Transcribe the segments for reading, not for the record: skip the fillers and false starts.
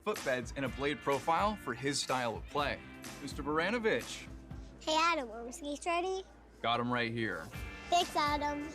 footbeds and a blade profile for his style of play. Mr. Baranovich. Hey Adam, are my skates ready? Got him right here. Thanks, Adam.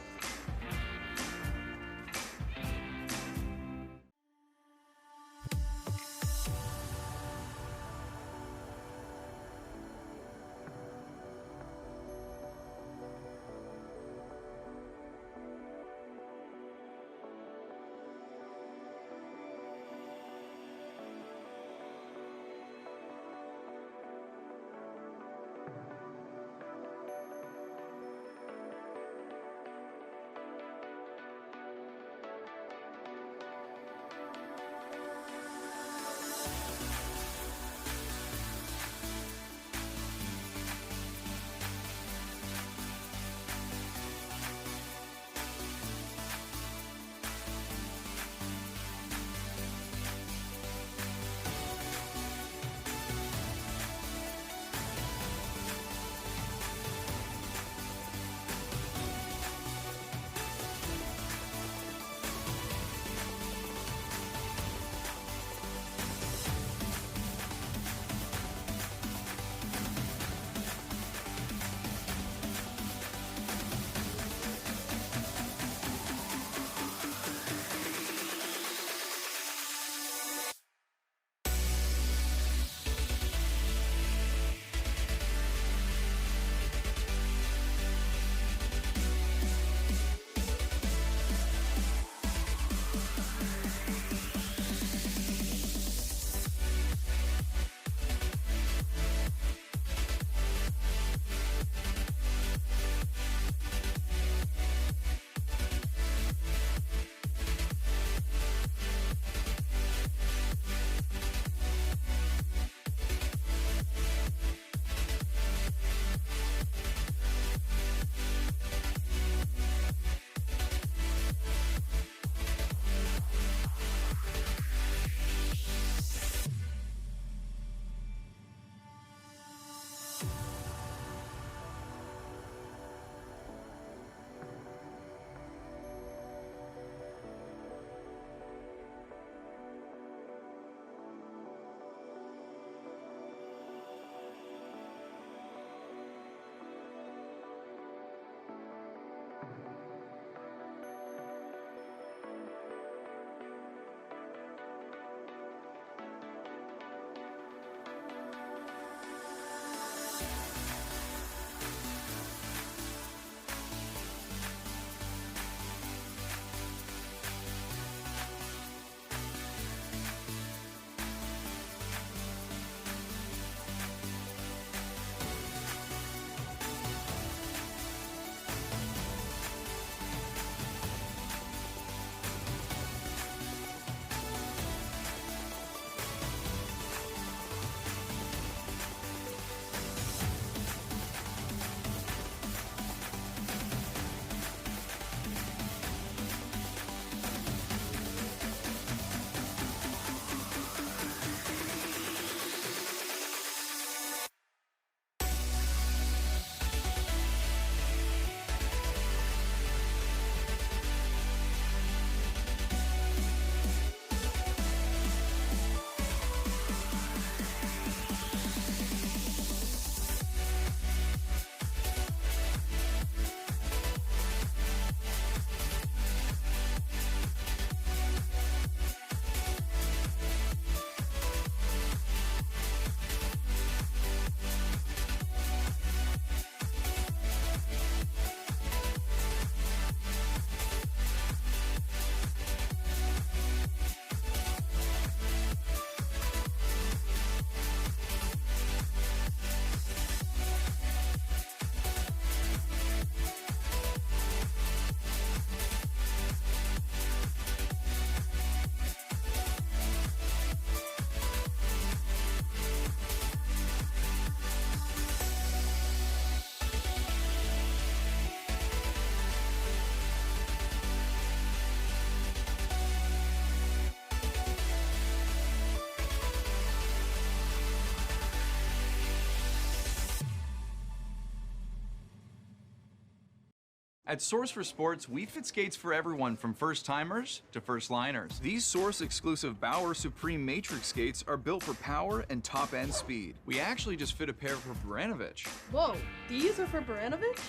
At Source for Sports, we fit skates for everyone from first-timers to first-liners. These Source-exclusive Bauer Supreme Matrix skates are built for power and top-end speed. We actually just fit a pair for Baranovich. Whoa, these are for Baranovich?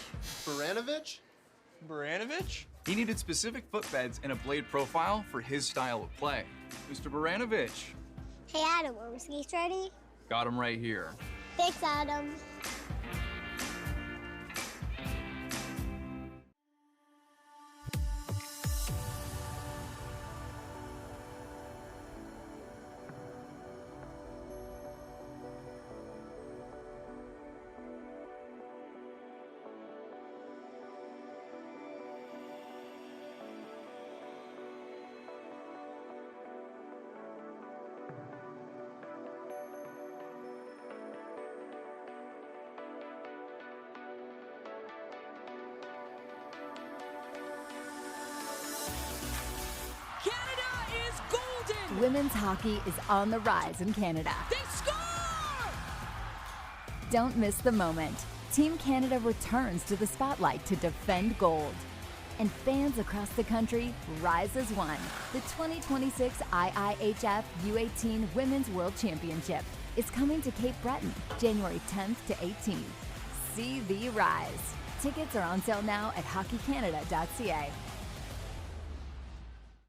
Baranovich? Baranovich? He needed specific footbeds and a blade profile for his style of play. Mr. Baranovich. Hey Adam, are my skates ready? Got him right here. Thanks, Adam. Women's hockey is on the rise in Canada. They score! Don't miss the moment. Team Canada returns to the spotlight to defend gold. And fans across the country rise as one. The 2026 IIHF U18 Women's World Championship is coming to Cape Breton, January 10th to 18th. See the rise. Tickets are on sale now at hockeycanada.ca.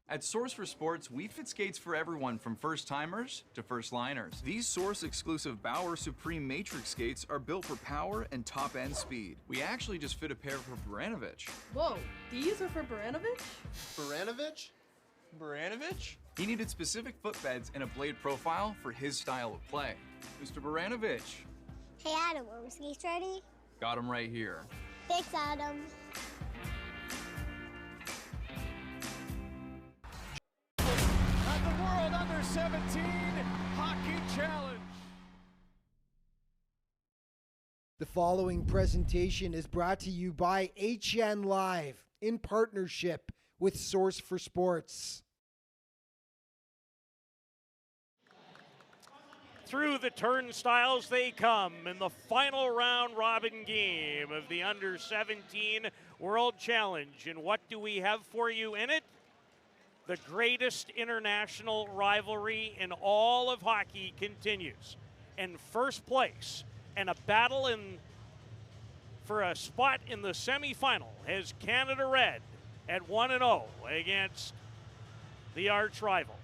At Source for Sports, we fit skates for everyone from first-timers to first-liners. These Source-exclusive Bauer Supreme Matrix skates are built for power and top-end speed. We actually just fit a pair for Baranovich. Whoa, these are for Baranovich? Baranovich? Baranovich? He needed specific footbeds and a blade profile for his style of play. Mr. Baranovich. Hey Adam, are my skates ready? Got him right here. Thanks, Adam. At the World Under-17 Hockey Challenge. The following presentation is brought to you by HN Live in partnership with Source for Sports. Through the turnstiles they come in the final round robin game of the Under-17 World Challenge. And what do we have for you in it? The greatest international rivalry in all of hockey continues. And first place and a battle for a spot in the semifinal has Canada Red at 1-0 against the arch rival,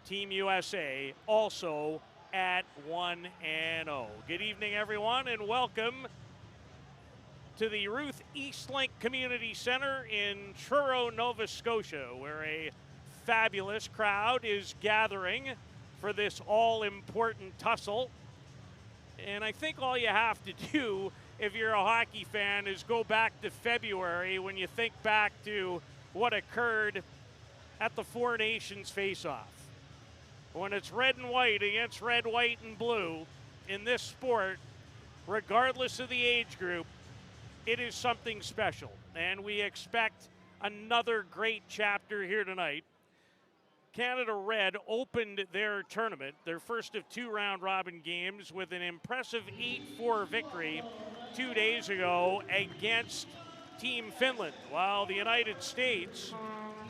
Team USA, also at 1-0. Good evening, everyone, and welcome to the Ruth Eastlink Community Center in Truro, Nova Scotia, where a fabulous crowd is gathering for this all-important tussle. And I think all you have to do if you're a hockey fan is go back to February when you think back to what occurred at the Four Nations face-off. When it's red and white against red, white, and blue in this sport, regardless of the age group, it is something special. And we expect another great chapter here tonight. Canada Red opened their tournament, their first of two round-robin games, with an impressive 8-4 victory 2 days ago against Team Finland, while the United States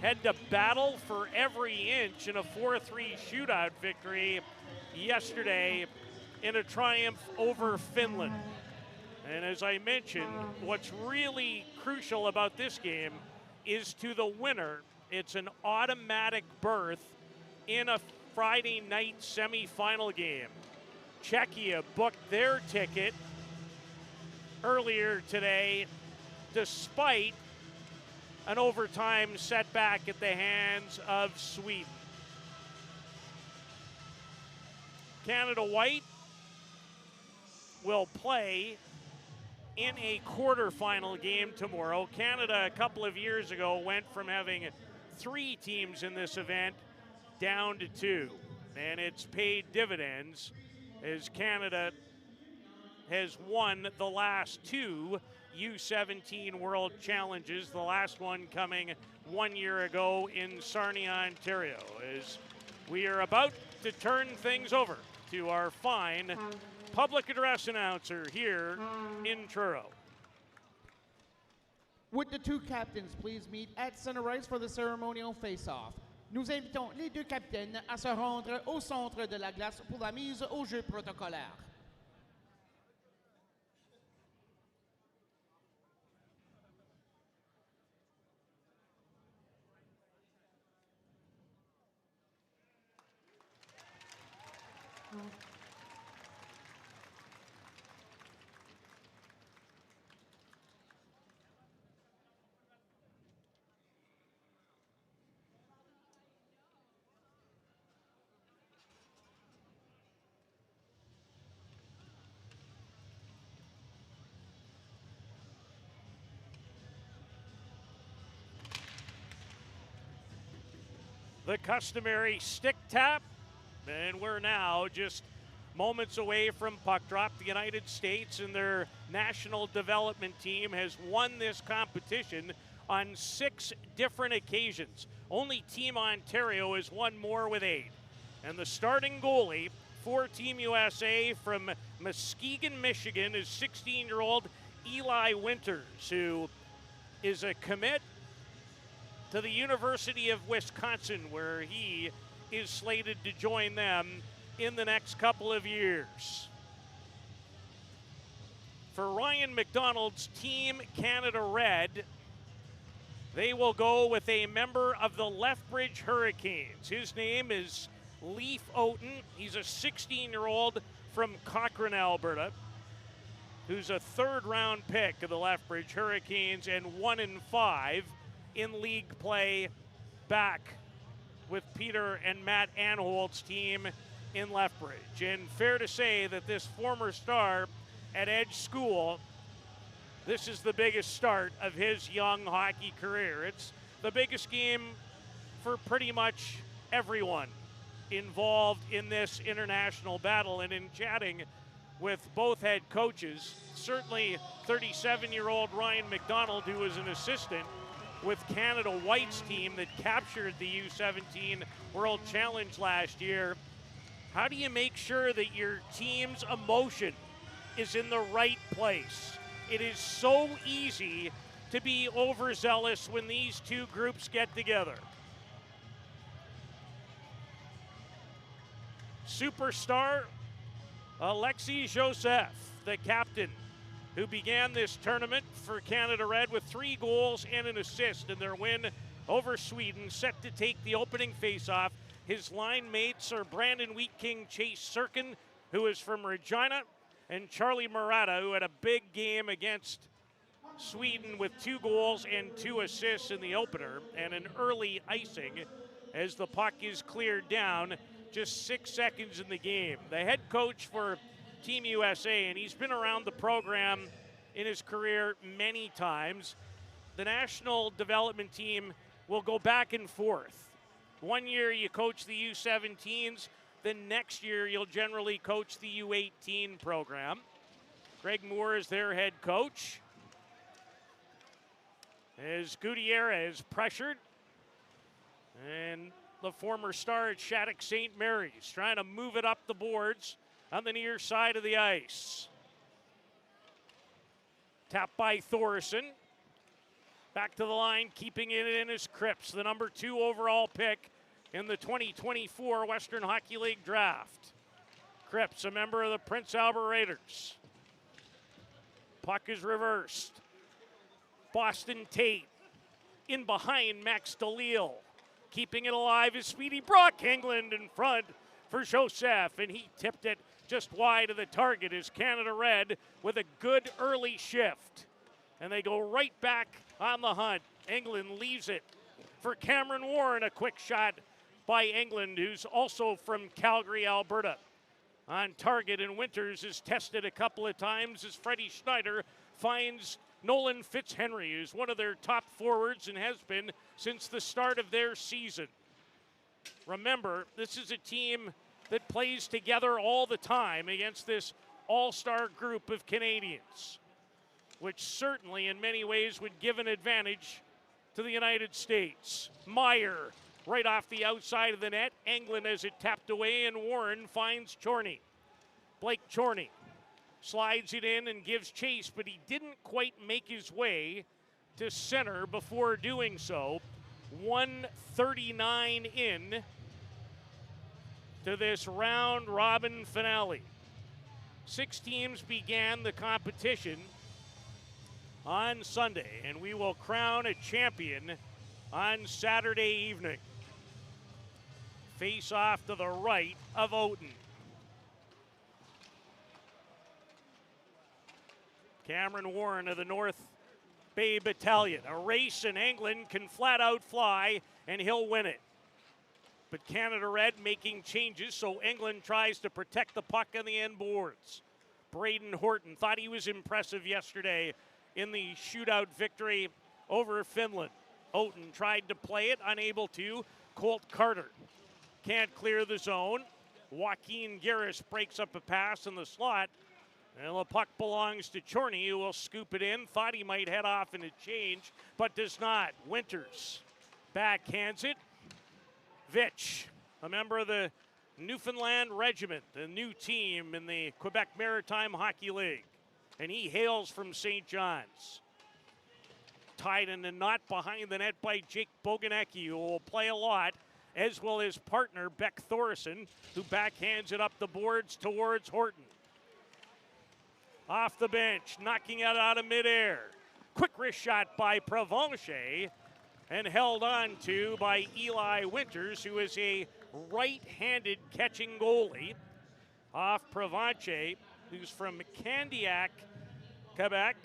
had to battle for every inch in a 4-3 shootout victory yesterday in a triumph over Finland. And as I mentioned, what's really crucial about this game is to the winner, it's an automatic berth in a Friday night semifinal game. Czechia booked their ticket earlier today despite an overtime setback at the hands of Sweden. Canada White will play in a quarterfinal game tomorrow. Canada, a couple of years ago, went from having 3 teams in this event down to 2. And it's paid dividends as Canada has won the last 2 U17 World Challenges, the last one coming 1 year ago in Sarnia, Ontario. As we are about to turn things over to our fine public address announcer here in Truro. Would the two captains please meet at center ice for the ceremonial face-off? Nous invitons les deux capitaines à se rendre au centre de la glace pour la mise au jeu protocolaire. The customary stick tap, and we're now just moments away from puck drop. The United States and their national development team has won this competition on 6 different occasions. Only Team Ontario has won more with 8. And the starting goalie for Team USA from Muskegon, Michigan is 16-year-old Eli Winters, who is a commit to the University of Wisconsin, where he is slated to join them in the next couple of years. For Ryan McDonald's team, Canada Red, they will go with a member of the Lethbridge Hurricanes. His name is Leaf Oaten. He's a 16-year-old from Cochrane, Alberta, who's a third-round pick of the Lethbridge Hurricanes and 1-5 in league play back with Peter and Matt Anholt's team in Lethbridge. And fair to say that this former star at Edge School, this is the biggest start of his young hockey career. It's the biggest game for pretty much everyone involved in this international battle. And in chatting with both head coaches, certainly 37-year-old Ryan McDonald, who was an assistant with Canada White's team that captured the U17 World Challenge last year. How do you make sure that your team's emotion is in the right place? It is so easy to be overzealous when these two groups get together. Superstar Alexis Joseph, the captain, who began this tournament for Canada Red with 3 goals and an assist in their win over Sweden, set to take the opening faceoff. His line mates are Brandon Wheat-King, Chase Sirkin, who is from Regina, and Charlie Murata, who had a big game against Sweden with 2 goals and 2 assists in the opener, and an early icing as the puck is cleared down just 6 seconds in the game. The head coach for Team USA, and he's been around the program in his career many times. The national development team will go back and forth. One year you coach the U17s, then next year you'll generally coach the U18 program. Greg Moore is their head coach. As Gutierrez pressured, and the former star at Shattuck St. Mary's trying to move it up the boards on the near side of the ice. Tapped by Thorson. Back to the line, keeping it in is Cripps, the number 2 overall pick in the 2024 Western Hockey League draft. Cripps, a member of the Prince Albert Raiders. Puck is reversed. Boston Tate in behind Max DeLille. Keeping it alive is Speedy Brock. England in front for Joseph, and he tipped it just wide of the target is Canada Red with a good early shift. And they go right back on the hunt. England leaves it for Cameron Warren, a quick shot by England, who's also from Calgary, Alberta. On target, and Winters is tested a couple of times as Freddie Schneider finds Nolan Fitzhenry, who's one of their top forwards and has been since the start of their season. Remember, this is a team that plays together all the time against this all-star group of Canadians, which certainly in many ways would give an advantage to the United States. Meyer right off the outside of the net. England has it tapped away, and Warren finds Chorney. Blake Chorney slides it in and gives chase, but he didn't quite make his way to center before doing so. 139 in to this round robin finale. 6 teams began the competition on Sunday, and we will crown a champion on Saturday evening. Face off to the right of Oaten. Cameron Warren of the North Bay Battalion. A race, and England can flat out fly, and he'll win it. But Canada Red making changes, so England tries to protect the puck on the end boards. Braden Horton thought he was impressive yesterday in the shootout victory over Finland. Oaten tried to play it, unable to. Colt Carter can't clear the zone. Joaquin Garris breaks up a pass in the slot. And the puck belongs to Chorney, who will scoop it in. Thought he might head off in a change, but does not. Winters backhands it. Vitch, a member of the Newfoundland Regiment, the new team in the Quebec Maritime Hockey League. And he hails from St. John's. Tied in the knot behind the net by Jake Boganecki, who will play a lot, as will his partner, Beck Thorson, who backhands it up the boards towards Horton. Off the bench, knocking it out of midair. Quick wrist shot by Provencher, and held on to by Eli Winters, who is a right-handed catching goalie. Off Provencher, who's from Candiac, Quebec.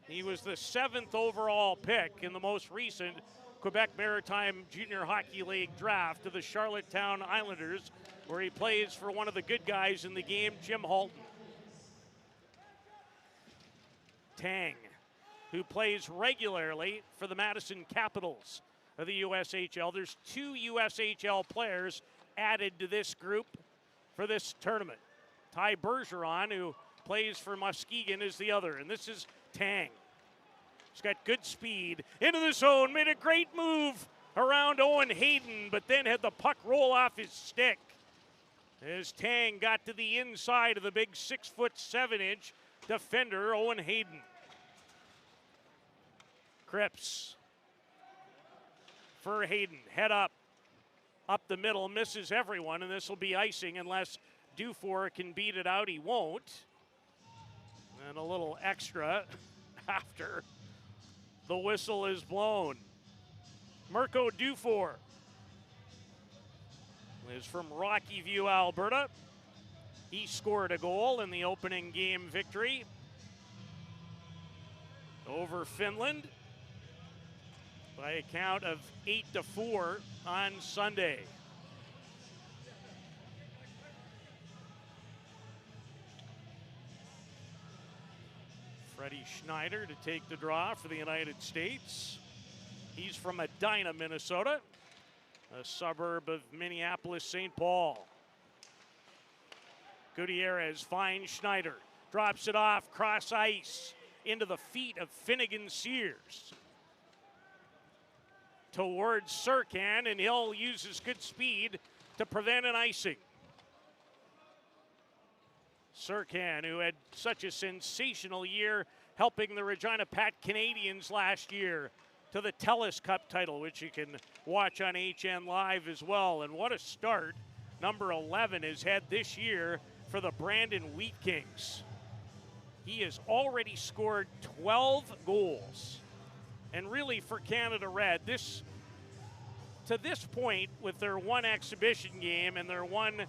He was the 7th overall pick in the most recent Quebec Maritime Junior Hockey League draft to the Charlottetown Islanders, where he plays for one of the good guys in the game, Jim Halton. Tang, who plays regularly for the Madison Capitals of the USHL. There's 2 USHL players added to this group for this tournament. Ty Bergeron, who plays for Muskegon, is the other, and this is Tang. He's got good speed into the zone, made a great move around Owen Hayden, but then had the puck roll off his stick as Tang got to the inside of the big 6'7" defender, Owen Hayden. Cripps for Hayden, head up the middle, misses everyone, and this will be icing unless Dufour can beat it out. He won't. And a little extra after the whistle is blown. Mirko Dufour is from Rocky View, Alberta. He scored a goal in the opening game victory over Finland by a count of 8-4 on Sunday. Freddie Schneider to take the draw for the United States. He's from Edina, Minnesota, a suburb of Minneapolis-St. Paul. Gutierrez finds Schneider, drops it off, cross ice, into the feet of Finnegan Sears. Towards Serkan, and he'll use his good speed to prevent an icing. Serkan, who had such a sensational year helping the Regina Pat Canadians last year to the TELUS Cup title, which you can watch on HN Live as well. And what a start number 11 has had this year for the Brandon Wheat Kings. He has already scored 12 goals. And really for Canada Red, to this point, with their one exhibition game and their one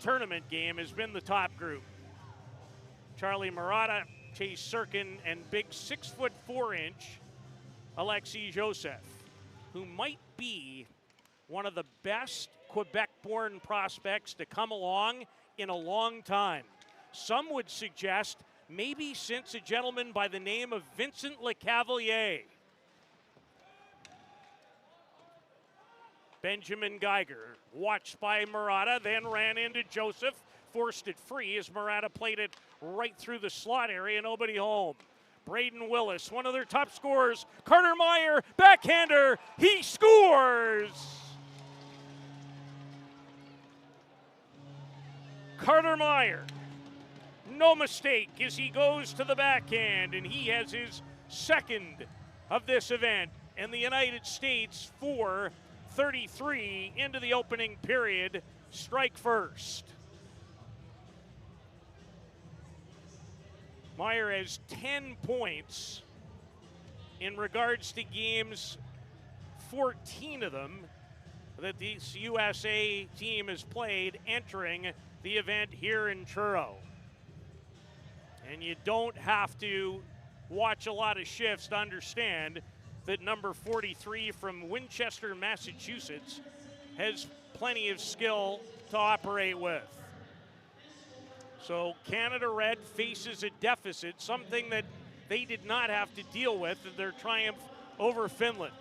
tournament game, has been the top group. Charlie Murata, Chase Serkin, and big 6'4" Alexis Joseph, who might be one of the best Quebec-born prospects to come along in a long time. Some would suggest maybe since a gentleman by the name of Vincent Lecavalier. Benjamin Geiger, watched by Murata, then ran into Joseph, forced it free as Murata played it right through the slot area, nobody home. Braden Willis, one of their top scorers. Carter Meyer, backhander, he scores! Carter Meyer, no mistake as he goes to the backhand, and he has his second of this event. And the United States, 4:33 into the opening period, strike first. Meyer has 10 points in regards to games, 14 of them that this USA team has played entering the event here in Truro. And you don't have to watch a lot of shifts to understand that number 43 from Winchester, Massachusetts, has plenty of skill to operate with. So Canada Red faces a deficit, something that they did not have to deal with in their triumph over Finland.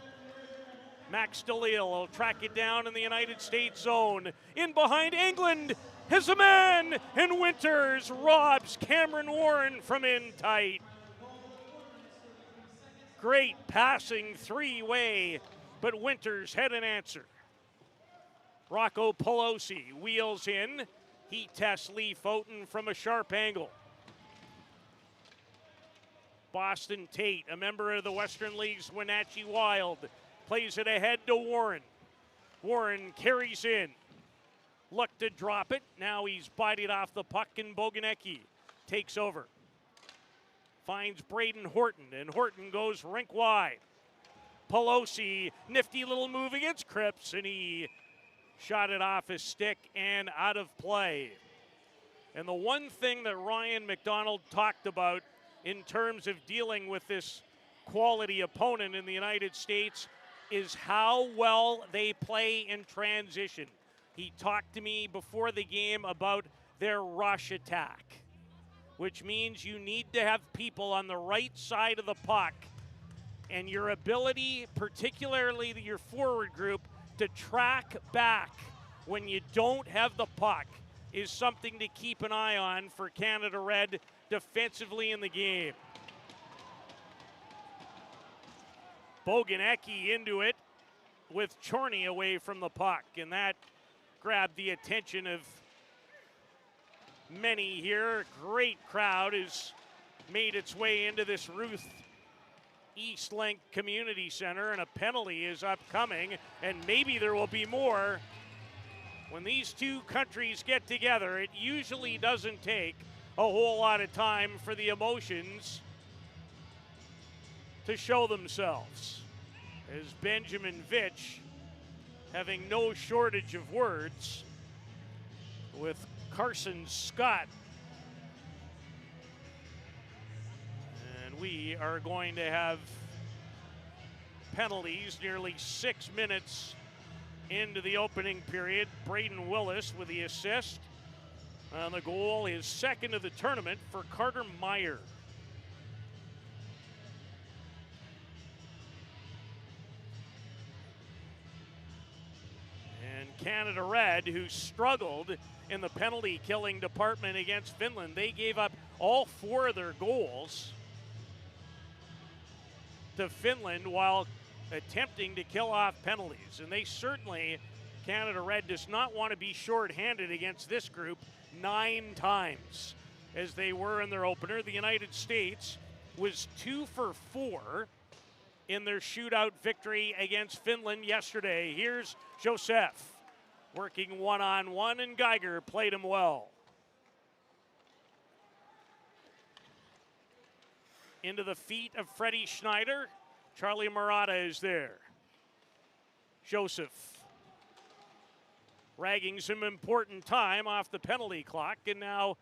Max DeLille will track it down in the United States zone. In behind England has a man, and Winters robs Cameron Warren from in tight. Great passing three-way, but Winters had an answer. Rocco Pelosi wheels in. He tests Lee Foten from a sharp angle. Boston Tate, a member of the Western League's Wenatchee Wild, plays it ahead to Warren. Warren carries in. Look to drop it. Now he's bodied off the puck, and Boganecki takes over. Finds Braden Horton, and Horton goes rink wide. Pelosi, nifty little move against Cripps, and he shot it off his stick and out of play. And the one thing that Ryan McDonald talked about in terms of dealing with this quality opponent in the United States is how well they play in transition. He talked to me before the game about their rush attack, which means you need to have people on the right side of the puck, and your ability, particularly your forward group, to track back when you don't have the puck is something to keep an eye on for Canada Red defensively in the game. Boganecki into it with Chorney away from the puck, and that grabbed the attention of many here. Great crowd has made its way into this Ruth Eastlink Community Center, and a penalty is upcoming, and maybe there will be more. When these two countries get together, it usually doesn't take a whole lot of time for the emotions to show themselves. As Benjamin Vitch, having no shortage of words with Carson Scott. And we are going to have penalties nearly 6 minutes into the opening period. Braden Willis with the assist on the goal, his second of the tournament for Carter Meyer. And Canada Red, who struggled in the penalty killing department against Finland, they gave up all 4 of their goals to Finland while attempting to kill off penalties. And they certainly, Canada Red does not want to be shorthanded against this group 9 times as they were in their opener. The United States was 2 for 4 in their shootout victory against Finland yesterday. Here's Joseph working one-on-one, and Geiger played him well. Into the feet of Freddie Schneider. Charlie Murata is there. Joseph ragging some important time off the penalty clock, and now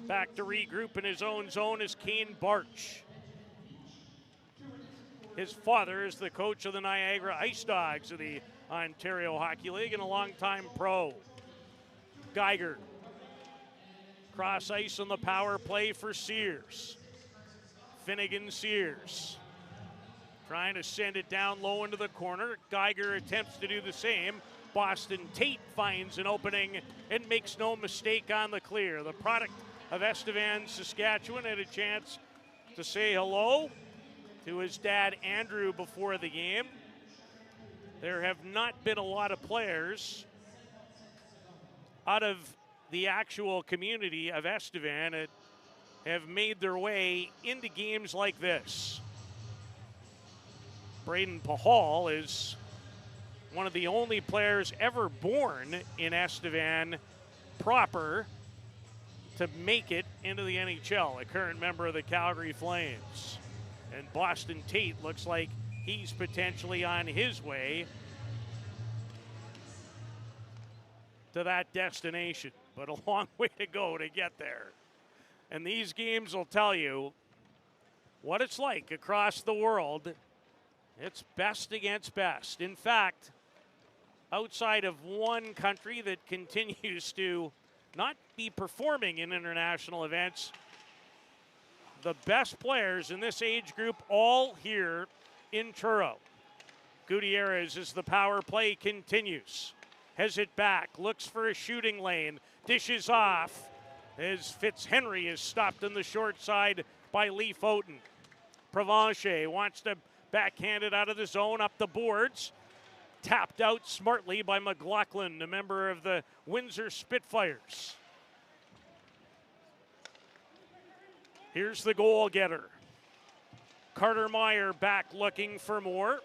back to regroup in his own zone is Kane Barch. His father is the coach of the Niagara Ice Dogs of the Ontario Hockey League and a longtime pro. Geiger. Cross ice on the power play for Sears. Finnegan Sears trying to send it down low into the corner. Geiger attempts to do the same. Boston Tate finds an opening and makes no mistake on the clear. The product of Estevan, Saskatchewan, had a chance to say hello to his dad, Andrew, before the game. There have not been a lot of players out of the actual community of Estevan that have made their way into games like this. Braden Pahal is one of the only players ever born in Estevan proper to make it into the NHL, a current member of the Calgary Flames. And Boston Tate looks like he's potentially on his way to that destination, but a long way to go to get there. And these games will tell you what it's like across the world. It's best against best. In fact, outside of one country that continues to not be performing in international events, the best players in this age group all here in Truro. Gutierrez, as the power play continues, has it back, looks for a shooting lane, dishes off as Fitzhenry is stopped on the short side by Lee Foten. Provencher wants to backhand it out of the zone, up the boards. Tapped out smartly by McLaughlin, a member of the Windsor Spitfires. Here's the goal getter. Carter Meyer back looking for more.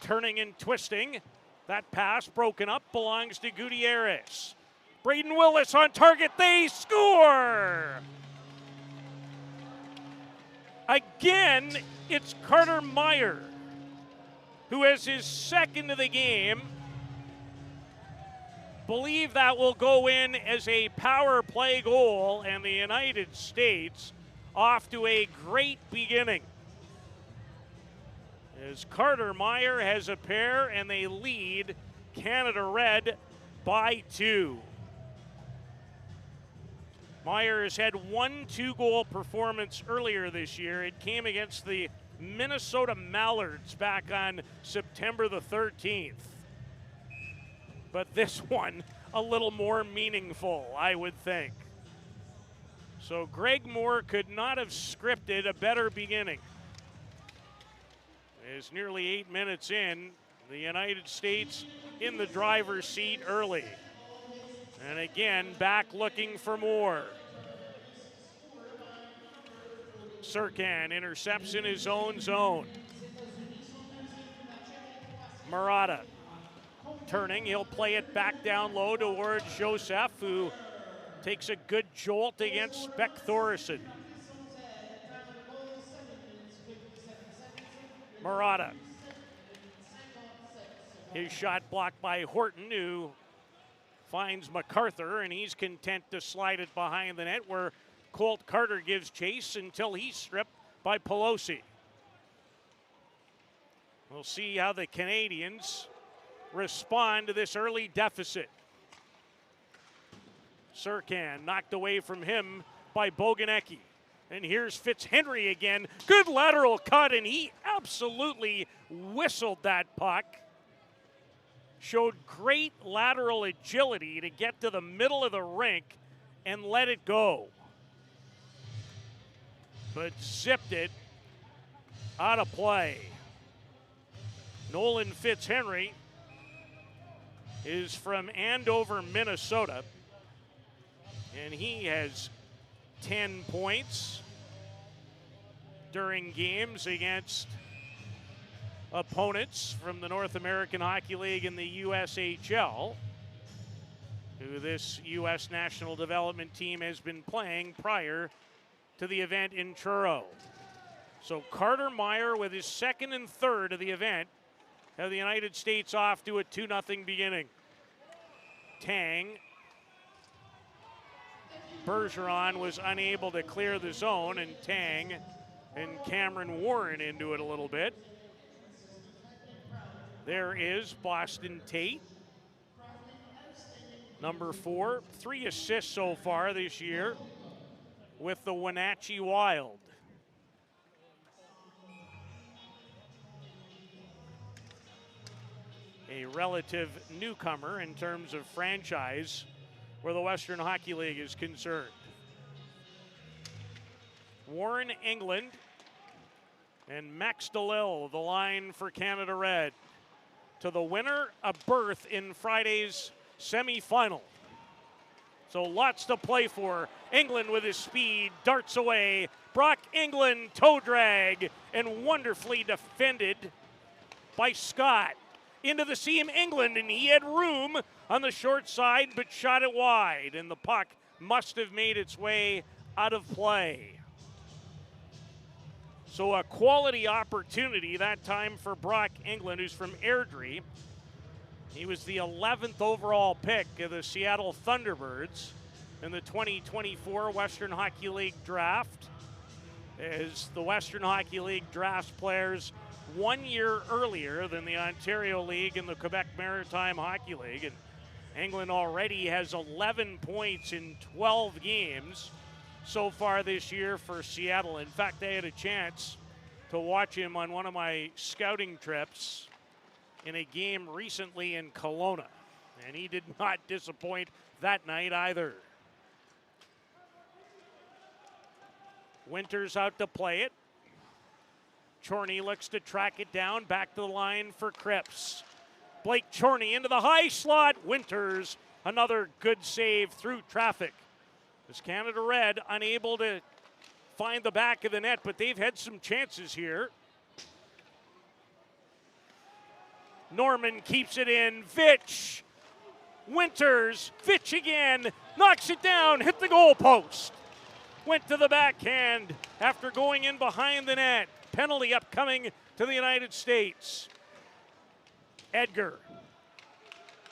Turning and twisting. That pass broken up belongs to Gutierrez. Braden Willis on target. They score! Again, it's Carter Meyer, who has his second of the game. Believe that will go in as a power play goal, and the United States off to a great beginning. As Carter Meyer has a pair, and they lead Canada Red by 2. Meyer has had one 2-goal performance earlier this year. It came against the Minnesota Mallards back on September the 13th. But this one a little more meaningful, I would think. So Greg Moore could not have scripted a better beginning. As nearly 8 minutes in, the United States in the driver's seat early. And again, back looking for more. Serkan intercepts in his own zone. Murata turning, he'll play it back down low towards Joseph, who takes a good jolt against Beck Thoresen. Murata. His shot blocked by Horton, who finds MacArthur, and he's content to slide it behind the net, where Colt Carter gives chase until he's stripped by Pelosi. We'll see how the Canadians respond to this early deficit. Serkan knocked away from him by Boganecki. And here's Fitzhenry again. Good lateral cut, and he absolutely whistled that puck. Showed great lateral agility to get to the middle of the rink and let it go. But zipped it out of play. Nolan Fitzhenry is from Andover, Minnesota, and he has 10 points during games against opponents from the North American Hockey League and the USHL, who this U.S. National Development Team has been playing prior to the event in Truro. So Carter Meyer with his second and third of the event have the United States off to a 2-0 beginning. Tang. Bergeron was unable to clear the zone, and Tang and Cameron Warren into it a little bit. There is Boston Tate, number 4, 3 assists so far this year with the Wenatchee Wild. A relative newcomer in terms of franchise where the Western Hockey League is concerned. Warren England and Max DeLille, the line for Canada Red. To the winner, a berth in Friday's semifinal. So lots to play for. England with his speed darts away. Brock England toe drag and wonderfully defended by Scott. Into the seam, England, and he had room on the short side but shot it wide, and the puck must have made its way out of play. So a quality opportunity that time for Brock England, who's from Airdrie. He was the 11th overall pick of the Seattle Thunderbirds in the 2024 Western Hockey League draft. As the Western Hockey League drafts players 1 year earlier than the Ontario League and the Quebec Maritime Hockey League. And England already has 11 points in 12 games so far this year for Seattle. In fact, I had a chance to watch him on one of my scouting trips in a game recently in Kelowna, and he did not disappoint that night either. Winters out to play it. Chorney looks to track it down, back to the line for Cripps. Blake Chorney into the high slot. Winters, another good save through traffic. As Canada Red unable to find the back of the net, but they've had some chances here. Norman keeps it in. Vitch. Winters. Vitch again. Knocks it down. Hit the goal post. Went to the backhand after going in behind the net. Penalty upcoming to the United States. Edgar.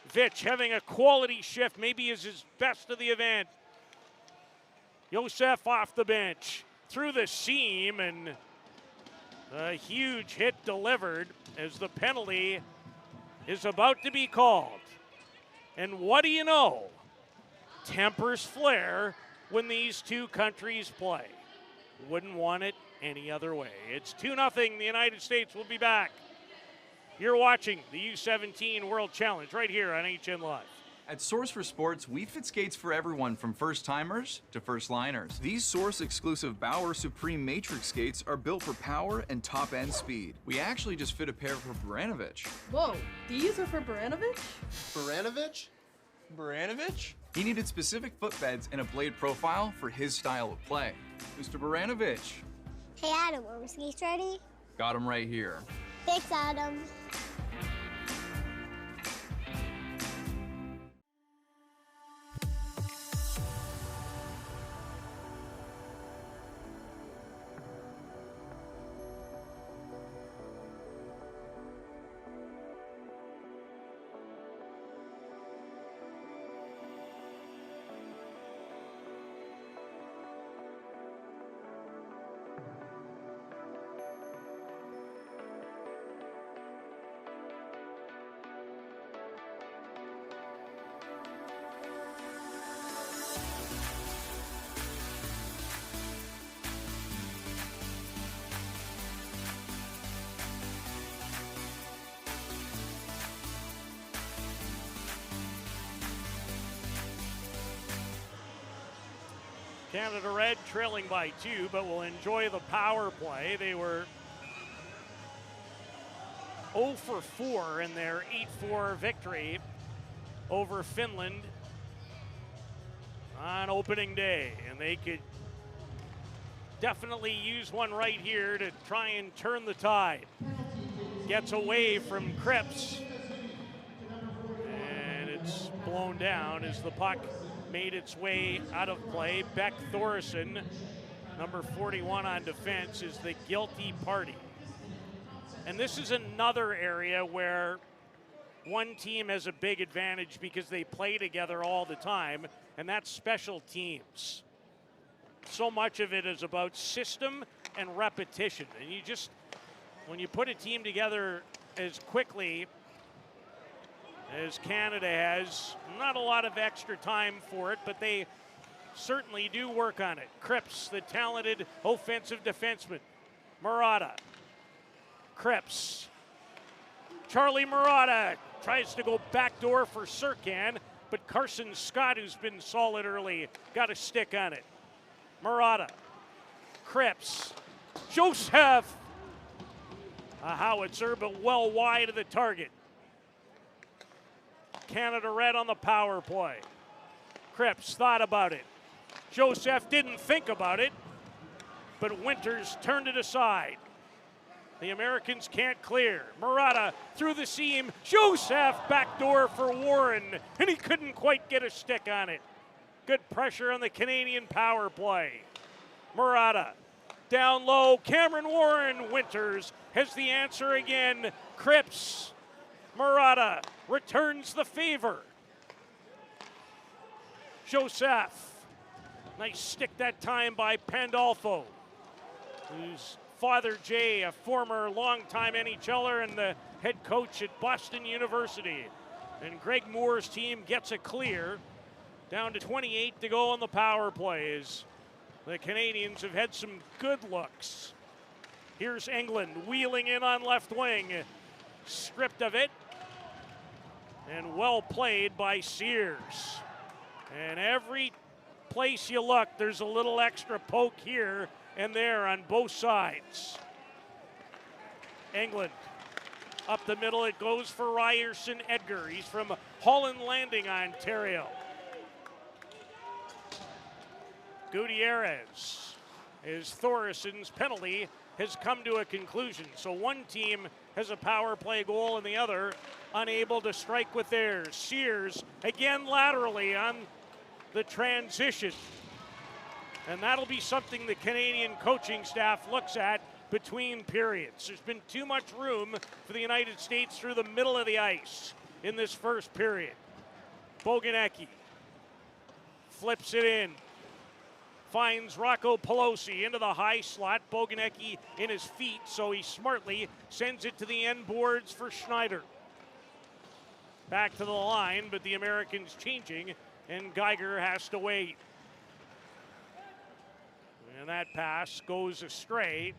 Vitch having a quality shift. Maybe is his best of the event. Josef off the bench. Through the seam, and a huge hit delivered as the penalty is about to be called. And what do you know? Tempers flare when these two countries play. Wouldn't want it any other way. It's 2-0. The United States will be back. You're watching the U17 World Challenge right here on HN Live. At Source for Sports, we fit skates for everyone from first-timers to first-liners. These Source-exclusive Bauer Supreme Matrix skates are built for power and top-end speed. We actually just fit a pair for Baranovich. Whoa, these are for Baranovich? Baranovich? Baranovich? He needed specific footbeds and a blade profile for his style of play. Mr. Baranovich. Hey Adam, are my skates ready? Got him right here. Thanks, Adam. Canada Red trailing by 2, but will enjoy the power play. They were 0 for 4 in their 8-4 victory over Finland on opening day, and they could definitely use one right here to try and turn the tide. Gets away from Cripps, and it's blown down as the puck made its way out of play. Beck Thorson, number 41 on defense, is the guilty party. And this is another area where one team has a big advantage because they play together all the time, and that's special teams. So much of it is about system and repetition. And you just, when you put a team together as quickly as Canada has, not a lot of extra time for it, but they certainly do work on it. Cripps, the talented offensive defenseman. Murata. Cripps. Charlie Murata tries to go backdoor for Serkan, but Carson Scott, who's been solid early, got a stick on it. Murata. Cripps. Joseph. A howitzer, but well wide of the target. Canada Red on the power play. Cripps thought about it. Joseph didn't think about it, but Winters turned it aside. The Americans can't clear. Murata through the seam. Joseph backdoor for Warren, and he couldn't quite get a stick on it. Good pressure on the Canadian power play. Murata down low. Cameron Warren. Winters has the answer again. Cripps. Murata returns the favor. Joseph. Nice stick that time by Pandolfo, whose father Jay, a former longtime NHLer and the head coach at Boston University. And Greg Moore's team gets a clear. Down to 28 to go on the power plays. The Canadians have had some good looks. Here's England wheeling in on left wing. Stripped of it. And well played by Sears. And every place you look, there's a little extra poke here and there on both sides. England up the middle, it goes for Ryerson Edgar. He's from Holland Landing, Ontario. Gutierrez, as Thorison's penalty has come to a conclusion. So one team has a power play goal and the other unable to strike with theirs. Sears again laterally on the transition. And that'll be something the Canadian coaching staff looks at between periods. There's been too much room for the United States through the middle of the ice in this first period. Boganecki flips it in. Finds Rocco Pelosi into the high slot. Boganecki in his feet, so he smartly sends it to the end boards for Schneider. Back to the line, but the Americans changing, and Geiger has to wait. And that pass goes astray.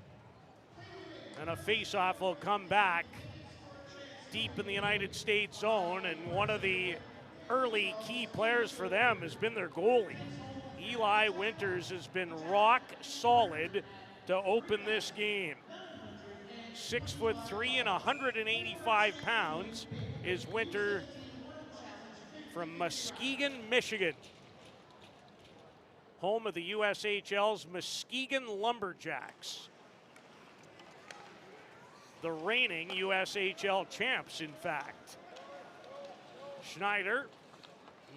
And a face-off will come back deep in the United States zone. And one of the early key players for them has been their goalie. Eli Winters has been rock solid to open this game. 6'3" and 185 pounds is Winter from Muskegon, Michigan. Home of the USHL's Muskegon Lumberjacks. The reigning USHL champs, in fact. Schneider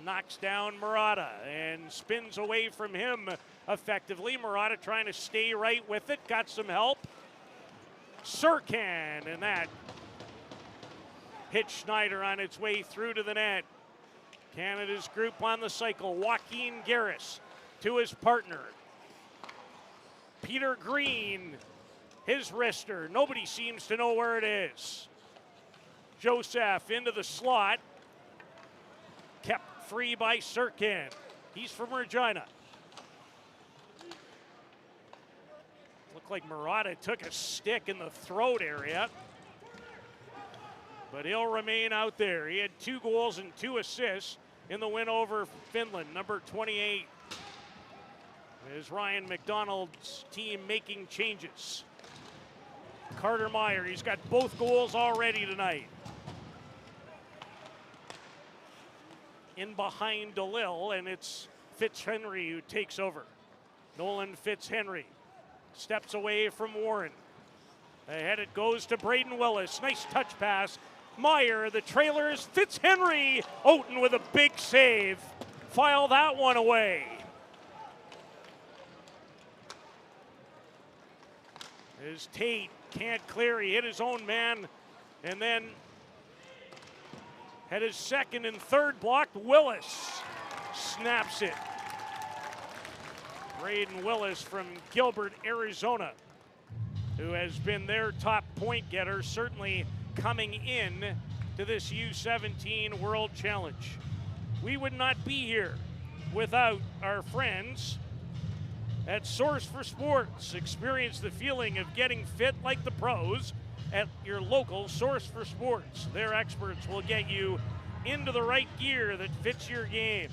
knocks down Murata and spins away from him effectively. Murata trying to stay right with it. Got some help. Surkan, and that hit Schneider on its way through to the net. Canada's group on the cycle. Joaquin Garris to his partner. Peter Green, his wrister. Nobody seems to know where it is. Joseph into the slot. Kept free by Surkan. He's from Regina. Looked like Murata took a stick in the throat area. But he'll remain out there. He had 2 goals and 2 assists in the win over Finland, number 28. Is Ryan McDonald's team making changes. Carter Meyer, he's got both goals already tonight. In behind DeLille, and it's Fitzhenry who takes over. Nolan Fitzhenry steps away from Warren. Ahead it goes to Braden Willis. Nice touch pass. Meyer, the trailers. Fitzhenry. Oaten with a big save. File that one away. As Tate can't clear. He hit his own man and then had his second and third blocked. Willis snaps it. Braden Willis from Gilbert, Arizona, who has been their top point getter, certainly coming in to this U17 World Challenge. We would not be here without our friends at Source for Sports. Experience the feeling of getting fit like the pros at your local Source for Sports. Their experts will get you into the right gear that fits your game.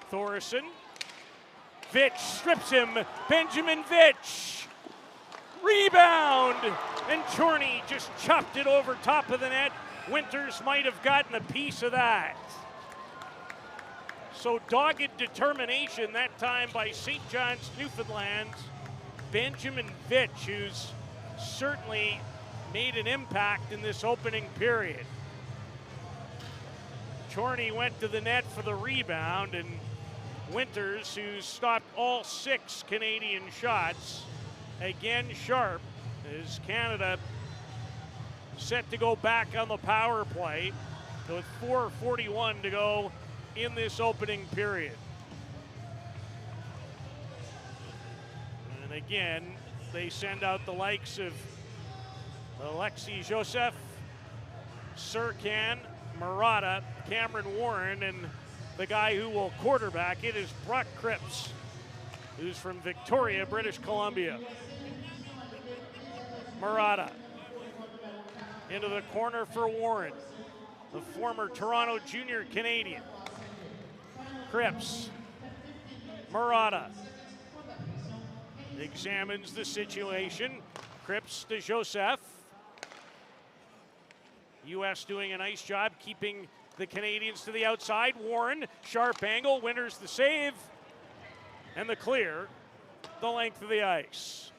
Thorson Vitch strips him. Benjamin Vitch. Rebound. And Chorney just chopped it over top of the net. Winters might have gotten a piece of that. So dogged determination that time by St. John's, Newfoundland. Benjamin Vitch, who's certainly made an impact in this opening period. Chorney went to the net for the rebound, and Winters, who stopped all 6 Canadian shots, again sharp, as Canada set to go back on the power play with 4:41 to go in this opening period. And again, they send out the likes of Alexei Joseph, Surkan, Murata, Cameron Warren, and the guy who will quarterback it is Brock Cripps, who's from Victoria, British Columbia. Murata into the corner for Warren, the former Toronto Junior Canadian. Cripps, Murata examines the situation. Cripps to Joseph. U.S. doing a nice job keeping the Canadians to the outside. Warren, sharp angle, Winters the save, and the clear, the length of the ice.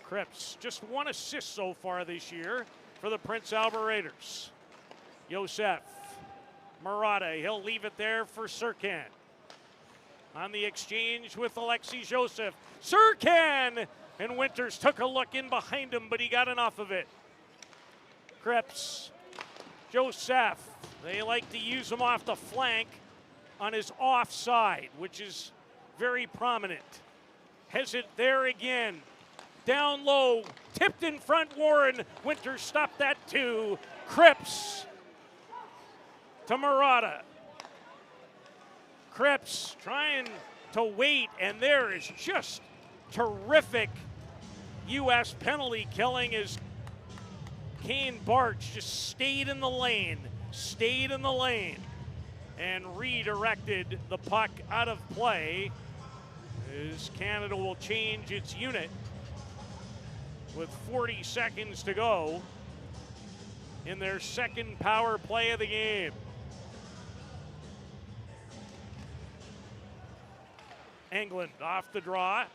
Cripps, just 1 assist so far this year for the Prince Albert Raiders. Joseph, Murata, he'll leave it there for Surkan. On the exchange with Alexei Joseph. Surkan! And Winters took a look in behind him, but he got enough of it. Cripps, Joseph. They like to use him off the flank on his offside, which is very prominent. Has it there again. Down low, tipped in front, Warren. Winters stopped that too. Cripps to Murata. Cripps trying to wait, and there is just terrific U.S. penalty killing as Kane Bartsch just stayed in the lane, and redirected the puck out of play as Canada will change its unit with 40 seconds to go in their second power play of the game. England off the draw.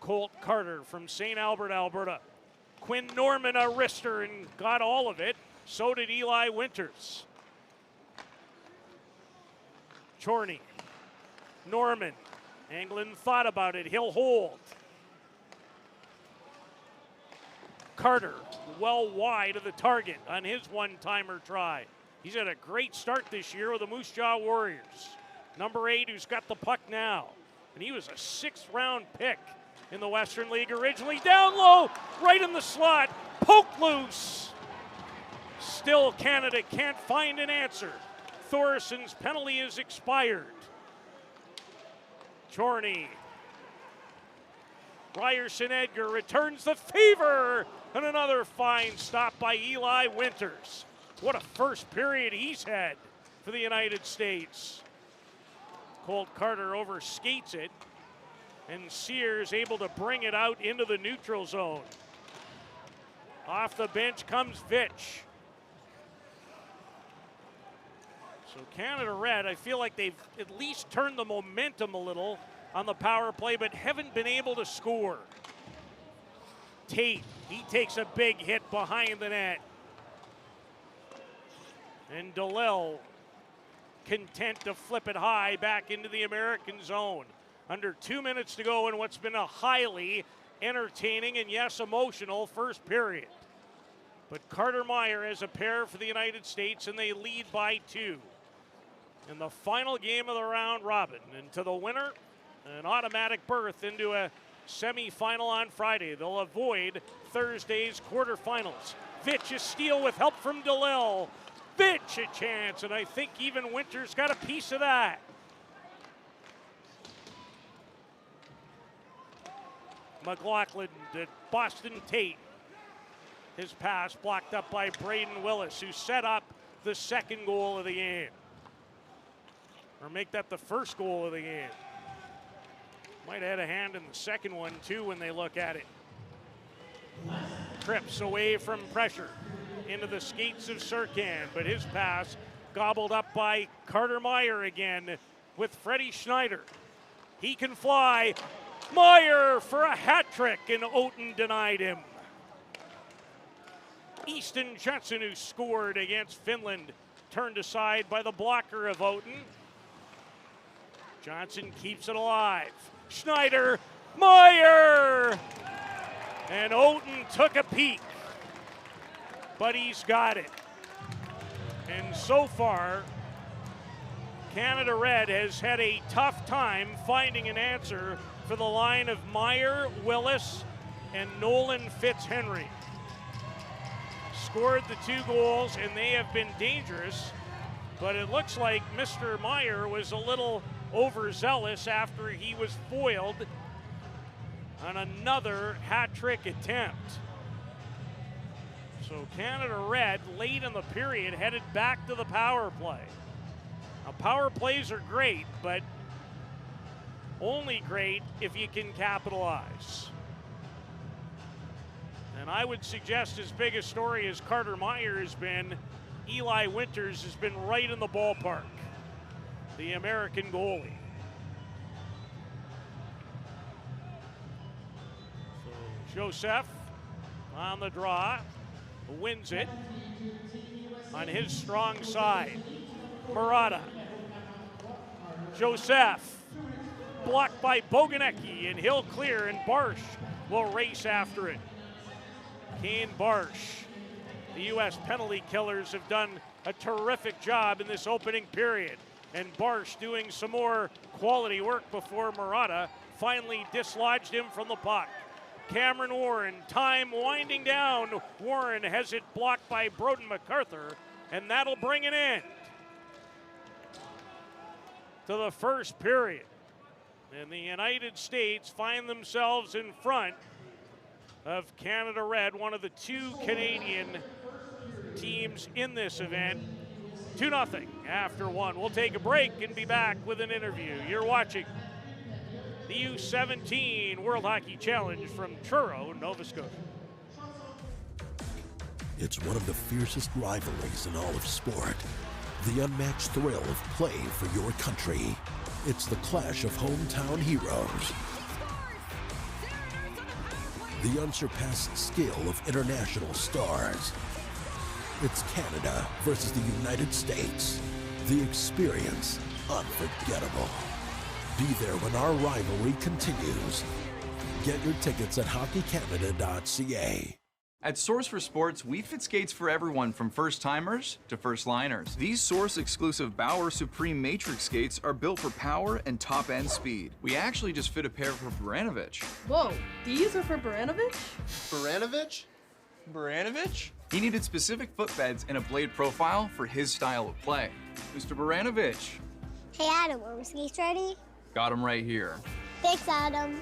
Colt Carter from St. Albert, Alberta. Quinn Norman a wrister and got all of it. So did Eli Winters. Chorney. Norman. England thought about it. He'll hold. Carter well wide of the target on his one-timer try. He's had a great start this year with the Moose Jaw Warriors. Number 8 who's got the puck now. And he was a 6th-round pick in the Western League originally. Down low, right in the slot, poked loose. Still Canada can't find an answer. Thorison's penalty is expired. Chorney. Ryerson Edgar returns the favor. And another fine stop by Eli Winters. What a first period he's had for the United States. Colt Carter overskates it, and Sears able to bring it out into the neutral zone. Off the bench comes Vitch. So Canada Red, I feel like they've at least turned the momentum a little on the power play, but haven't been able to score. Tate, he takes a big hit behind the net. And DeLille content to flip it high back into the American zone. Under 2 minutes to go in what's been a highly entertaining and yes, emotional first period. But Carter Meyer has a pair for the United States, and they lead by 2 in the final game of the round robin. And to the winner, an automatic berth into a semi-final on Friday. They'll avoid Thursday's quarterfinals. Vitch a steal with help from DeLille. Vitch a chance, and I think even Winters got a piece of that. McLaughlin to Boston Tate. His pass blocked up by Braden Willis, who set up the second goal of the game. Or make that the first goal of the game. Might have had a hand in the second one, too, when they look at it. Trips away from pressure into the skates of Surcan, but his pass gobbled up by Carter Meyer again with Freddie Schneider. He can fly. Meyer for a hat trick, and Oten denied him. Easton Johnson, who scored against Finland, turned aside by the blocker of Oten. Johnson keeps it alive. Schneider, Meyer! And Oten took a peek, but he's got it. And so far, Canada Red has had a tough time finding an answer for the line of Meyer, Willis, and Nolan Fitzhenry. Scored the 2 goals, and they have been dangerous, but it looks like Mr. Meyer was a little overzealous after he was foiled on another hat trick attempt. So Canada Red, late in the period, headed back to the power play. Now, power plays are great, but only great if you can capitalize. And I would suggest as big a story as Carter Meyer has been, Eli Winters has been right in the ballpark, the American goalie. So Joseph on the draw, wins it on his strong side. Murata. Joseph blocked by Boganecki, and he'll clear, and Barsh will race after it. Kane Barsh. The U.S. penalty killers have done a terrific job in this opening period, and Barsh doing some more quality work before Murata finally dislodged him from the puck. Cameron Warren, time winding down. Warren has it blocked by Broden MacArthur, and that'll bring an end to the first period. And the United States find themselves in front of Canada Red, one of the 2 Canadian teams in this event. 2-0 after 1. We'll take a break and be back with an interview. You're watching the U17 World Hockey Challenge from Truro, Nova Scotia. It's one of the fiercest rivalries in all of sport. The unmatched thrill of play for your country. It's the clash of hometown heroes. The unsurpassed skill of international stars. It's Canada versus the United States. The experience unforgettable. Be there when our rivalry continues. Get your tickets at hockeycanada.ca. At Source for Sports, we fit skates for everyone from first-timers to first-liners. These Source-exclusive Bauer Supreme Matrix skates are built for power and top-end speed. We actually just fit a pair for Baranovich. Whoa, these are for Baranovich? Baranovich? Baranovich? He needed specific footbeds and a blade profile for his style of play. Mr. Baranovich. Hey, Adam, are my skates ready? Got him right here. Thanks, Adam.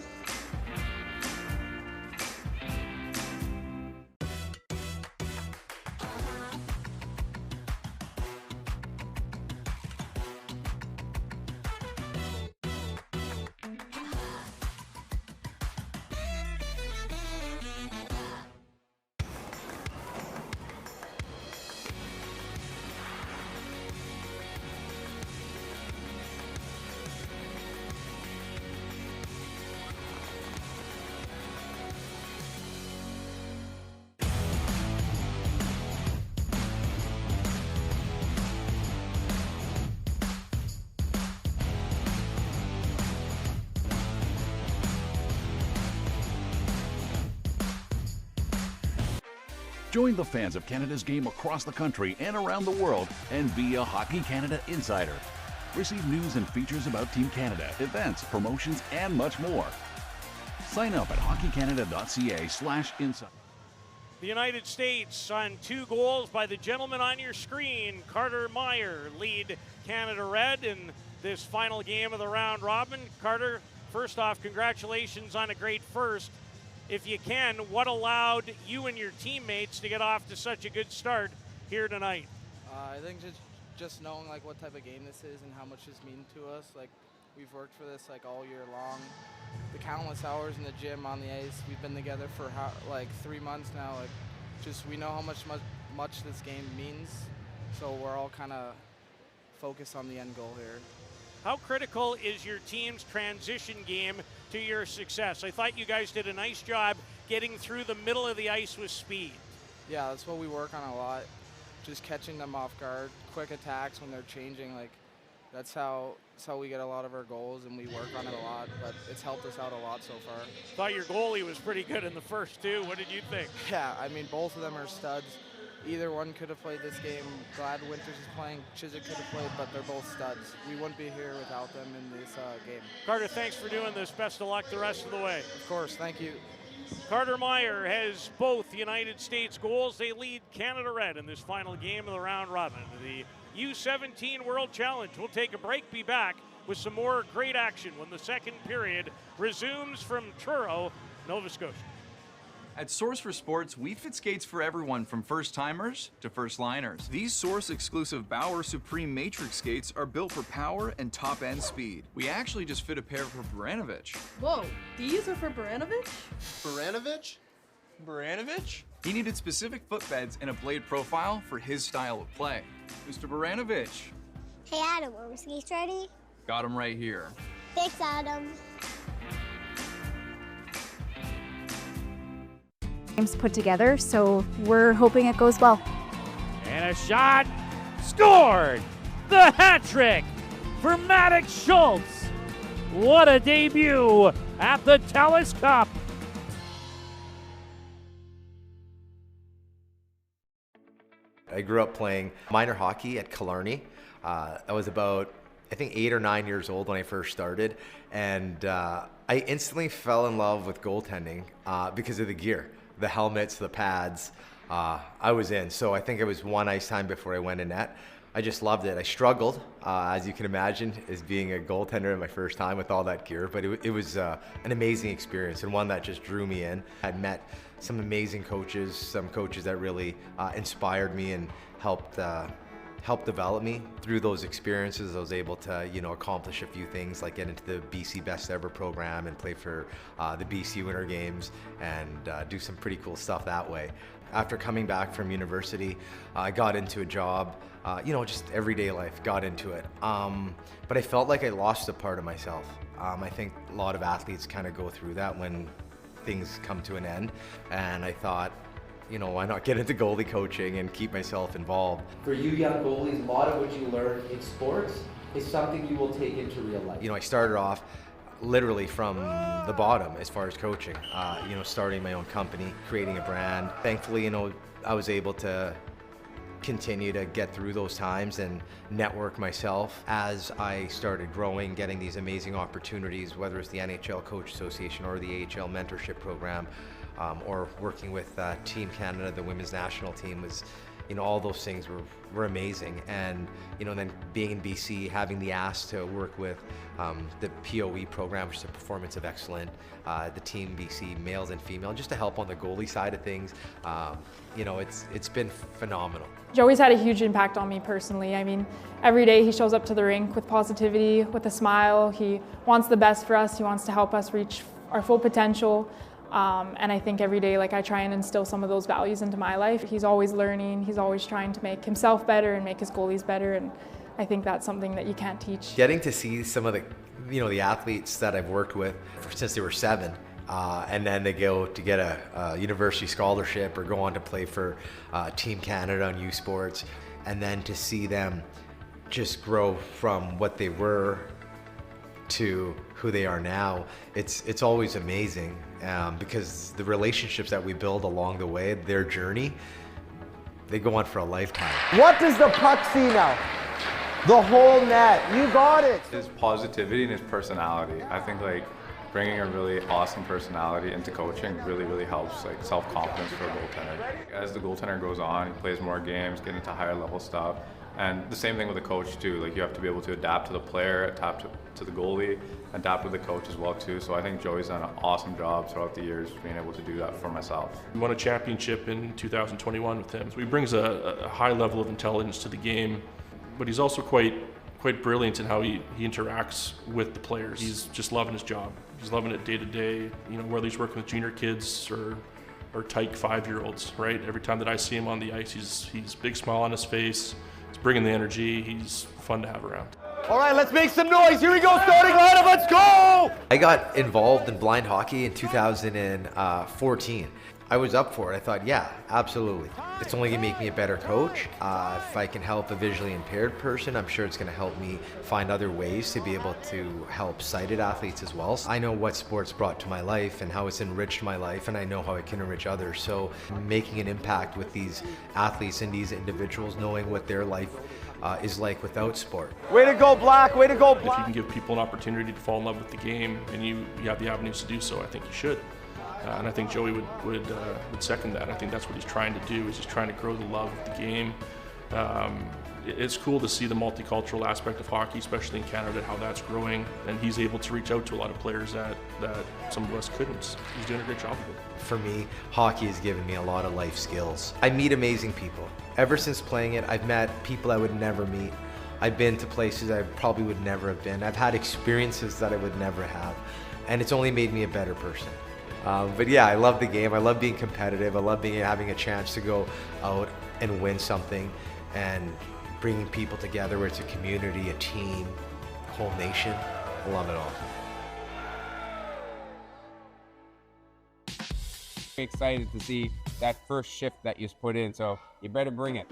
Join the fans of Canada's game across the country and around the world and be a Hockey Canada insider. Receive news and features about Team Canada, events, promotions, and much more. Sign up at hockeycanada.ca/insider. The United States on 2 goals by the gentleman on your screen, Carter Meyer, lead Canada Red in this final game of the round robin. Carter, first off, congratulations on a great first. if you can, what allowed you and your teammates to get off to such a good start here tonight? I think just knowing like what type of game this is and how much this means to us. Like we've worked for this like all year long. The countless hours in the gym, on the ice. We've been together for like 3 months now. Like just we know how much this game means. So we're all kind of focused on the end goal here. How critical is your team's transition game to your success? I thought you guys did a nice job getting through the middle of the ice with speed. Yeah, that's what we work on a lot. Just catching them off guard, quick attacks when they're changing. Like that's how we get a lot of our goals, and we work on it a lot. But it's helped us out a lot so far. Thought your goalie was pretty good in the first two. What did you think? Yeah, I mean both of them are studs. Either one could have played this game. Glad Winters is playing. Chiswick could have played, but they're both studs. We wouldn't be here without them in this game. Carter, thanks for doing this. Best of luck the rest of the way. Of course, thank you. Carter Meyer has both United States goals. They lead Canada Red in this final game of the round robin. The U17 World Challenge. We'll take a break, be back with some more great action when the second period resumes from Truro, Nova Scotia. At Source for Sports, we fit skates for everyone from first-timers to first-liners. These Source-exclusive Bauer Supreme Matrix skates are built for power and top-end speed. We actually just fit a pair for Baranovich. Whoa, these are for Baranovich? Baranovich? He needed specific footbeds and a blade profile for his style of play. Mr. Baranovich. Hey, Adam, are my skates ready? Got him right here. Thanks, Adam. Games put together, so we're hoping it goes well. And a shot scored! The hat trick for Maddox Schultz. What a debut at the TELUS Cup. I grew up playing minor hockey at Killarney. I was about, I think, 8 or 9 years old when I first started, and I instantly fell in love with goaltending because of the gear. The helmets, the pads, I was in. So I think it was one ice time before I went in net. I just loved it. I struggled, as you can imagine, as being a goaltender in my first time with all that gear, but it was an amazing experience and one that just drew me in. I'd met some amazing coaches, some coaches that really inspired me and helped develop me. Through those experiences, I was able to, accomplish a few things like get into the BC Best Ever program and play for the BC Winter Games and do some pretty cool stuff that way. After coming back from university, I got into a job, just everyday life, got into it. But I felt like I lost a part of myself. I think a lot of athletes kind of go through that when things come to an end. And I thought, why not get into goalie coaching and keep myself involved? For you young goalies, a lot of what you learn in sports is something you will take into real life. I started off literally from the bottom as far as coaching, starting my own company, creating a brand. Thankfully, I was able to continue to get through those times and network myself as I started growing, getting these amazing opportunities, whether it's the NHL Coach Association or the AHL Mentorship Program, or working with Team Canada, the women's national team was, all those things were amazing. And, then being in BC, having the ask to work with the POE program, which is the Performance of Excellence, the Team BC, males and female, just to help on the goalie side of things, it's been phenomenal. Joey's had a huge impact on me personally. I mean, every day he shows up to the rink with positivity, with a smile. He wants the best for us. He wants to help us reach our full potential. And I think every day, I try and instill some of those values into my life. He's always learning. He's always trying to make himself better and make his goalies better. And I think that's something that you can't teach. Getting to see some of the, the athletes that I've worked with since they were 7, and then they go to get a university scholarship or go on to play for Team Canada on U Sports, and then to see them just grow from what they were to who they are now, it's always amazing, because the relationships that we build along the way, their journey, they go on for a lifetime. What does the puck see now? The whole net. You got it. His positivity and his personality. I think bringing a really awesome personality into coaching really helps self-confidence for a goaltender. As the goaltender goes on, he plays more games, getting to higher level stuff. And the same thing with the coach too. Like you have to be able to adapt to the player, adapt to the goalie, adapt with the coach as well too. So I think Joey's done an awesome job throughout the years being able to do that for myself. We won a championship in 2021 with him. So he brings a high level of intelligence to the game, but he's also quite brilliant in how he interacts with the players. He's just loving his job. He's loving it day to day. You know, whether he's working with junior kids or tyke 5-year-olds, right? Every time that I see him on the ice, he's big smile on his face. He's bringing the energy. He's fun to have around. All right, let's make some noise. Here we go, starting lineup, let's go! I got involved in blind hockey in 2014. I was up for it. I thought, yeah, absolutely. It's only gonna make me a better coach. If I can help a visually impaired person, I'm sure it's gonna help me find other ways to be able to help sighted athletes as well. I know what sports brought to my life and how it's enriched my life, and I know how it can enrich others. So making an impact with these athletes and these individuals, knowing what their life is like without sport. Way to go, Black, way to go, Black. If you can give people an opportunity to fall in love with the game and you have the avenues to do so, I think you should. And I think Joey would second that. I think that's what he's trying to do, is he's trying to grow the love of the game. It's cool to see the multicultural aspect of hockey, especially in Canada, how that's growing. And he's able to reach out to a lot of players that some of us couldn't. He's doing a great job of it. For me, hockey has given me a lot of life skills. I meet amazing people. Ever since playing it, I've met people I would never meet. I've been to places I probably would never have been. I've had experiences that I would never have. And it's only made me a better person. But yeah, I love the game. I love being competitive. I love having a chance to go out and win something and bringing people together where it's a community, a team, a whole nation. I love it all. Excited to see that first shift that you put in, so you better bring it.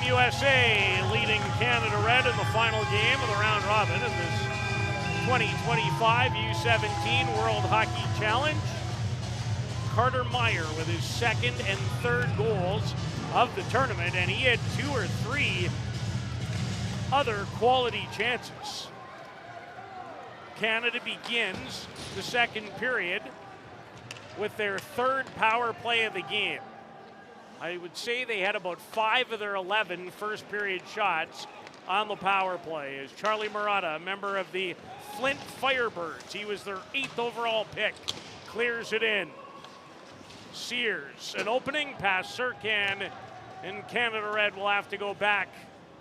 USA leading Canada Red in the final game of the round robin in this 2025 U17 World Hockey Challenge. Carter Meyer with his second and third goals of the tournament, and he had 2 or 3 other quality chances. Canada begins the second period with their third power play of the game. I would say they had about 5 of their 11 first period shots on the power play, as Charlie Murata, a member of the Flint Firebirds, he was their 8th overall pick, clears it in. Sears, an opening pass, Serkan, and Canada Red will have to go back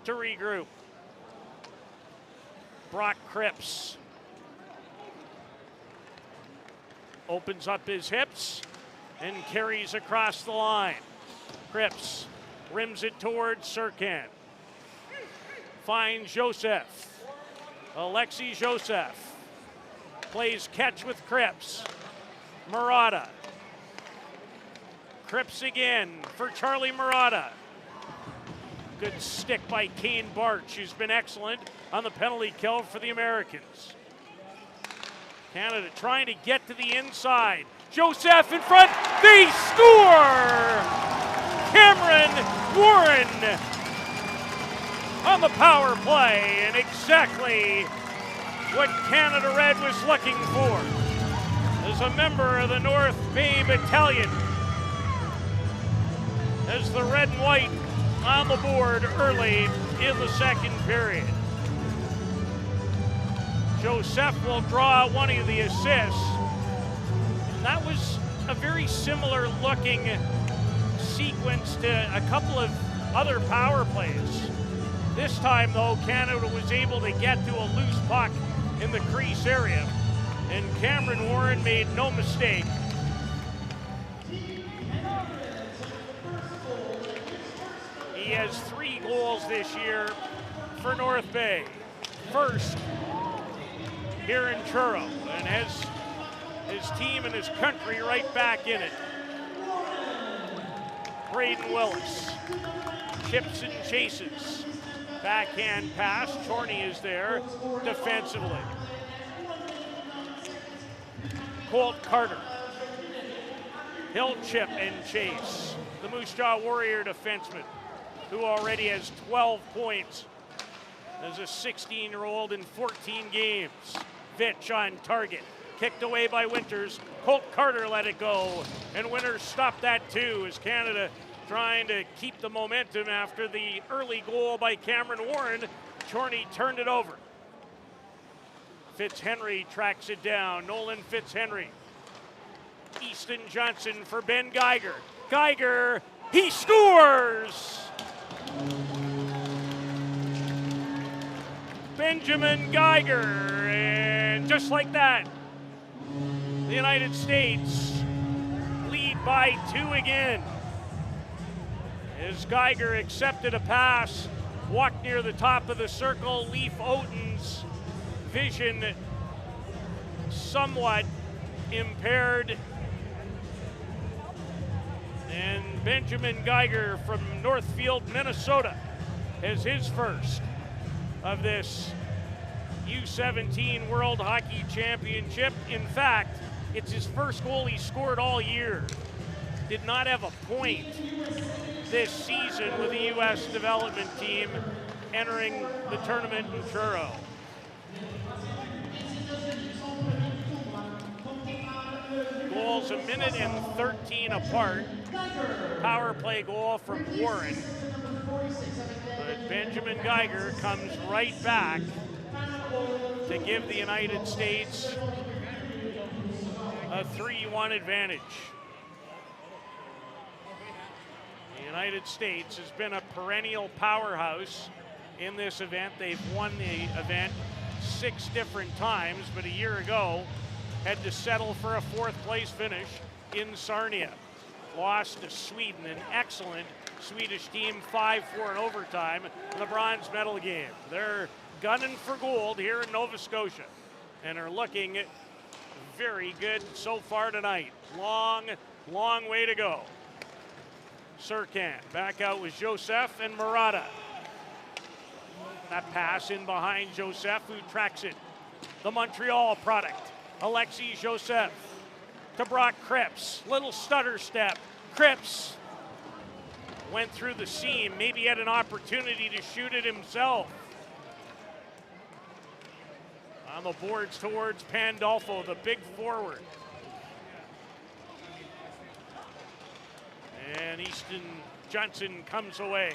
to regroup. Brock Cripps opens up his hips and carries across the line. Cripps rims it towards Serkan. Finds Joseph. Alexei Joseph plays catch with Cripps. Murata. Cripps again for Charlie Murata. Good stick by Kane Barch, who's been excellent on the penalty kill for the Americans. Canada trying to get to the inside. Joseph in front. They score! Cameron Warren on the power play, and exactly what Canada Red was looking for. As a member of the North Bay Battalion, as the red and white on the board early in the second period. Joseph will draw one of the assists that was a very similar looking sequence to a couple of other power plays. This time, though, Canada was able to get to a loose puck in the crease area, and Cameron Warren made no mistake. He has 3 goals this year for North Bay. First here in Truro, and has his team and his country right back in it. Braden Willis chips and chases. Backhand pass. Chorney is there defensively. Colt Carter. He'll chip and chase. The Moose Jaw Warrior defenseman, who already has 12 points as a 16-year-old in 14 games. Vitch on target. Kicked away by Winters. Colt Carter let it go, and Winters stopped that too, as Canada trying to keep the momentum after the early goal by Cameron Warren. Chorney turned it over. Fitzhenry tracks it down. Nolan Fitzhenry. Easton Johnson for Ben Geiger. Geiger, he scores! Benjamin Geiger, and just like that, the United States lead by 2 again. As Geiger accepted a pass, walked near the top of the circle. Leaf Oaten's vision somewhat impaired. And Benjamin Geiger from Northfield, Minnesota, has his first of this U17 World Hockey Championship. In fact, it's his first goal he scored all year. Did not have a point this season with the U.S. development team entering the tournament in Truro. Goals a minute and 13 apart. Power play goal from Warren. But Benjamin Geiger comes right back to give the United States a 3-1 advantage. The United States has been a perennial powerhouse in this event. They've won the event 6 different times, but a year ago had to settle for a 4th place finish in Sarnia. Lost to Sweden, an excellent Swedish team, 5-4 in overtime in the bronze medal game. They're gunning for gold here in Nova Scotia and are looking very good so far tonight. Long, long way to go. Serkan back out with Joseph and Murata. That pass in behind Joseph, who tracks it. The Montreal product, Alexei Joseph to Brock Cripps. Little stutter step. Cripps went through the seam. Maybe had an opportunity to shoot it himself. On the boards towards Pandolfo, the big forward. And Easton Johnson comes away.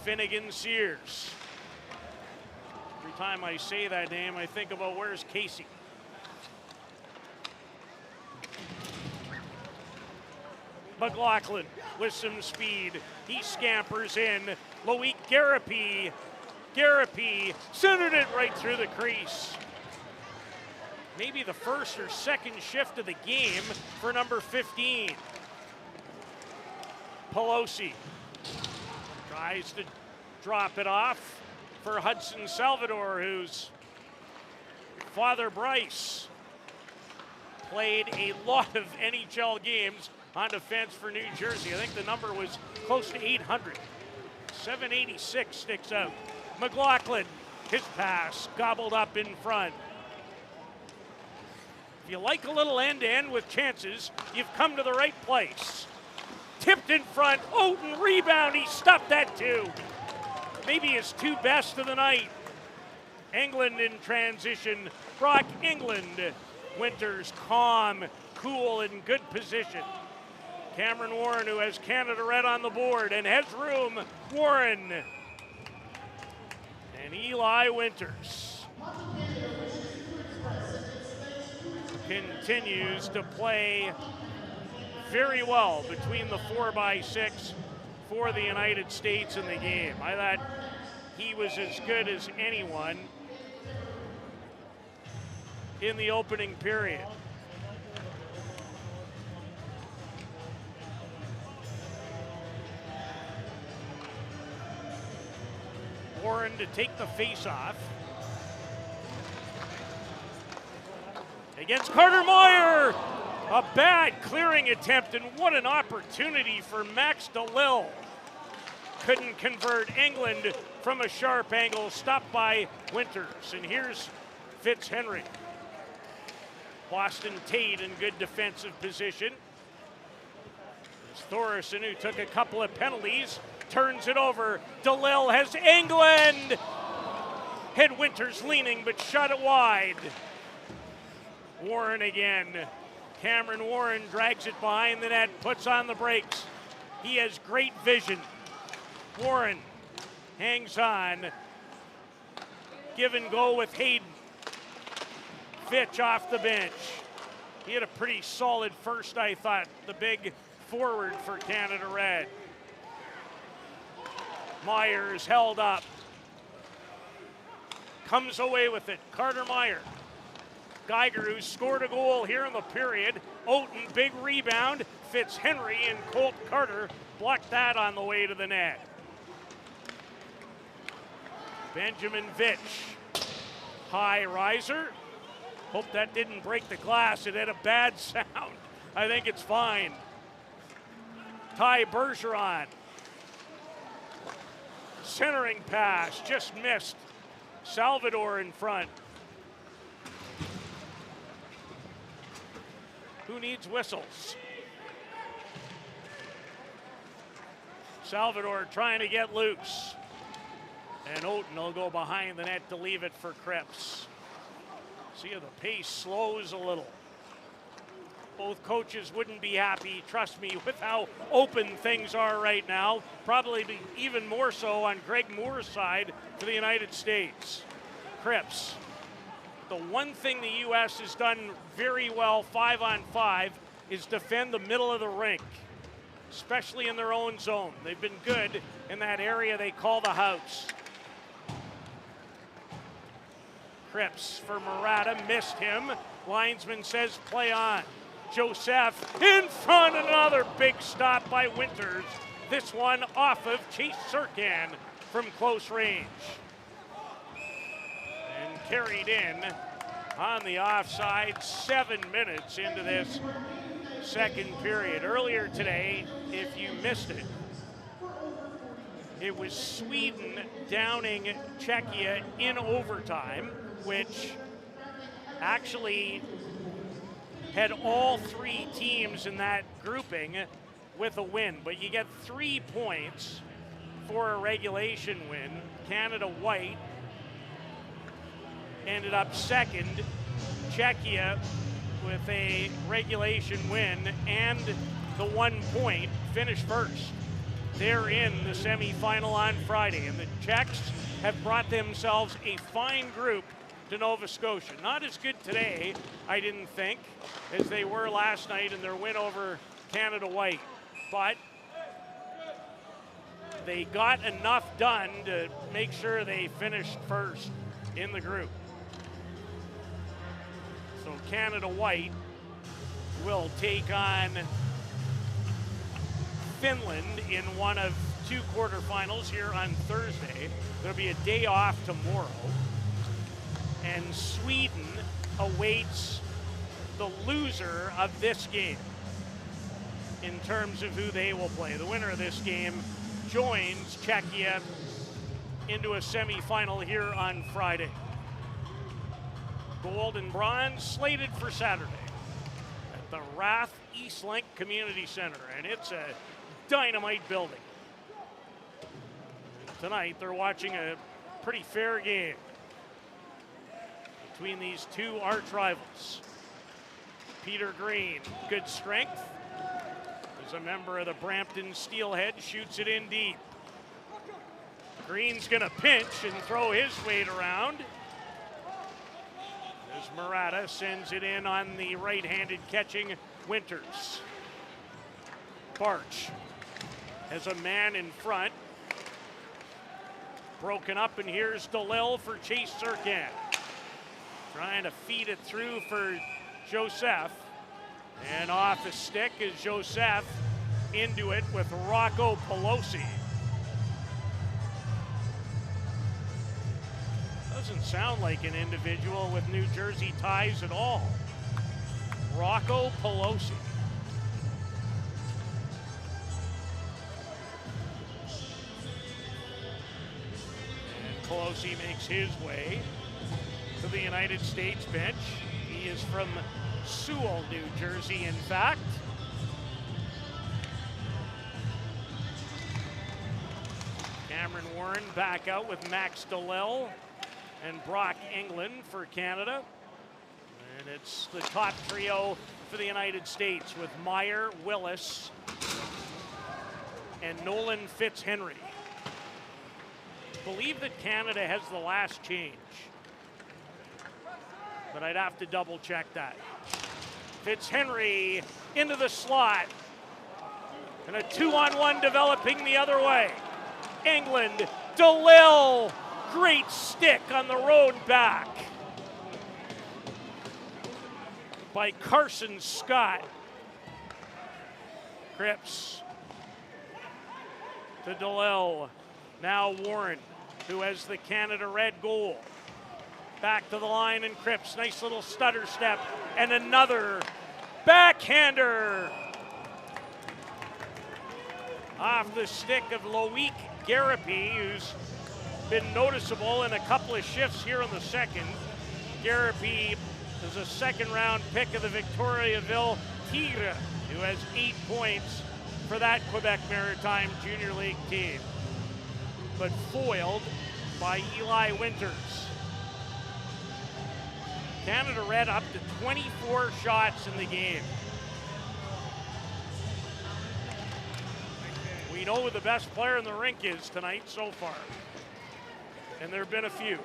Finnegan Sears. Every time I say that name, I think about where's Casey. McLaughlin with some speed. He scampers in. Loic Garapi. Garapi centered it right through the crease. Maybe the first or second shift of the game for number 15. Pelosi tries to drop it off for Hudson Salvador, whose father Bryce played a lot of NHL games on defense for New Jersey. I think the number was close to 800. 786 sticks out. McLaughlin, his pass gobbled up in front. If you like a little end-to-end with chances, you've come to the right place. Tipped in front, Oden rebound, he stopped that too. Maybe his 2 best of the night. England in transition, Brock England. Winters calm, cool, in good position. Cameron Warren, who has Canada red on the board and has room. Warren. And Eli Winters. continues to play very well between the 4x6 for the United States in the game. I thought he was as good as anyone in the opening period. Warren to take the face-off. Against Carter Meyer. A bad clearing attempt, and what an opportunity for Max DeLille. Couldn't convert. England from a sharp angle, stopped by Winters. And here's Fitzhenry. Boston Tate in good defensive position. It's Thoresen, who took a couple of penalties, turns it over. DeLille has England. Had Winters leaning, but shot it wide. Warren again. Cameron Warren drags it behind the net, puts on the brakes. He has great vision. Warren hangs on. Give and go with Hayden. Fitch off the bench. He had a pretty solid first, I thought, the big forward for Canada Red. Myers held up. Comes away with it. Carter Meyer. Geiger, who scored a goal here in the period. Oaten, big rebound. Fitzhenry and Colt Carter blocked that on the way to the net. Benjamin Vitch, high riser. Hope that didn't break the glass. It had a bad sound. I think it's fine. Ty Bergeron. Centering pass, just missed. Salvador in front. Who needs whistles? Salvador trying to get loose. And Oaten will go behind the net to leave it for Krebs. See how the pace slows a little. Both coaches wouldn't be happy, trust me, with how open things are right now. Probably be even more so on Greg Moore's side for the United States. Krebs. The one thing the U.S. has done very well 5-on-5 is defend the middle of the rink, especially in their own zone. They've been good in that area they call the house. Krebs for Murata, missed him. Linesman says play on. Joseph in front, another big stop by Winters. This one off of Chase Serkan from close range. And carried in on the offside 7 minutes into this second period. Earlier today, if you missed it, it was Sweden downing Czechia in overtime, which actually had all three teams in that grouping with a win. But you get 3 points for a regulation win. Canada White ended up second. Czechia with a regulation win and the 1 point finished first. They're in the semifinal on Friday, and the Czechs have brought themselves a fine group to Nova Scotia. Not as good today, I didn't think, as they were last night in their win over Canada White. But they got enough done to make sure they finished first in the group. So Canada White will take on Finland in one of 2 quarterfinals here on Thursday. There'll be a day off tomorrow. And Sweden awaits the loser of this game in terms of who they will play. The winner of this game joins Czechia into a semifinal here on Friday. Gold and bronze slated for Saturday at the Rath Eastlink Community Center, and it's a dynamite building. Tonight they're watching a pretty fair game between these two arch rivals. Peter Green, good strength. As a member of the Brampton Steelhead, shoots it in deep. Green's gonna pinch and throw his weight around. As Murata sends it in on the right-handed catching Winters. Barch has a man in front. Broken up, and here's DeLille for Chase Surkan. Trying to feed it through for Joseph. And off the stick is Joseph into it with Rocco Pelosi. Doesn't sound like an individual with New Jersey ties at all. Rocco Pelosi. And Pelosi makes his way to the United States bench. He is from Sewell, New Jersey, in fact. Cameron Warren back out with Max DeLille and Brock England for Canada. And it's the top trio for the United States with Meyer, Willis, and Nolan Fitzhenry. Believe that Canada has the last change, but I'd have to double check that. Fitzhenry into the slot, and a 2-on-1 developing the other way. England, DeLille, great stick on the road back by Carson Scott. Cripps to DeLille. Now Warren, who has the Canada red goal. Back to the line, and Cripps, nice little stutter step, and another backhander off the stick of Loic Garapi, who's been noticeable in a couple of shifts here in the second. Garapi is a second-round pick of the Victoriaville Tigre, who has 8 points for that Quebec Maritime Junior League team, but foiled by Eli Winters. Canada Red up to 24 shots in the game. We know who the best player in the rink is tonight so far, and there have been a few.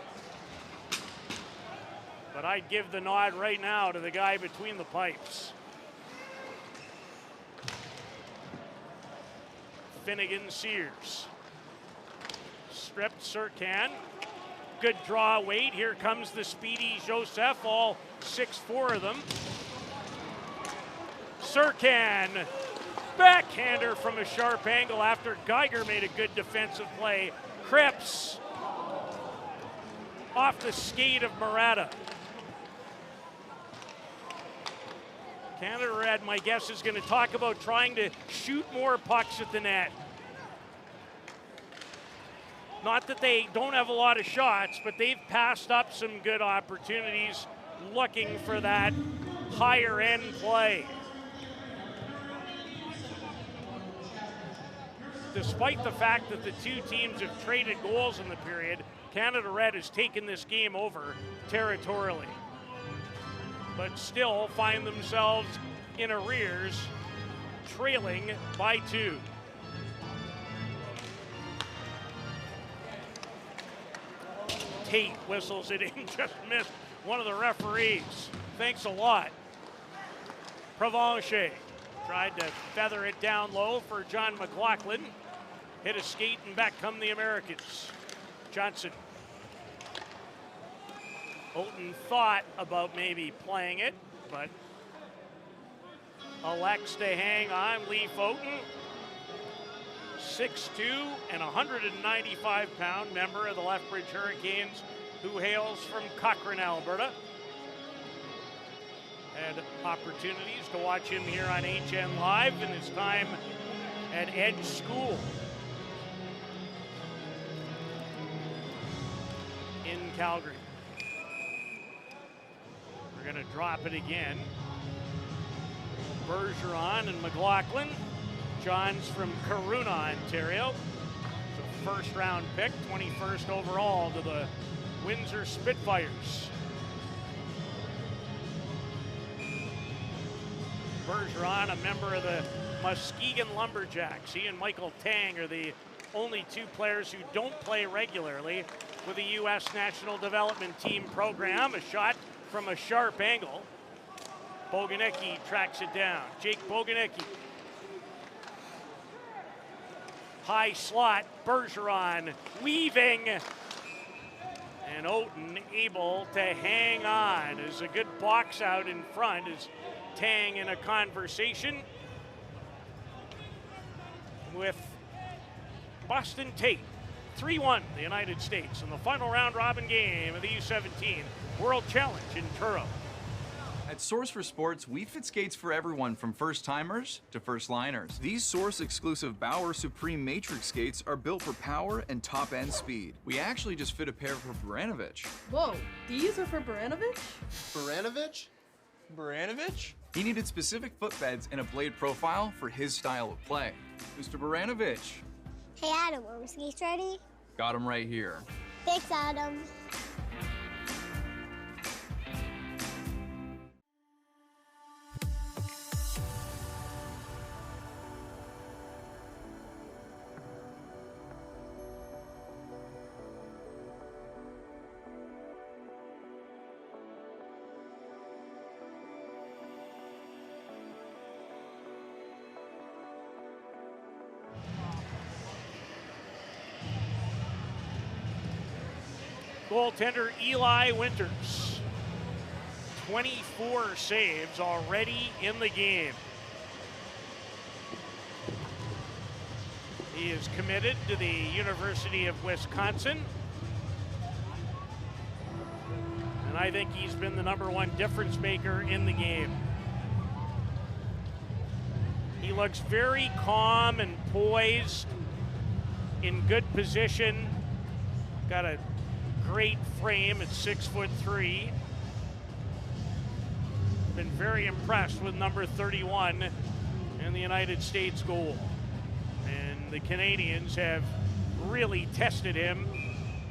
But I'd give the nod right now to the guy between the pipes. Finnegan Sears. Stripped Surkan. Good draw weight. Here comes the speedy Joseph, all 6'4" of them. Surkan, backhander from a sharp angle after Geiger made a good defensive play. Cripps off the skate of Murata. Canada Red, my guess, is going to talk about trying to shoot more pucks at the net. Not that they don't have a lot of shots, but they've passed up some good opportunities looking for that higher end play. Despite the fact that the two teams have traded goals in the period, Canada Red has taken this game over territorially, but still find themselves in arrears, trailing by 2. Tate whistles it in, just missed one of the referees. Thanks a lot. Provencher tried to feather it down low for John McLaughlin. Hit a skate, and back come the Americans. Johnson. Houghton thought about maybe playing it, but elects to hang on. Lee Houghton, 6'2" and 195-pound member of the Lethbridge Hurricanes, who hails from Cochrane, Alberta. Had opportunities to watch him here on HN Live in his time at Edge School in Calgary. We're going to drop it again. Bergeron and McLaughlin. John's from Corunna, Ontario. It's a first-round pick, 21st overall to the Windsor Spitfires. Bergeron, a member of the Muskegon Lumberjacks. He and Michael Tang are the only two players who don't play regularly with the U.S. National Development Team program. A shot from a sharp angle. Boganecki tracks it down. Jake Boganecki. High slot, Bergeron weaving. And Oaten able to hang on. There's a good box out in front as Tang in a conversation with Boston Tate. 3-1, the United States in the final round robin game of the U17 World Challenge in Truro. At Source for Sports, we fit skates for everyone from first-timers to first-liners. These Source-exclusive Bauer Supreme Matrix skates are built for power and top-end speed. We actually just fit a pair for Baranovich. Whoa, these are for Baranovich? Baranovich? Baranovich? He needed specific footbeds and a blade profile for his style of play. Mr. Baranovich. Hey Adam, are my skates ready? Got him right here. Thanks, Adam. Goaltender Eli Winters. 24 saves already in the game. He is committed to the University of Wisconsin. And I think he's been the #1 difference maker in the game. He looks very calm and poised, in good position. Got a great frame at 6'3". Been very impressed with number 31 in the United States goal. And the Canadians have really tested him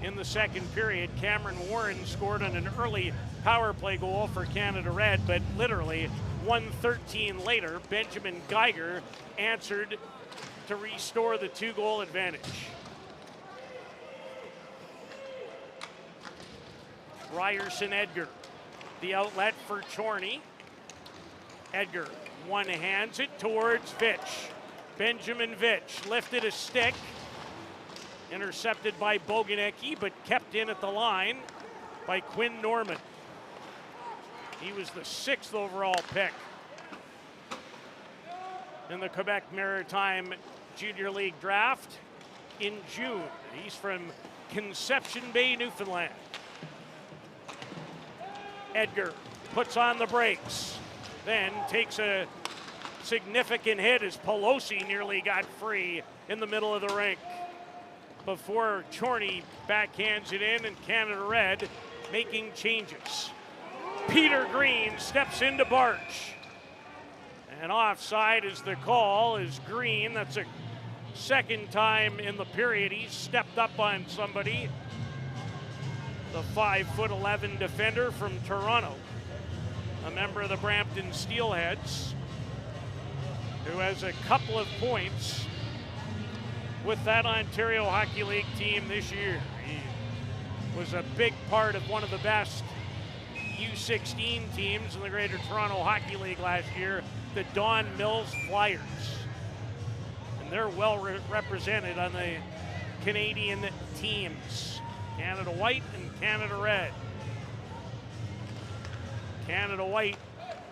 in the second period. Cameron Warren scored on an early power play goal for Canada Red, but literally 1:13 later, Benjamin Geiger answered to restore the 2-goal advantage. Ryerson Edgar, the outlet for Chorney. Edgar one-hands it towards Vitch. Benjamin Vitch lifted a stick, intercepted by Boganecki, but kept in at the line by Quinn Norman. He was the 6th overall pick in the Quebec Maritime Junior League draft in June. He's from Conception Bay, Newfoundland. Edgar puts on the brakes, then takes a significant hit as Pelosi nearly got free in the middle of the rink before Chorney backhands it in, and Canada Red making changes. Peter Green steps into Barch, and offside is the call as Green, that's a second time in the period he's stepped up on somebody. The 5'11" defender from Toronto, a member of the Brampton Steelheads, who has a couple of points with that Ontario Hockey League team this year. He was a big part of one of the best U16 teams in the Greater Toronto Hockey League last year, the Don Mills Flyers. And they're well represented on the Canadian teams. Canada White and Canada Red. Canada White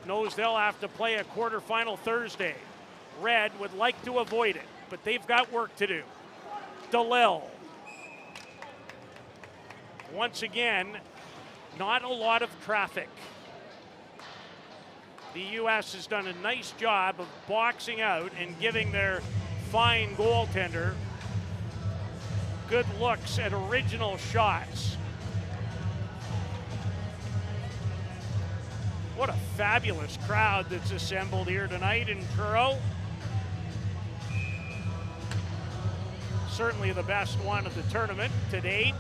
knows they'll have to play a quarterfinal Thursday. Red would like to avoid it, but they've got work to do. DeLille. Once again, not a lot of traffic. The U.S. has done a nice job of boxing out and giving their fine goaltender good looks at original shots. What a fabulous crowd that's assembled here tonight in Truro. Certainly the best one of the tournament to date.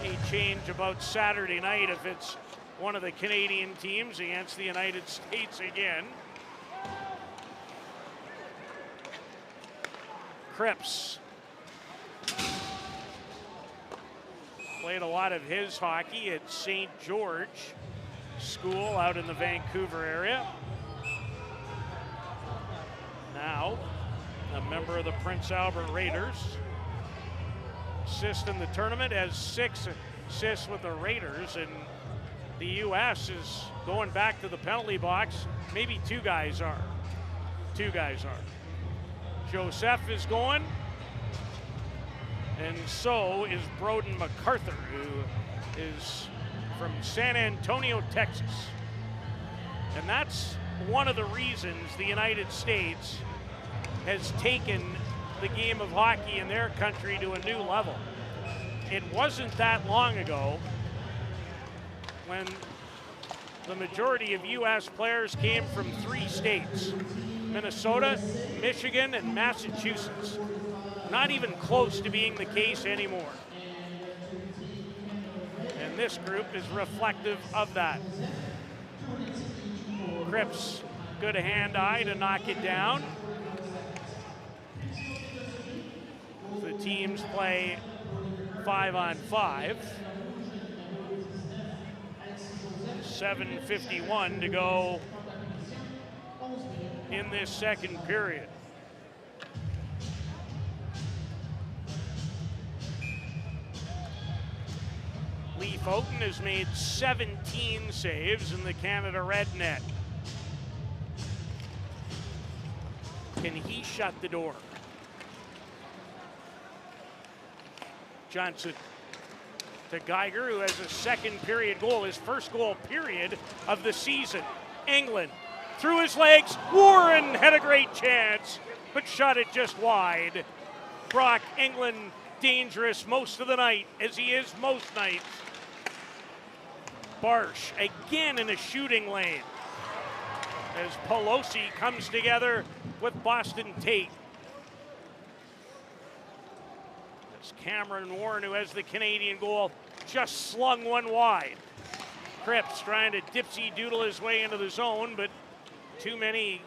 May change about Saturday night if it's one of the Canadian teams against the United States again. Cripps Played a lot of his hockey at St. George School out in the Vancouver area. Now, a member of the Prince Albert Raiders. Assist in the tournament, has 6 assists with the Raiders, and the U.S. is going back to the penalty box. Maybe 2 guys are. 2 guys are. Joseph is going, and so is Broden MacArthur, who is from San Antonio, Texas. And that's one of the reasons the United States has taken the game of hockey in their country to a new level. It wasn't that long ago when the majority of U.S. players came from 3 states, Minnesota, Michigan, and Massachusetts. Not even close to being the case anymore. And this group is reflective of that. Cripps, good hand-eye to knock it down. The teams play 5-on-5. 7:51 to go in this second period. Leif Outen has made 17 saves in the Canada Red net. Can he shut the door? Johnson to Geiger, who has a second period goal, his first goal period of the season. Englund through his legs. Warren had a great chance, but shot it just wide. Brock Englund dangerous most of the night, as he is most nights. Barsh again in a shooting lane as Pelosi comes together with Boston Tate. As Cameron Warren, who has the Canadian goal, just slung one wide. Cripps trying to dipsy doodle his way into the zone, but too many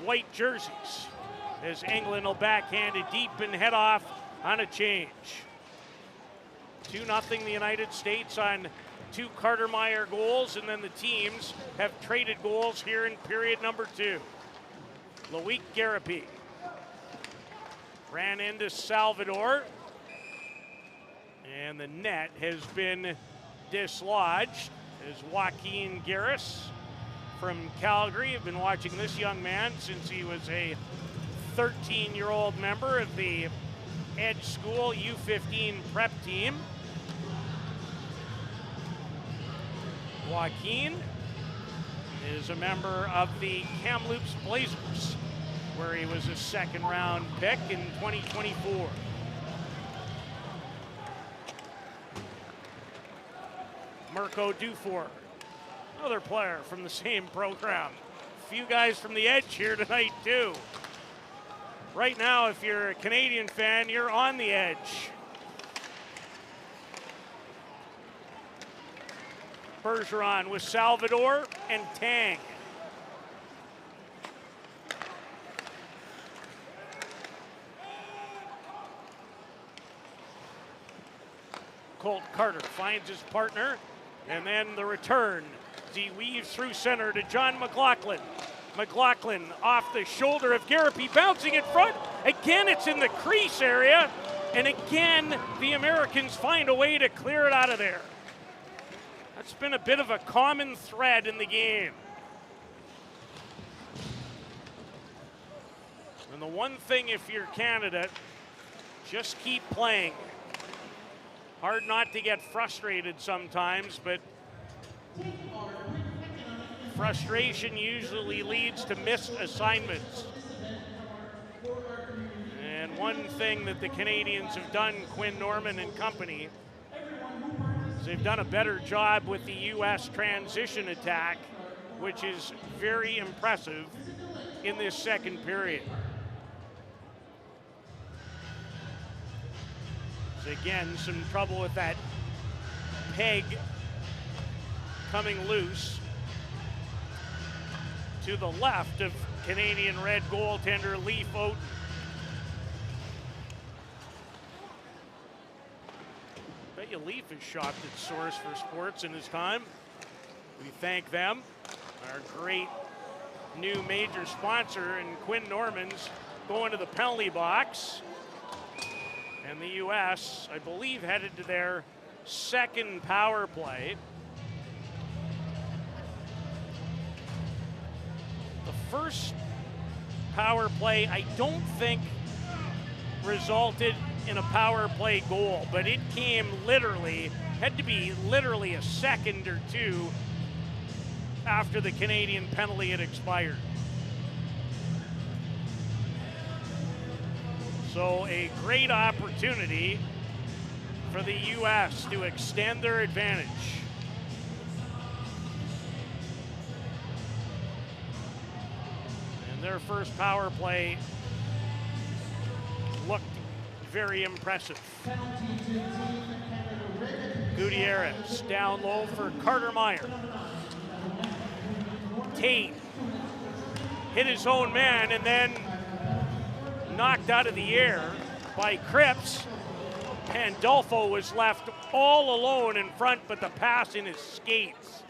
white jerseys as Englund will backhand it deep and head off on a change. 2-0 the United States on 2 Carter Meyer goals, and then the teams have traded goals here in period number 2. Loic Garapi ran into Salvador, and the net has been dislodged as Joaquin Garris from Calgary. I've been watching this young man since he was a 13-year-old member of the Edge School U15 prep team. Joaquin is a member of the Kamloops Blazers, where he was a second-round pick in 2024. Mirko Dufour, another player from the same program. A few guys from the Edge here tonight, too. Right now, if you're a Canadian fan, you're on the Edge. Bergeron with Salvador and Tang. Colt Carter finds his partner, and then the return. He weaves through center to John McLaughlin. McLaughlin off the shoulder of Garapi, bouncing in front. Again, it's in the crease area, and again, the Americans find a way to clear it out of there. That's been a bit of a common thread in the game. And the one thing, if you're Canada, just keep playing. Hard not to get frustrated sometimes, but frustration usually leads to missed assignments. And one thing that the Canadians have done, Quinn Norman and company, is they've done a better job with the U.S. transition attack, which is very impressive in this second period. So again, some trouble with that peg coming loose to the left of Canadian Red goaltender Leif Outen. Bet Micah Leaf has shopped at Source for Sports in his time. We thank them. Our great new major sponsor, and Quinn Norman's going to the penalty box. And the U.S., I believe, headed to their second power play. The first power play, I don't think, resulted in a power play goal, but it came literally, had to be literally a second or two after the Canadian penalty had expired. So a great opportunity for the U.S. to extend their advantage. And their first power play looked very impressive. Gutierrez down low for Carter Meyer. Tate hit his own man and then knocked out of the air by Cripps. Pandolfo was left all alone in front, but the pass in his skates.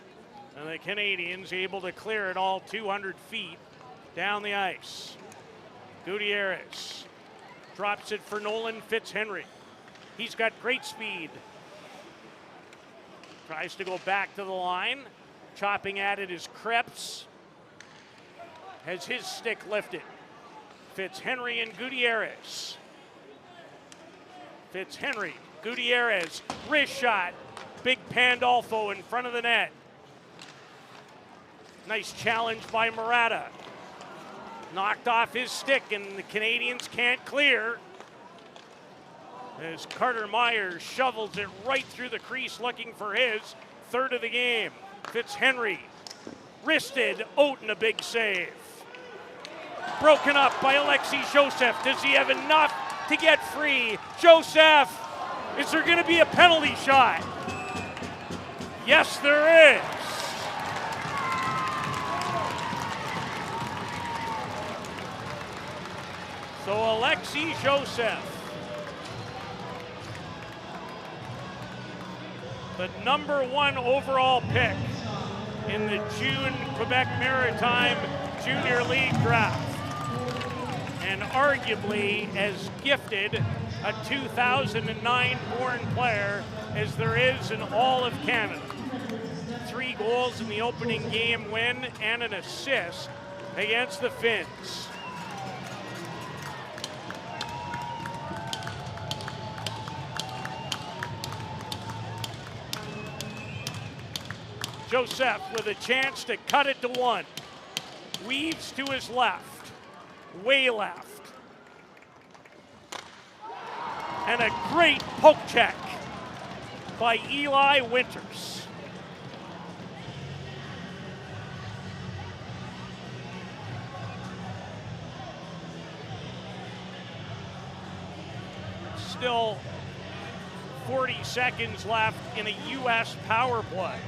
And the Canadians able to clear it all 200 feet down the ice. Gutierrez drops it for Nolan Fitzhenry. He's got great speed. Tries to go back to the line. Chopping at it is Cripps. Has his stick lifted. Fitzhenry and Gutierrez. Fitzhenry, Gutierrez, wrist shot. Big Pandolfo in front of the net. Nice challenge by Murata. Knocked off his stick and the Canadians can't clear. As Carter Meyer shovels it right through the crease looking for his third of the game. Fitzhenry, wristed, Oaten a big save. Broken up by Alexei Joseph. Does he have enough to get free? Joseph, is there going to be a penalty shot? Yes, there is. So Alexei Joseph, the #1 overall pick in the June Quebec Maritime Junior League draft, and arguably as gifted a 2009 born player as there is in all of Canada. 3 goals in the opening game win and an assist against the Finns. Joseph with a chance to cut it to 1. Weaves to his left, way left. And a great poke check by Eli Winters. Still 40 seconds left in a U.S. power play.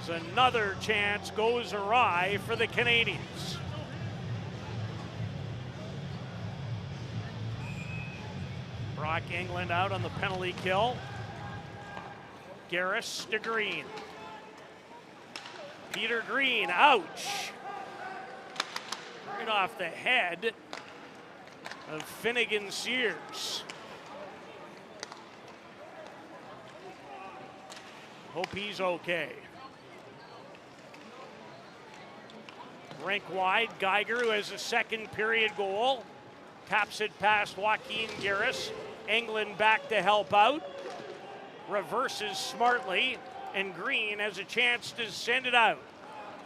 Another chance goes awry for the Canadians. Brock England out on the penalty kill. Garris to Green. Peter Green, ouch. Right off the head of Finnegan Sears. Hope he's okay. Rink wide, Geiger, who has a second period goal, taps it past Joaquin Garris. England back to help out, reverses smartly, and Green has a chance to send it out,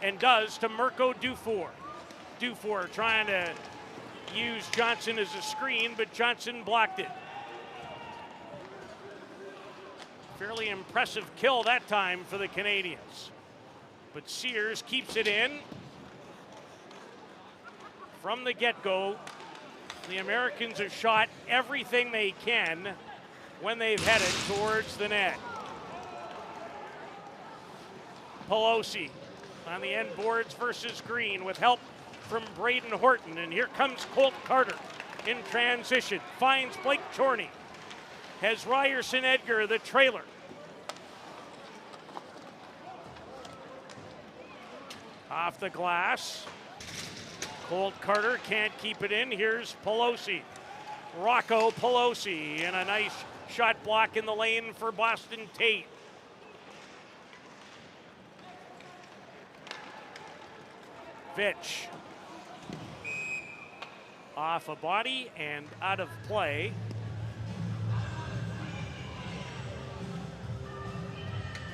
and does to Mirko Dufour. Dufour trying to use Johnson as a screen, but Johnson blocked it. Fairly impressive kill that time for the Canadians. But Sears keeps it in. From the get-go, the Americans have shot everything they can when they've headed towards the net. Pelosi on the end boards versus Green with help from Braden Horton. And here comes Colt Carter in transition. Finds Blake Chorney. has Ryerson Edgar, the trailer. Off the glass. Colt Carter can't keep it in. Here's Pelosi. Rocco Pelosi, and a nice shot block in the lane for Boston Tate. Fitch. Off a body and out of play.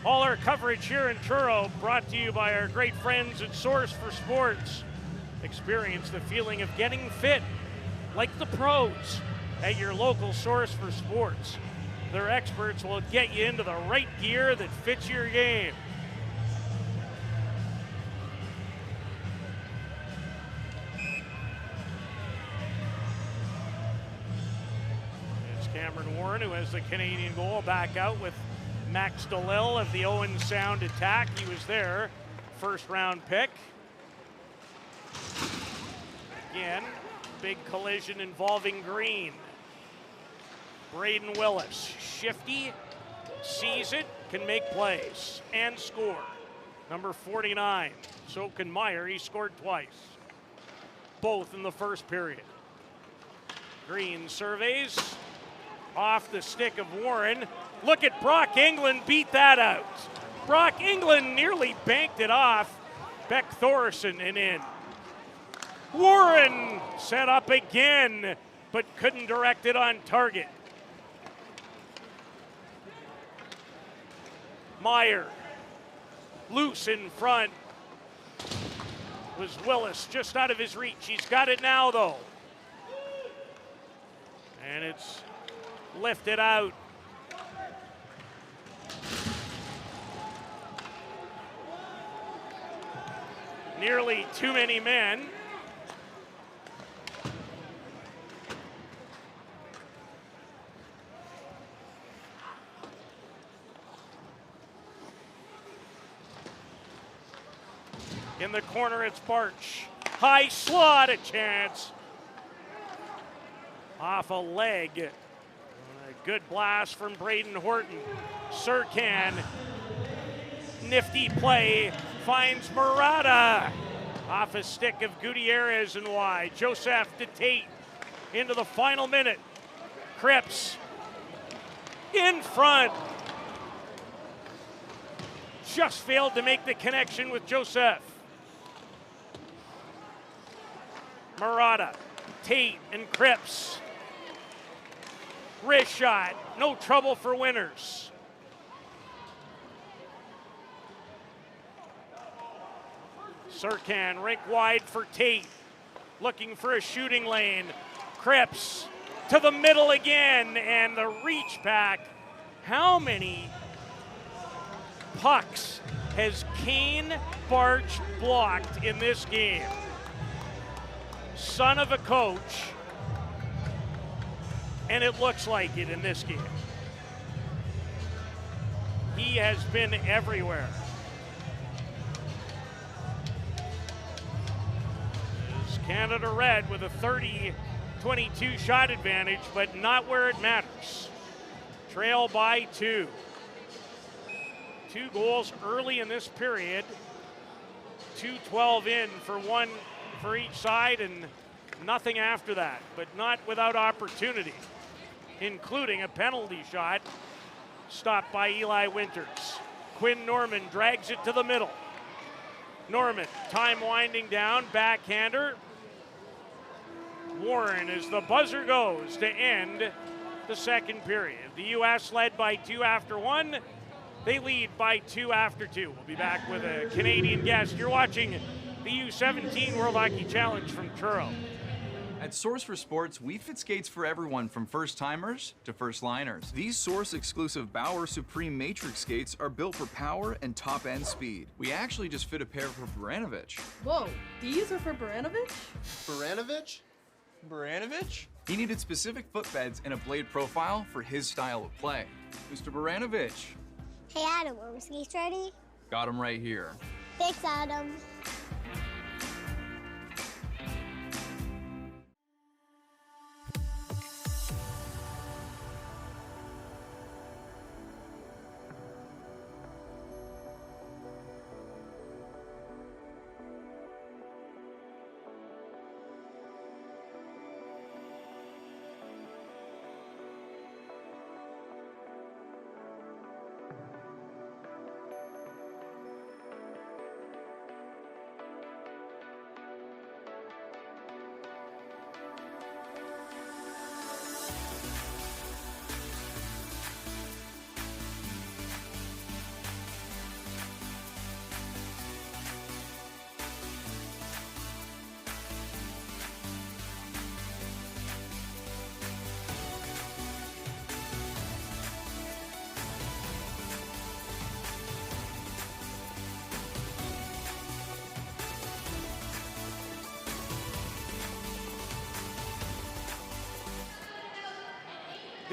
All our coverage here in Truro brought to you by our great friends at Source for Sports. Experience the feeling of getting fit like the pros at your local Source for Sports. Their experts will get you into the right gear that fits your game. It's Cameron Warren who has the Canadian goal, back out with Max DeLille of the Owen Sound attack. He was there, first round pick. Again, big collision involving Green. Braden Willis, shifty, sees it, can make plays and score. Number 49, so can Meyer. He scored twice, both in the first period. Green surveys, off the stick of Warren. Look at Brock England beat that out. Brock England nearly banked it off. Beck Thorson and in. Warren set up again, but couldn't direct it on target. Meyer, loose in front. Was Willis just out of his reach. He's got it now, though. And it's lifted out. Nearly too many men. In the corner, it's Barch. High slot, a chance. Off a leg. A good blast from Braden Horton. Serkan, nifty play, finds Murata. Off a stick of Gutierrez and wide. Joseph to Tate into the final minute. Cripps in front. Just failed to make the connection with Joseph. Murata, Tate, and Cripps. Wrist shot, no trouble for Winters. Serkan, rink wide for Tate. Looking for a shooting lane. Cripps to the middle again, and the reach back. How many pucks has Kane Barch blocked in this game? Son of a coach, and it looks like it in this game. He has been everywhere. It's Canada Red with a 30-22 shot advantage, but not where it matters. Trail by 2. 2 goals early in this period. 2:12 in for one for each side, and nothing after that, but not without opportunity, including a penalty shot stopped by Eli Winters. Quinn Norman drags it to the middle. Norman, time winding down, backhander. Warren as the buzzer goes to end the second period. The U.S. led by 2 after 1. They lead by 2 after 2. We'll be back with a Canadian guest. You're watching the U17 World Hockey Challenge from Truro. At Source for Sports, we fit skates for everyone from first-timers to first-liners. These Source-exclusive Bauer Supreme Matrix skates are built for power and top-end speed. We actually just fit a pair for Baranovich. Whoa, these are for Baranovich? Baranovich? Baranovich? He needed specific footbeds and a blade profile for his style of play. Mr. Baranovich. Hey Adam, are my skates ready? Got him right here. Thanks, Adam.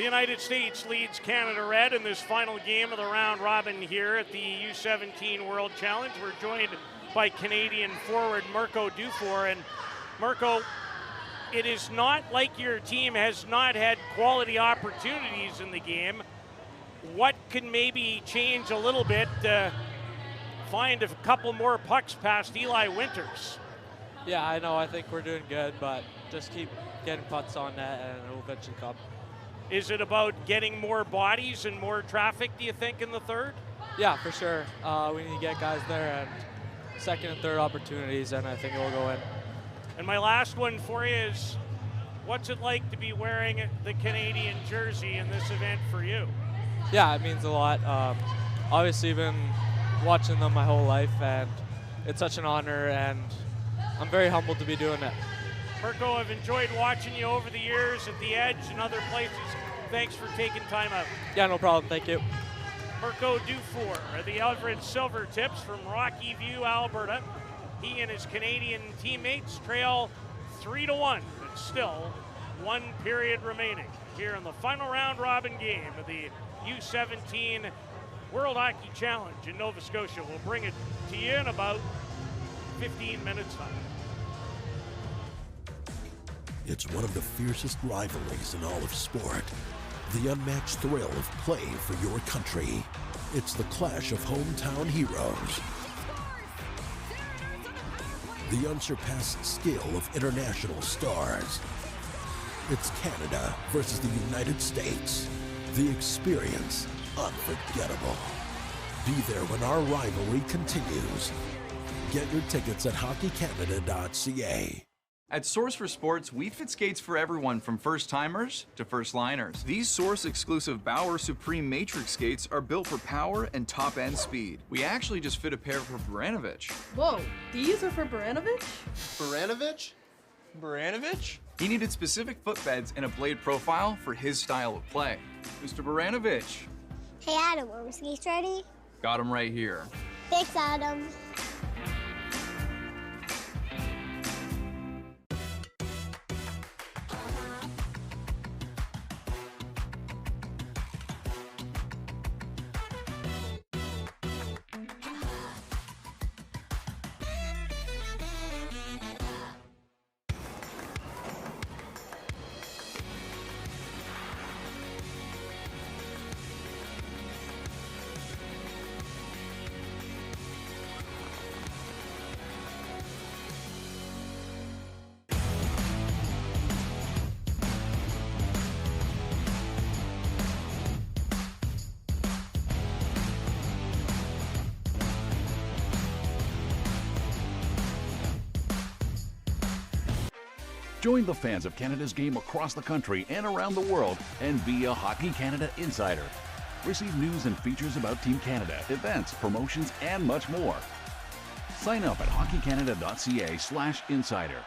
The United States leads Canada Red in this final game of the round robin here at the U17 World Challenge. We're joined by Canadian forward Mirko Dufour. And Mirko, it is not like your team has not had quality opportunities in the game. What can maybe change a little bit to find a couple more pucks past Eli Winters? Yeah, I know. I think we're doing good, but just keep getting putts on net and it will eventually come. Is it about getting more bodies and more traffic, do you think, in the third? Yeah, for sure. We need to get guys there and second and third opportunities, and I think it will go in. And my last one for you is, what's it like to be wearing the Canadian jersey in this event for you? Yeah, it means a lot. Obviously, been watching them my whole life, and it's such an honor, and I'm very humbled to be doing it. Mirko, I've enjoyed watching you over the years at the Edge and other places. Thanks for taking time out. Yeah, no problem. Thank you. Mirko Dufour, the Everett Silvertips from Rocky View, Alberta. He and his Canadian teammates trail 3-1, but still one period remaining here in the final round robin game of the U17 World Hockey Challenge in Nova Scotia. We'll bring it to you in about 15 minutes time. It's one of the fiercest rivalries in all of sport. The unmatched thrill of playing for your country. It's the clash of hometown heroes. The unsurpassed skill of international stars. It's Canada versus the United States. The experience unforgettable. Be there when our rivalry continues. Get your tickets at hockeycanada.ca. At Source for Sports, we fit skates for everyone from first-timers to first-liners. These Source-exclusive Bauer Supreme Matrix skates are built for power and top-end speed. We actually just fit a pair for Baranovich. Whoa, these are for Baranovich? Baranovich? Baranovich? He needed specific footbeds and a blade profile for his style of play. Mr. Baranovich. Hey Adam, are my skates ready? Got him right here. Thanks, Adam. Join the fans of Canada's game across the country and around the world and be a Hockey Canada insider. Receive news and features about Team Canada, events, promotions, and much more. Sign up at hockeycanada.ca/insider.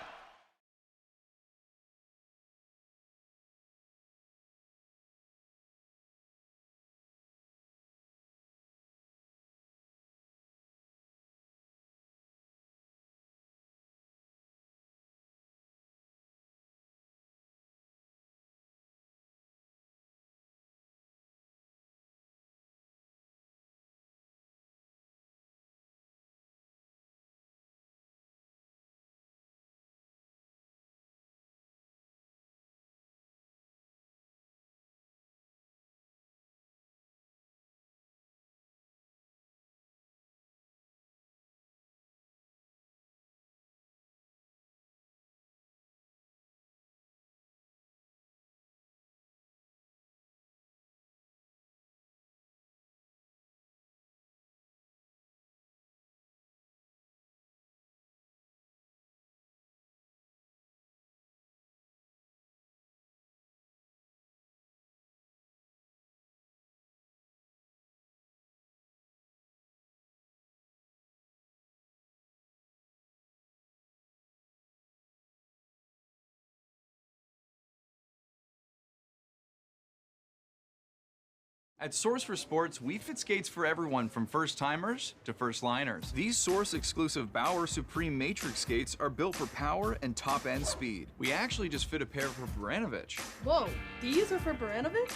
At Source for Sports, we fit skates for everyone from first-timers to first-liners. These Source-exclusive Bauer Supreme Matrix skates are built for power and top-end speed. We actually just fit a pair for Baranovich. Whoa, these are for Baranovich?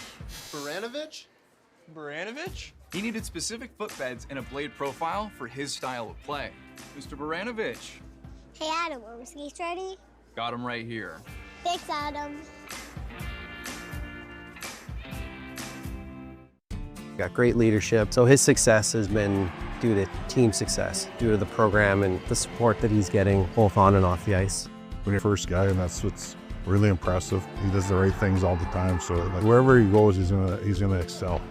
Baranovich? Baranovich? He needed specific footbeds and a blade profile for his style of play. Mr. Baranovich. Hey Adam, are my skates ready? Got him right here. Thanks, Adam. Got great leadership, so his success has been due to team success, due to the program and the support that he's getting both on and off the ice. When you're first guy, and that's what's really impressive. He does the right things all the time, so like, wherever he goes, he's gonna excel.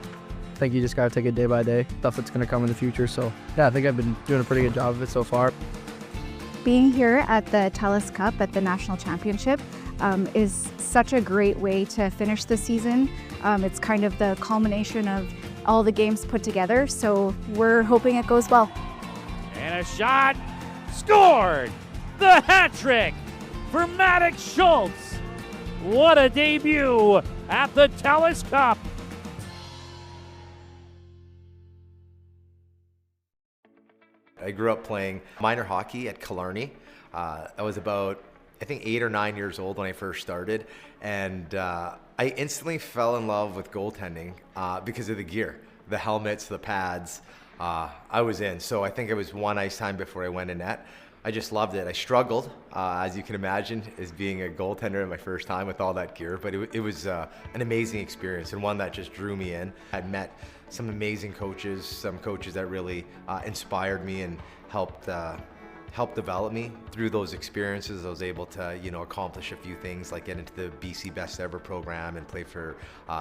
I think you just gotta take it day by day, stuff that's gonna come in the future. So yeah, I think I've been doing a pretty good job of it so far. Being here at the TELUS Cup at the National Championship is such a great way to finish the season. It's kind of the culmination of all the games put together, so we're hoping it goes well. And a shot scored! The hat trick for Maddox Schultz. What a debut at the TELUS Cup. I grew up playing minor hockey at Killarney. I was about, I think, 8 or 9 years old when I first started, and I instantly fell in love with goaltending because of the gear, the helmets, the pads. I was in, so I think it was one ice time before I went in net. I just loved it. I struggled, as you can imagine, as being a goaltender in my first time with all that gear, but it was an amazing experience and one that just drew me in. I'd met some amazing coaches, some coaches that really inspired me and helped develop me. Through those experiences, I was able to, accomplish a few things, like get into the BC Best Ever program and play for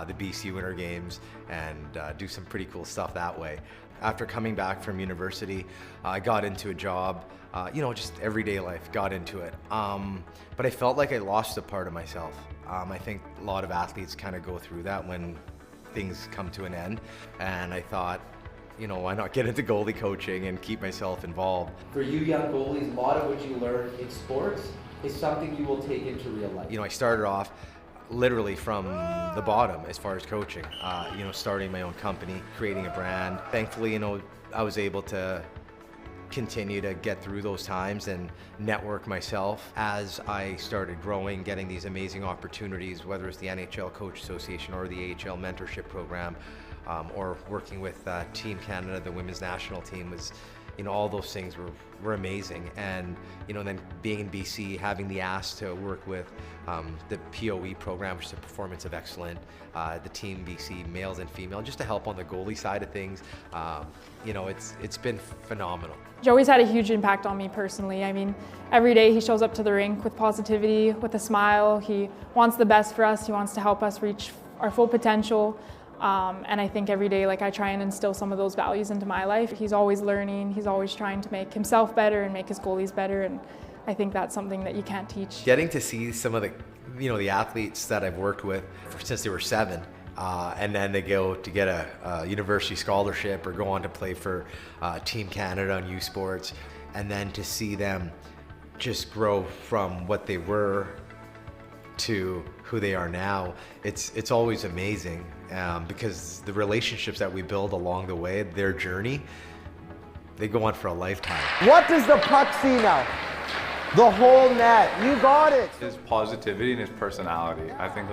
the BC Winter Games and do some pretty cool stuff that way. After coming back from university, I got into a job, just everyday life, got into it. But I felt like I lost a part of myself. I think a lot of athletes kind of go through that when things come to an end. And I thought, why not get into goalie coaching and keep myself involved? For you young goalies, a lot of what you learn in sports is something you will take into real life. I started off literally from the bottom as far as coaching, starting my own company, creating a brand. Thankfully, I was able to continue to get through those times and network myself as I started growing, getting these amazing opportunities, whether it's the NHL Coach Association or the AHL Mentorship Program, or working with Team Canada, the women's national team was, all those things were amazing. And, then being in BC, having the ask to work with the POE program, which is the Performance of Excellence, the Team BC, males and female, just to help on the goalie side of things, it's been phenomenal. Joey's had a huge impact on me personally. I mean, every day he shows up to the rink with positivity, with a smile. He wants the best for us. He wants to help us reach our full potential. And I think every day, I try and instill some of those values into my life. He's always learning. He's always trying to make himself better and make his goalies better. And I think that's something that you can't teach. Getting to see some of the, the athletes that I've worked with since they were 7, and then they go to get a university scholarship or go on to play for Team Canada on U Sports, and then to see them just grow from what they were to who they are now, it's always amazing, because the relationships that we build along the way, their journey, they go on for a lifetime. What does the puck see now? The whole net. You got it. His positivity and his personality. I think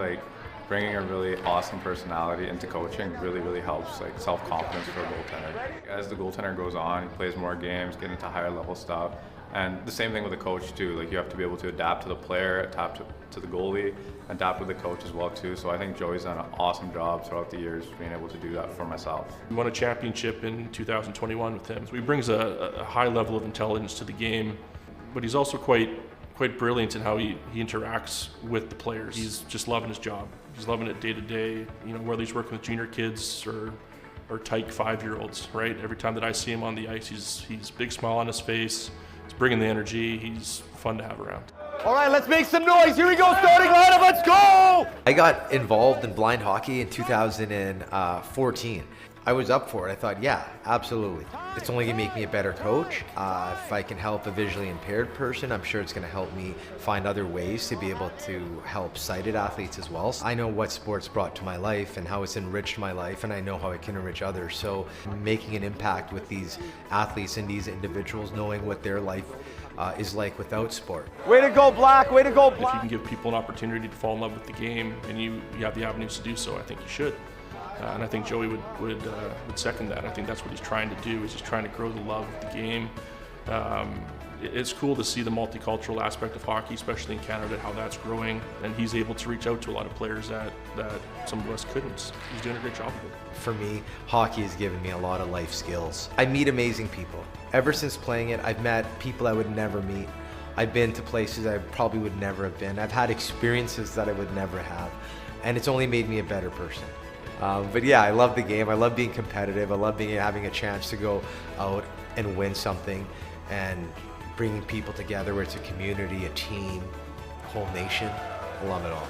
bringing a really awesome personality into coaching really helps self-confidence for a goaltender. As the goaltender goes on, he plays more games, getting to higher level stuff. And the same thing with the coach too. You have to be able to adapt to the player, adapt to the goalie, adapt with the coach as well too. So I think Joey's done an awesome job throughout the years being able to do that for myself. We won a championship in 2021 with him. So he brings a high level of intelligence to the game, but he's also quite brilliant in how he interacts with the players. He's just loving his job. He's loving it day to day. Whether he's working with junior kids or tyke 5-year-olds, right? Every time that I see him on the ice, he's big smile on his face. He's bringing the energy. He's fun to have around. All right, let's make some noise. Here we go, starting lineup, let's go! I got involved in blind hockey in 2014. I was up for it. I thought, yeah, absolutely. It's only going to make me a better coach. If I can help a visually impaired person, I'm sure it's going to help me find other ways to be able to help sighted athletes as well. I know what sports brought to my life and how it's enriched my life, and I know how it can enrich others. So making an impact with these athletes and these individuals, knowing what their life is like without sport. Way to go, Black! Way to go, Black! If you can give people an opportunity to fall in love with the game and you have the avenues to do so, I think you should. And I think Joey would second that. I think that's what he's trying to do, is he's trying to grow the love of the game. It's cool to see the multicultural aspect of hockey, especially in Canada, how that's growing. And he's able to reach out to a lot of players that some of us couldn't. He's doing a great job of it. For me, hockey has given me a lot of life skills. I meet amazing people. Ever since playing it, I've met people I would never meet. I've been to places I probably would never have been. I've had experiences that I would never have. And it's only made me a better person. But yeah, I love the game. I love being competitive. I love having a chance to go out and win something and bringing people together where it's a community, a team, a whole nation. I love it all.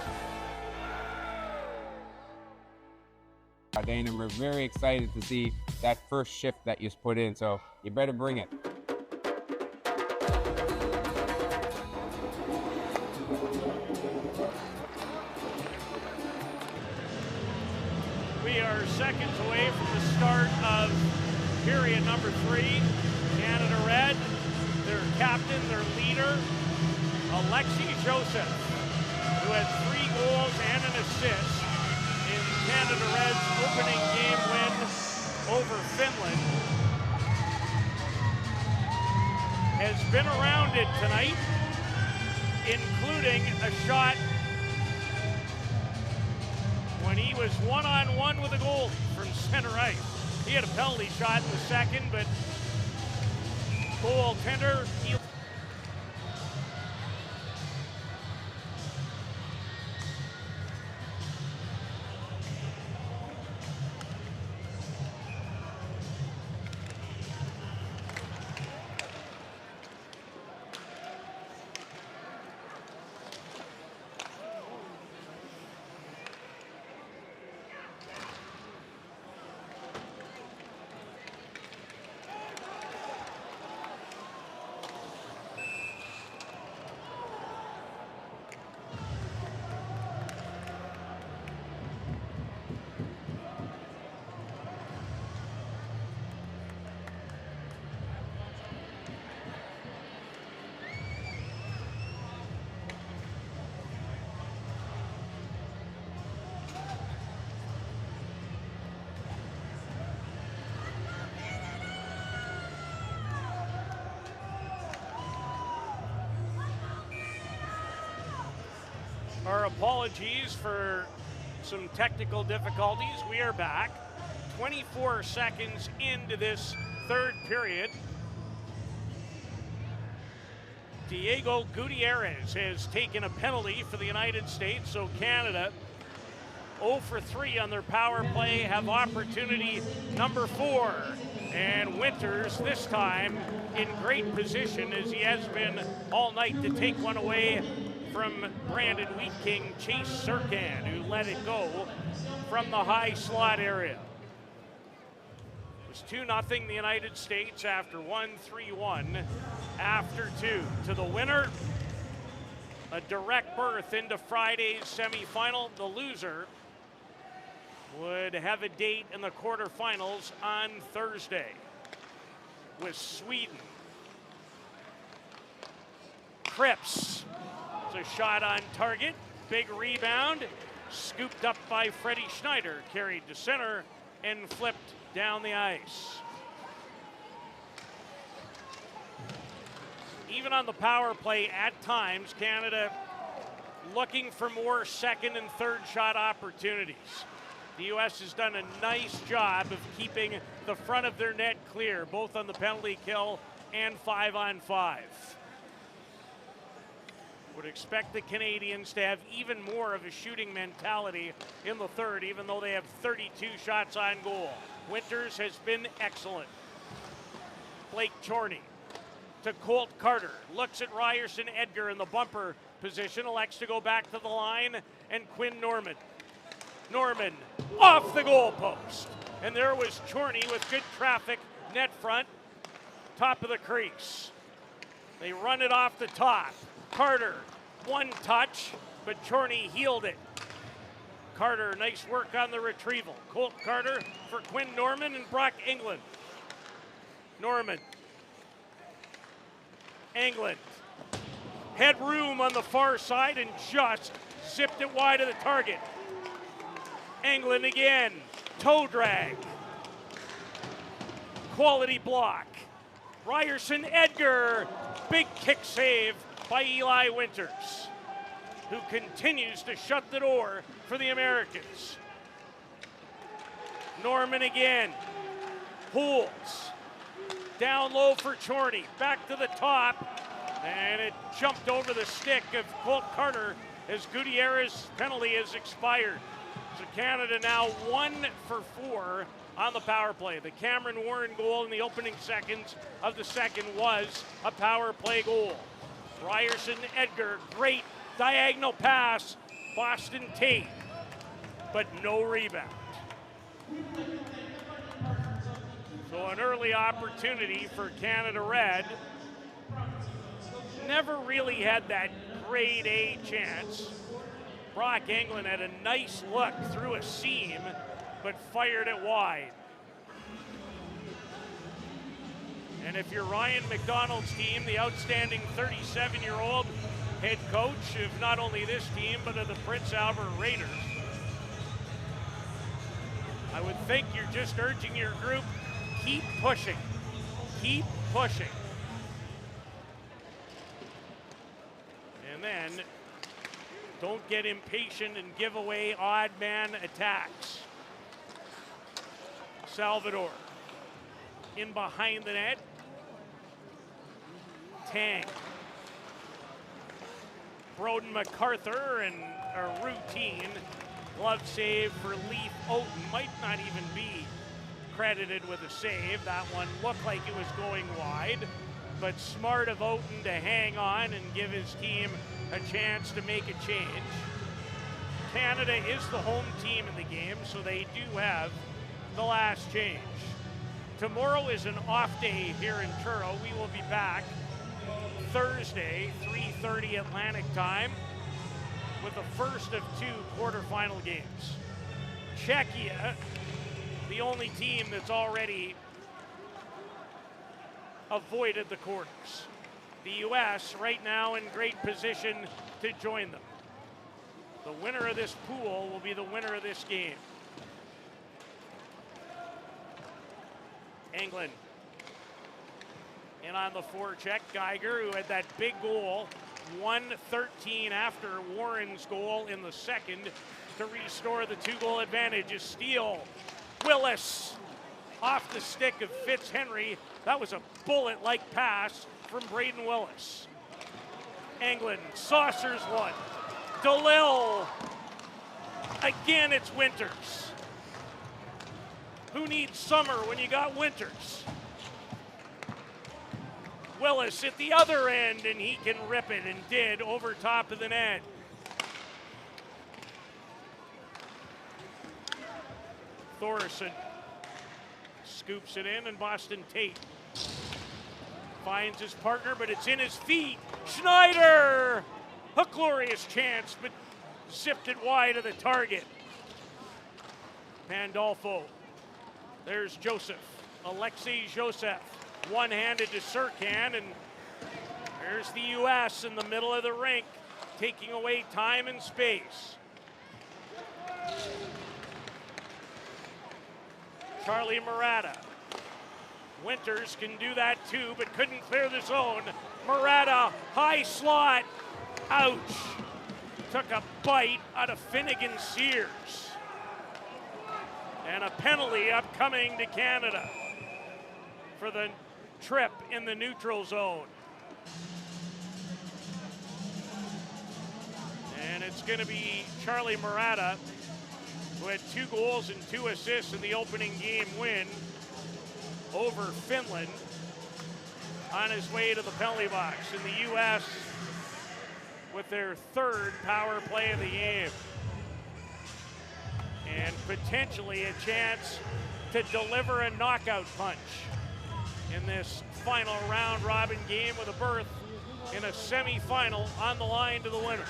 Dana, we're very excited to see that first shift that you put in, so you better bring it. We are seconds away from the start of period number 3. Canada Red, their captain, their leader, Alexei Joseph, who had 3 goals and an assist in Canada Red's opening game win over Finland, has been around it tonight, including a shot when he was one-on-one with a goal from center ice. He had a penalty shot in the second, but goaltender, our apologies for some technical difficulties. We are back 24 seconds into this third period. Diego Gutierrez has taken a penalty for the United States, so Canada 0 for 3 on their power play, have opportunity number 4. And Winters this time in great position, as he has been all night, to take one away from Brandon Wheat King, Chase Serkan, who let it go from the high slot area. It was 2-0 the United States after 1, 3-1 after 2. To the winner, a direct berth into Friday's semifinal. The loser would have a date in the quarterfinals on Thursday with Sweden. Cripps. It's a shot on target. Big rebound. Scooped up by Freddie Schneider. Carried to center and flipped down the ice. Even on the power play, at times, Canada looking for more second and third shot opportunities. The U.S. has done a nice job of keeping the front of their net clear, both on the penalty kill and 5-on-5. Would expect the Canadians to have even more of a shooting mentality in the third, even though they have 32 shots on goal. Winters has been excellent. Blake Chorney to Colt Carter. Looks at Ryerson Edgar in the bumper position. Elects to go back to the line. And Quinn Norman. Norman off the goal post. And there was Chorney with good traffic, net front, top of the crease. They run it off the top. Carter, one touch, but Chorney healed it. Carter, nice work on the retrieval. Colt Carter for Quinn Norman and Brock England. Norman. England. Headroom on the far side and just zipped it wide of the target. England again. Toe drag. Quality block. Ryerson Edgar. Big kick save by Eli Winters, who continues to shut the door for the Americans. Norman again. Holds. Down low for Chorney. Back to the top. And it jumped over the stick of Colt Carter as Gutierrez's penalty has expired. So Canada now 1 for 4 on the power play. The Cameron Warren goal in the opening seconds of the second was a power play goal. Ryerson Edgar, great diagonal pass. Boston Tate, but no rebound. So an early opportunity for Canada Red. Never really had that grade A chance. Brock England had a nice look through a seam, but fired it wide. And if you're Ryan McDonald's team, the outstanding 37-year-old head coach of not only this team, but of the Prince Albert Raiders, I would think you're just urging your group, keep pushing, keep pushing. And then don't get impatient and give away odd man attacks. Salvador in behind the net. Tang. Broden MacArthur and a routine glove save for Leaf Oughton. Might not even be credited with a save. That one looked like it was going wide, but smart of Oughton to hang on and give his team a chance to make a change. Canada is the home team in the game, so they do have the last change. Tomorrow is an off day here in Truro. We will be back Thursday, 3:30 Atlantic time, with the first of 2 quarterfinal games. Czechia, the only team that's already avoided the quarters. The U.S. right now in great position to join them. The winner of this pool will be the winner of this game. England in on the forecheck. Geiger, who had that big goal, 1:13 after Warren's goal in the second to restore the 2-goal advantage. A steal. Willis off the stick of Fitzhenry. That was a bullet-like pass from Braden Willis. England saucers one. DeLille. Again, it's Winters. Who needs summer when you got Winters? Willis at the other end, and he can rip it, and did over top of the net. Thorson scoops it in, and Boston Tate finds his partner, but it's in his feet. Schneider! A glorious chance, but zipped it wide of the target. Pandolfo. There's Joseph. Alexei Joseph. One-handed to Serkan, and there's the U.S. in the middle of the rink, taking away time and space. Charlie Murata. Winters can do that too, but couldn't clear the zone. Murata, high slot. Ouch. Took a bite out of Finnegan Sears. And a penalty upcoming to Canada for the trip in the neutral zone. And it's going to be Charlie Murata, who had 2 goals and 2 assists in the opening game win over Finland, on his way to the penalty box. And the U.S. with their 3rd power play of the game. And potentially a chance to deliver a knockout punch in this final round robin game with a berth in a semifinal on the line to the winner.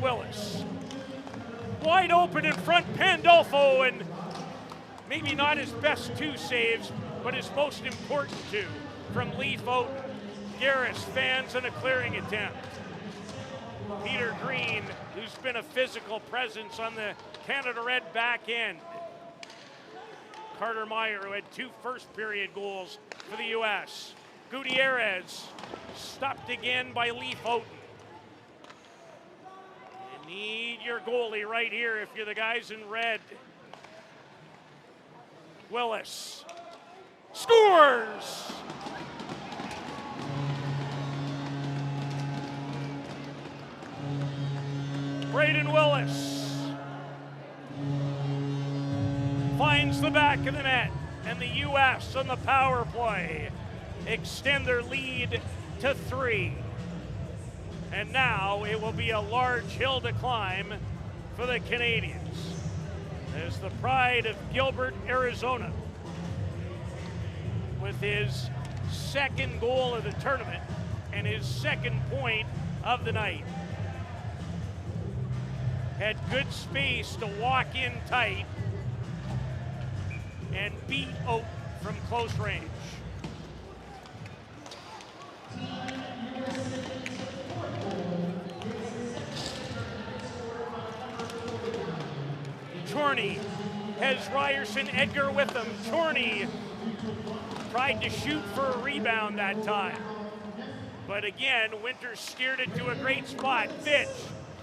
Willis. Wide open in front, Pandolfo, and maybe not his best two saves, but his most important two from Leaf Oaten. Garris fans in a clearing attempt. Peter Green, who's been a physical presence on the Canada Red back end. Carter Meyer, who had 2 first-period goals for the U.S. Gutierrez, stopped again by Leaf Oaten. You need your goalie right here if you're the guys in red. Willis scores! Braden Willis finds the back of the net, and the U.S. on the power play extend their lead to 3. And now it will be a large hill to climb for the Canadians as the pride of Gilbert, Arizona, with his 2nd goal of the tournament and his 2nd point of the night, had good space to walk in tight and beat Oaten from close range. Chorney has Ryerson Edgar with him. Chorney tried to shoot for a rebound that time. But again, Winters steered it to a great spot. Fitch,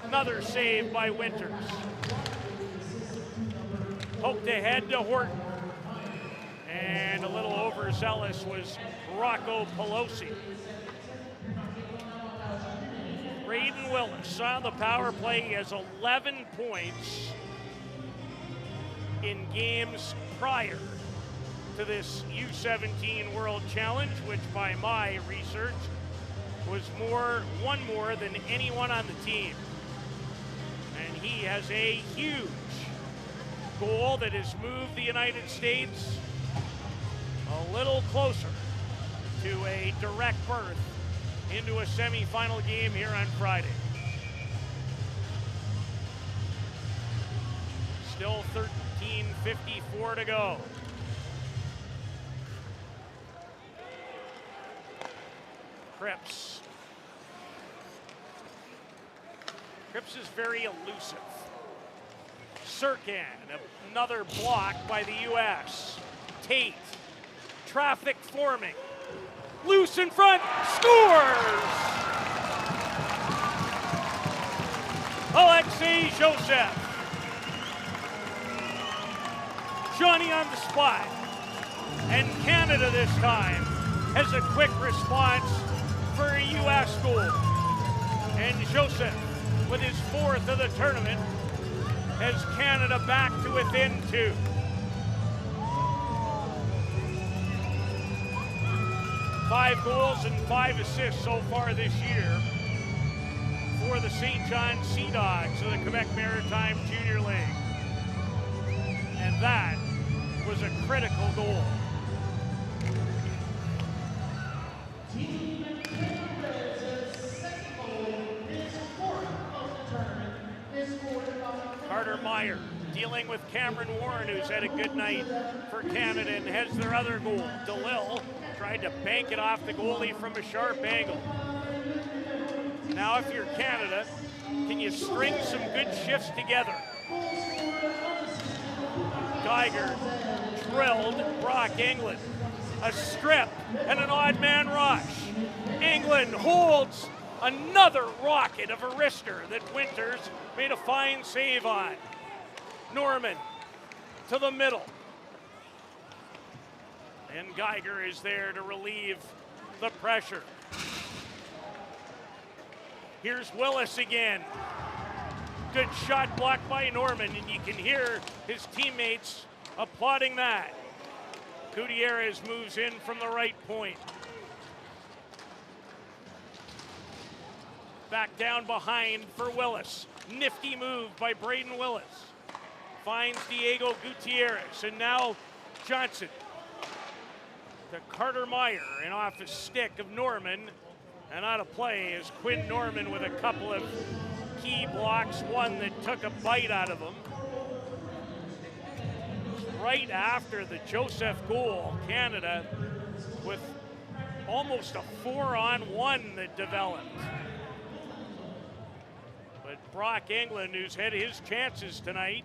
another save by Winters. Poked ahead to Horton. And a little overzealous was Rocco Pelosi. Braden Willis on the power play. He has 11 points in games prior to this U17 World Challenge, which by my research was one more than anyone on the team. And he has a huge goal that has moved the United States a little closer to a direct berth into a semifinal game here on Friday. Still 13:54 to go. Cripps. Cripps is very elusive. Sirkin, another block by the U.S. Tate, traffic forming. Loose in front, scores! Alexei Joseph. Johnny on the spot. And Canada this time has a quick response for a U.S. goal. And Joseph, with his 4th of the tournament, has Canada back to within 2. Five goals and 5 assists so far this year for the St. John Sea Dogs of the Quebec Maritime Junior League. And that was a critical goal. Carter Meyer dealing with Cameron Warren, who's had a good night for Canada and has their other goal. DeLille tried to bank it off the goalie from a sharp angle. Now if you're Canada, can you string some good shifts together? Geiger drilled Brock England. A strip and an odd man rush. England holds another rocket of a wrister that Winters made a fine save on. Norman to the middle. And Geiger is there to relieve the pressure. Here's Willis again. Good shot blocked by Norman, and you can hear his teammates applauding that. Gutierrez moves in from the right point. Back down behind for Willis. Nifty move by Braden Willis. Finds Diego Gutierrez, and now Johnson to Carter Meyer, and off a stick of Norman, and out of play is Quinn Norman with a couple of key blocks, one that took a bite out of him. Right after the Joseph goal, Canada with almost a 4-on-1 that developed. But Brock Englund, who's had his chances tonight,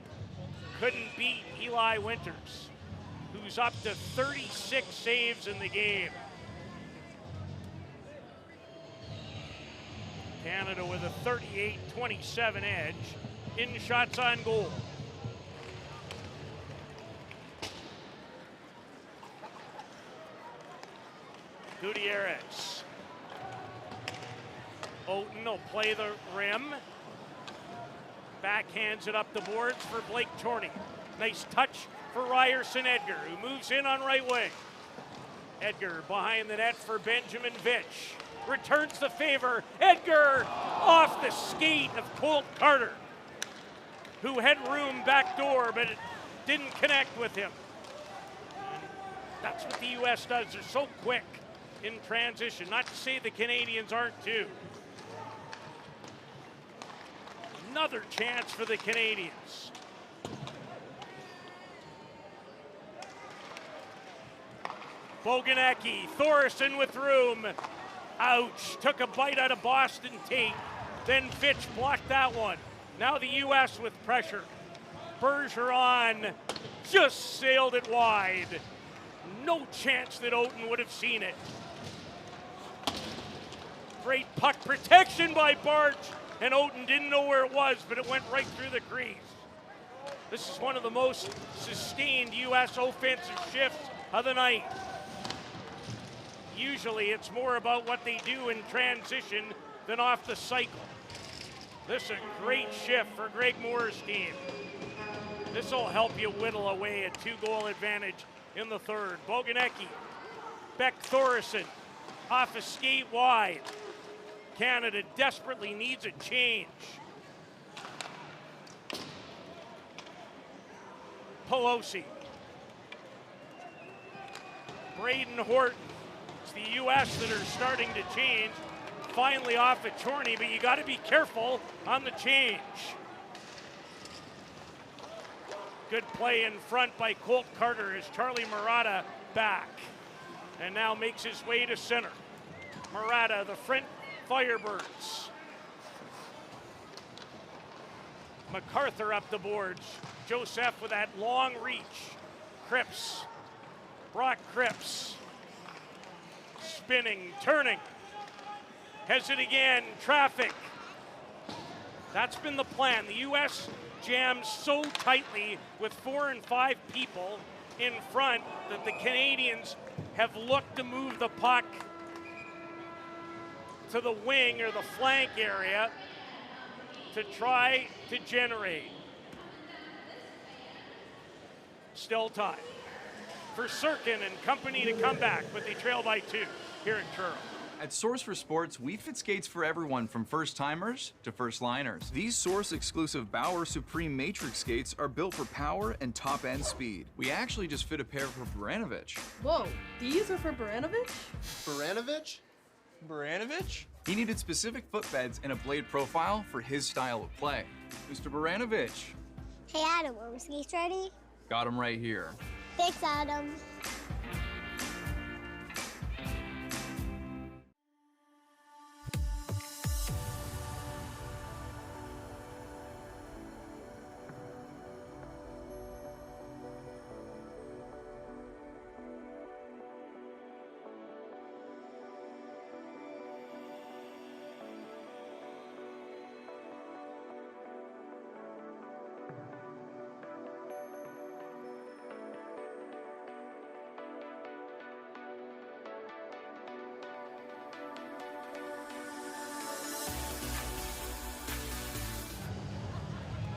couldn't beat Eli Winters, who's up to 36 saves in the game. Canada with a 38-27 edge in shots on goal. Gutierrez. Oaten will play the rim. Backhands it up the boards for Blake Chorney. Nice touch for Ryerson Edgar, who moves in on right wing. Edgar behind the net for Benjamin Vitch. Returns the favor. Edgar off the skate of Colt Carter, who had room back door, but it didn't connect with him. And that's what the U.S. does. They're so quick in transition. Not to say the Canadians aren't too. Another chance for the Canadians. Boganecki, Thorson with room. Ouch, took a bite out of Boston Tate. Then Fitch blocked that one. Now the U.S. with pressure. Bergeron just sailed it wide. No chance that Oaten would have seen it. Great puck protection by Barch, and Oaten didn't know where it was, but it went right through the crease. This is one of the most sustained U.S. offensive shifts of the night. Usually it's more about what they do in transition than off the cycle. This is a great shift for Greg Moore's team. This will help you whittle away a 2-goal advantage in the third. Boganecki, Beck Thorson, off a skate wide. Canada desperately needs a change. Pelosi. Braden Horton. It's the U.S. that are starting to change. Finally off of Chorney, but you got to be careful on the change. Good play in front by Colt Carter as Charlie Murata back. And now makes his way to center. Murata, the front Firebirds. MacArthur up the boards. Joseph with that long reach. Cripps. Brock Cripps. Spinning, turning. Has it again. Traffic. That's been the plan. The U.S. jams so tightly with 4 and 5 people in front that the Canadians have looked to move the puck to the wing or the flank area to try to generate. Still time for Sirkin and company to come back, but they trail by 2 here at Truro. At Source for Sports, we fit skates for everyone from first-timers to first-liners. These Source-exclusive Bauer Supreme Matrix skates are built for power and top-end speed. We actually just fit a pair for Baranovich. Whoa, these are for Baranovich? Baranovich? Baranovich? He needed specific footbeds and a blade profile for his style of play. Mr. Baranovich. Hey Adam, are skates ready? Got him right here. Thanks, Adam.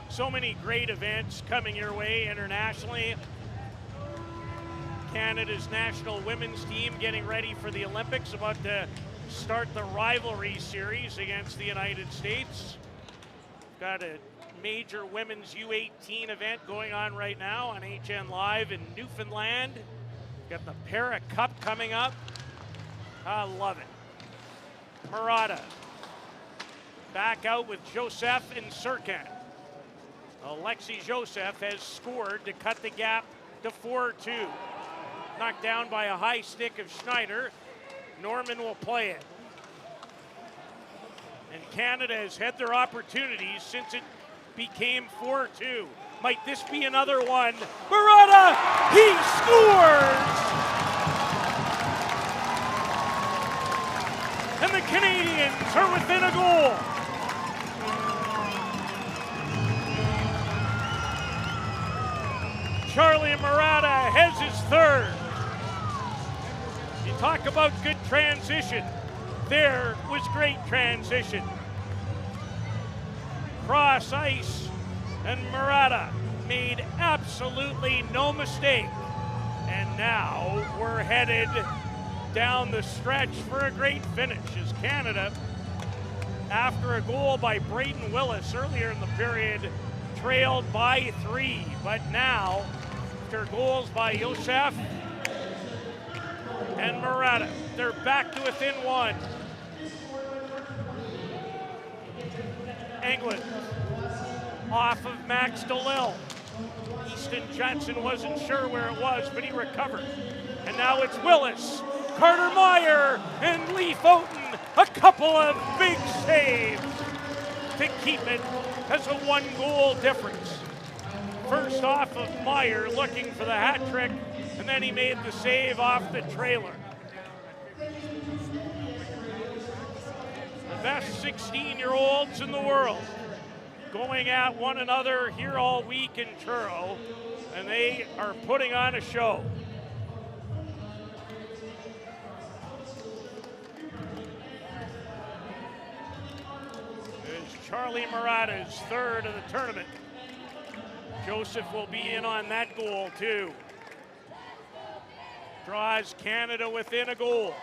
So many great events coming your way internationally. Canada's national women's team getting ready for the Olympics, about to start the rivalry series against the United States. We've got a major women's U18 event going on right now on HN Live in Newfoundland. Got the Para Cup coming up. I love it. Murata back out with Joseph and Serkan. Alexi Joseph has scored to cut the gap to 4-2. Knocked down by a high stick of Schneider. Norman will play it. And Canada has had their opportunities since it became 4-2. Might this be another one? Murata, he scores! And the Canadians are within a goal. Charlie Murata has his third. You talk about good transition. There was great transition. Cross ice, and Murata made absolutely no mistake. And now we're headed down the stretch for a great finish as Canada, after a goal by Braden Willis earlier in the period, trailed by 3. But now, after goals by Joseph and Murata, they're back to within 1. England off of Max DeLille. Easton Johnson wasn't sure where it was, but he recovered. And now it's Willis, Carter Meyer, and Lee Foten. A couple of big saves to keep it as a 1-goal difference. First off of Meyer looking for the hat trick, and then he made the save off the trailer. The best 16-year-olds in the world going at one another here all week in Truro, and they are putting on a show. There's Charlie Murata's third of the tournament. Joseph will be in on that goal too. Draws Canada within a goal.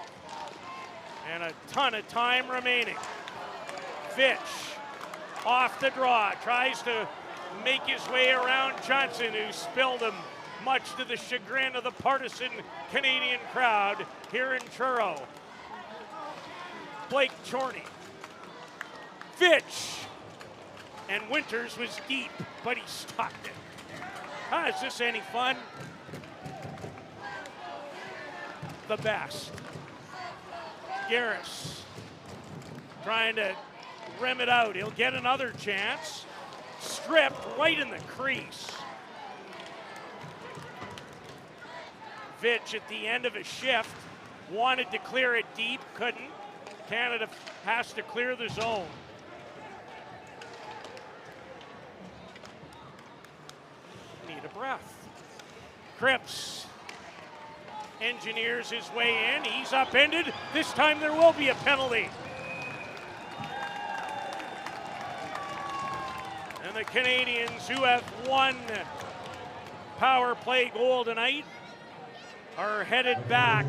And a ton of time remaining. Fitch off the draw, tries to make his way around Johnson, who spilled him, much to the chagrin of the partisan Canadian crowd here in Truro. Blake Chorney. Fitch. And Winters was deep, but he stopped it. How is this any fun? The best. Garris trying to rim it out. He'll get another chance. Stripped right in the crease. Fitch at the end of a shift wanted to clear it deep, couldn't. Canada has to clear the zone. Need a breath. Cripps engineers his way in. He's upended. This time there will be a penalty. And the Canadians, who have one power play goal tonight, are headed back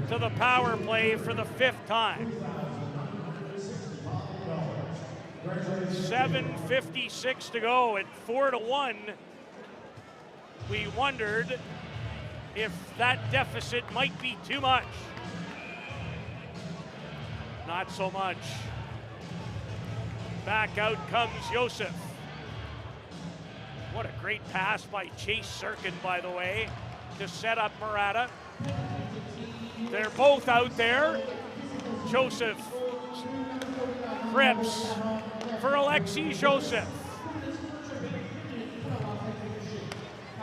to the power play for the 5th time. 7:56 to go at 4-1. We wondered if that deficit might be too much. Not so much. Back out comes Joseph. What a great pass by Chase Serkin, by the way, to set up Murata. They're both out there. Joseph, Cripps for Alexi Joseph.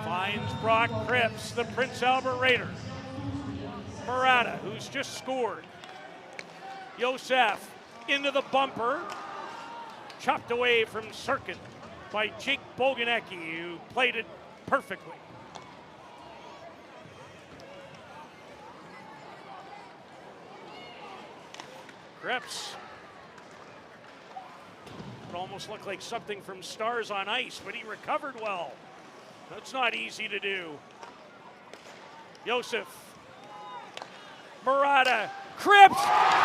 Finds Brock Cripps, the Prince Albert Raider. Murata, who's just scored. Joseph into the bumper. Chopped away from Serkin by Jake Boganecki, who played it perfectly. Cripps. It almost looked like something from Stars on Ice, but he recovered well. That's not easy to do. Joseph. Murata Cripps,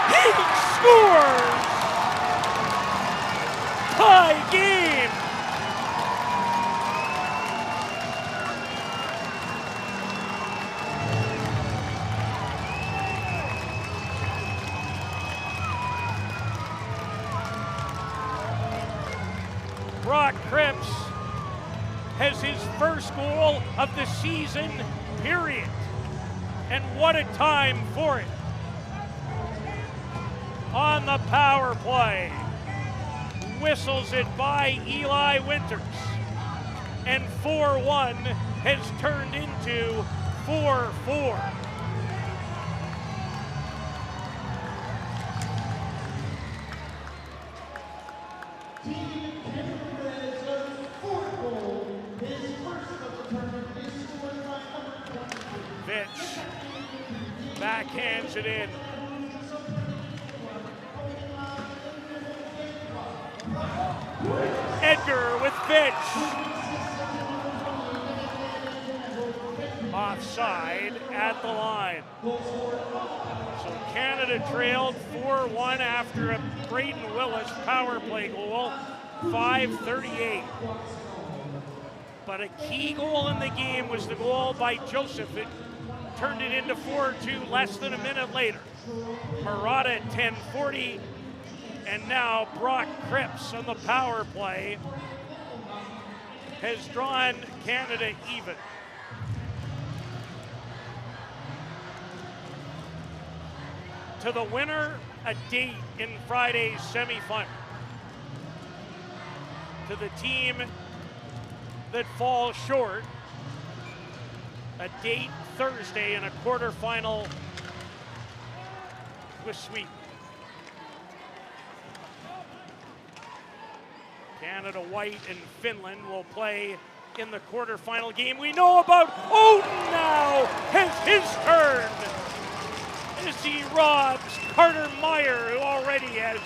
he scores! Tie game! Brock Cripps has his first goal of the season, period. And what a time for it. On the power play, whistles it by Eli Winters. And 4-1 has turned into 4-4. Fitch backhands it in. Edgar with Fitch. Offside at the line. So Canada trailed 4-1 after a Braden Willis power play goal, 5:38. But a key goal in the game was the goal by Joseph. It turned it into 4-2 less than a minute later. Murata at 10:40, and now Brock Cripps on the power play has drawn Canada even. To the winner, a date in Friday's semifinal. To the team that falls short, a date Thursday in a quarterfinal with Sweden. Canada White and Finland will play in the quarterfinal game. We know about Oden now has his turn as he robs Carter Meyer, who already has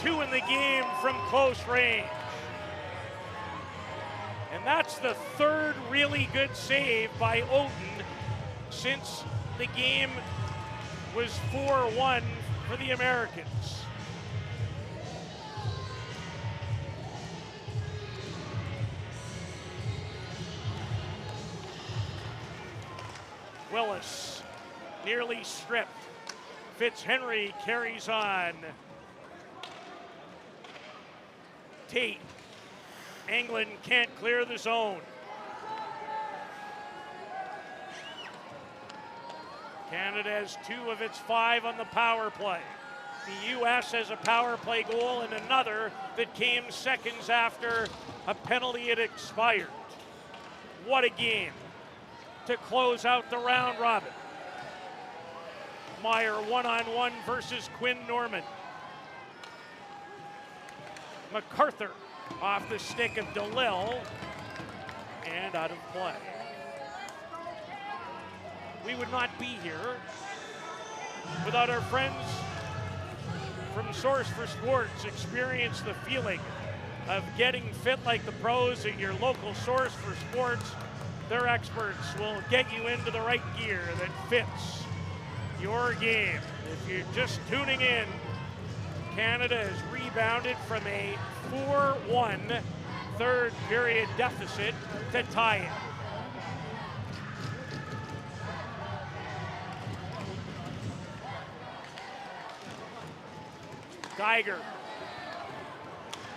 2 in the game from close range. And that's the third really good save by Oden since the game was 4-1 for the Americans. Willis nearly stripped. Fitzhenry carries on. Tate. England can't clear the zone. Canada has 2 of its 5 on the power play. The U.S. has a power play goal and another that came seconds after a penalty had expired. What a game to close out the round robin. Meyer one-on-one versus Quinn Norman. MacArthur off the stick of DeLille and out of play. We would not be here without our friends from Source for Sports. Experience the feeling of getting fit like the pros at your local Source for Sports. Their experts will get you into the right gear that fits your game. If you're just tuning in, Canada has rebounded from a 4-1 third period deficit to tie it. Geiger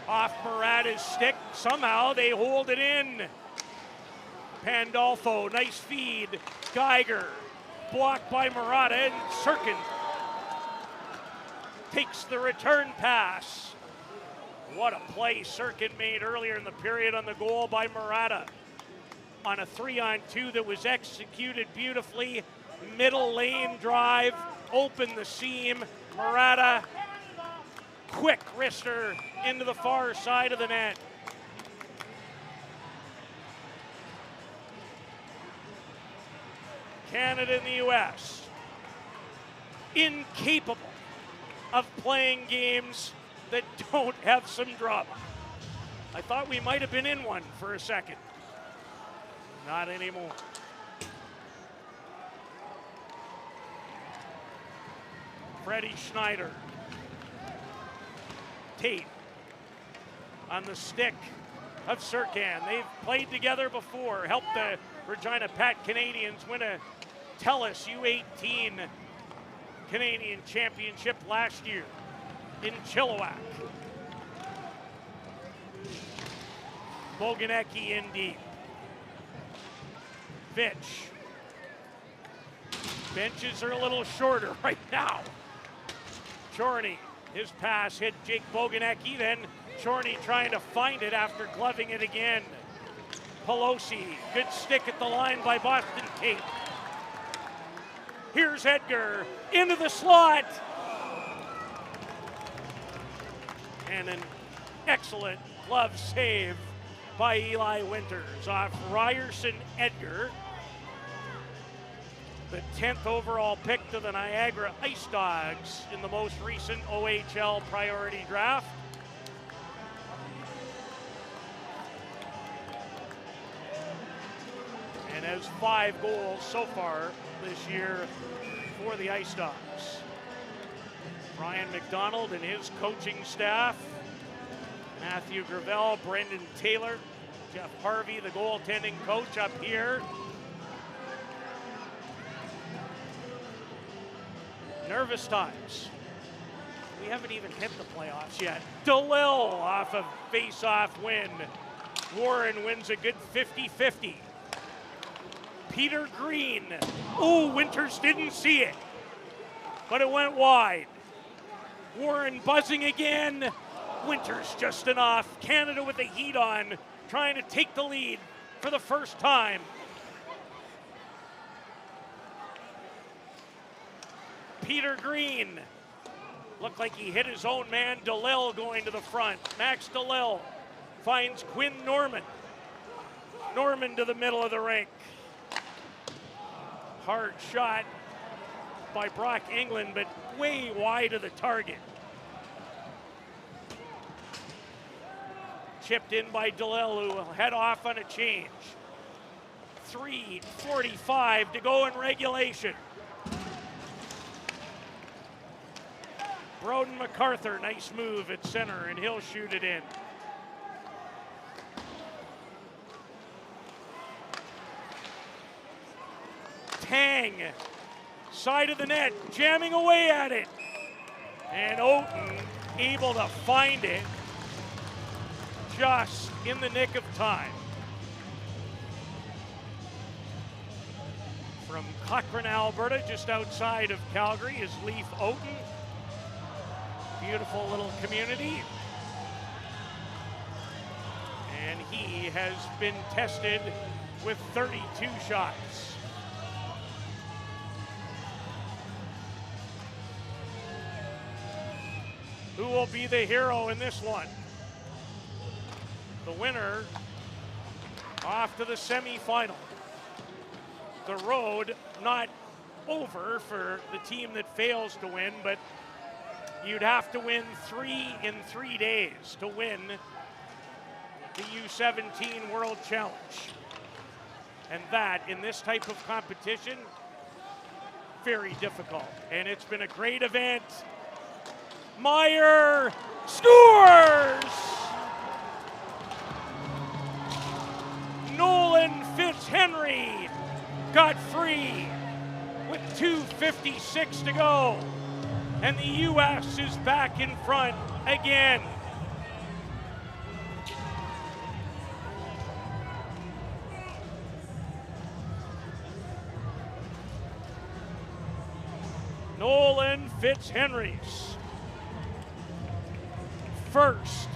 off Murata's stick. Somehow they hold it in. Pandolfo, nice feed. Geiger blocked by Murata, and Sirkin takes the return pass. What a play Sirkin made earlier in the period on the goal by Murata. On a 3-on-2 that was executed beautifully. Middle lane drive, open the seam. Murata, quick wrister into the far side of the net. Canada and the U.S. incapable of playing games that don't have some drama. I thought we might have been in one for a second. Not anymore. Freddie Schneider. Tate on the stick of Serkan. They've played together before, helped the Regina Pat Canadians win a TELUS U18 Canadian Championship last year in Chilliwack. Boganecki in deep. Fitch. Benches are a little shorter right now. Chorney, his pass hit Jake Boganecki, then Chorney trying to find it after gloving it again. Pelosi, good stick at the line by Boston Tate. Here's Edgar into the slot. And an excellent glove save by Eli Winters off Ryerson Edgar. The 10th overall pick to the Niagara Ice Dogs in the most recent OHL priority draft. And has 5 goals so far this year for the Ice Dogs. Brian McDonald and his coaching staff. Matthew Gravel, Brendan Taylor, Jeff Harvey, the goaltending coach up here. Nervous times. We haven't even hit the playoffs yet. DeLille off of face-off win. Warren wins a good 50-50. Peter Green. Oh, Winters didn't see it, but it went wide. Warren buzzing again. Winters just enough. Canada with the heat on, trying to take the lead for the first time. Peter Green. Looked like he hit his own man. DeLille going to the front. Max DeLille finds Quinn Norman. Norman to the middle of the rink. Hard shot by Brock England, but way wide of the target. Chipped in by DeLille, who will head off on a change. 3:45 to go in regulation. Broden MacArthur, nice move at center, and he'll shoot it in. Tang, side of the net, jamming away at it. And Oaten able to find it just in the nick of time. From Cochrane, Alberta, just outside of Calgary, is Leaf Oaten. Beautiful little community. And he has been tested with 32 shots. Who will be the hero in this one? The winner off to the semifinal. The road not over for the team that fails to win, but you'd have to win 3 in 3 days to win the U17 World Challenge. And that, in this type of competition, very difficult. And it's been a great event. Meyer scores! Nolan Fitzhenry got free with 2:56 to go. And the U.S. is back in front again. Nolan Fitzhenry's first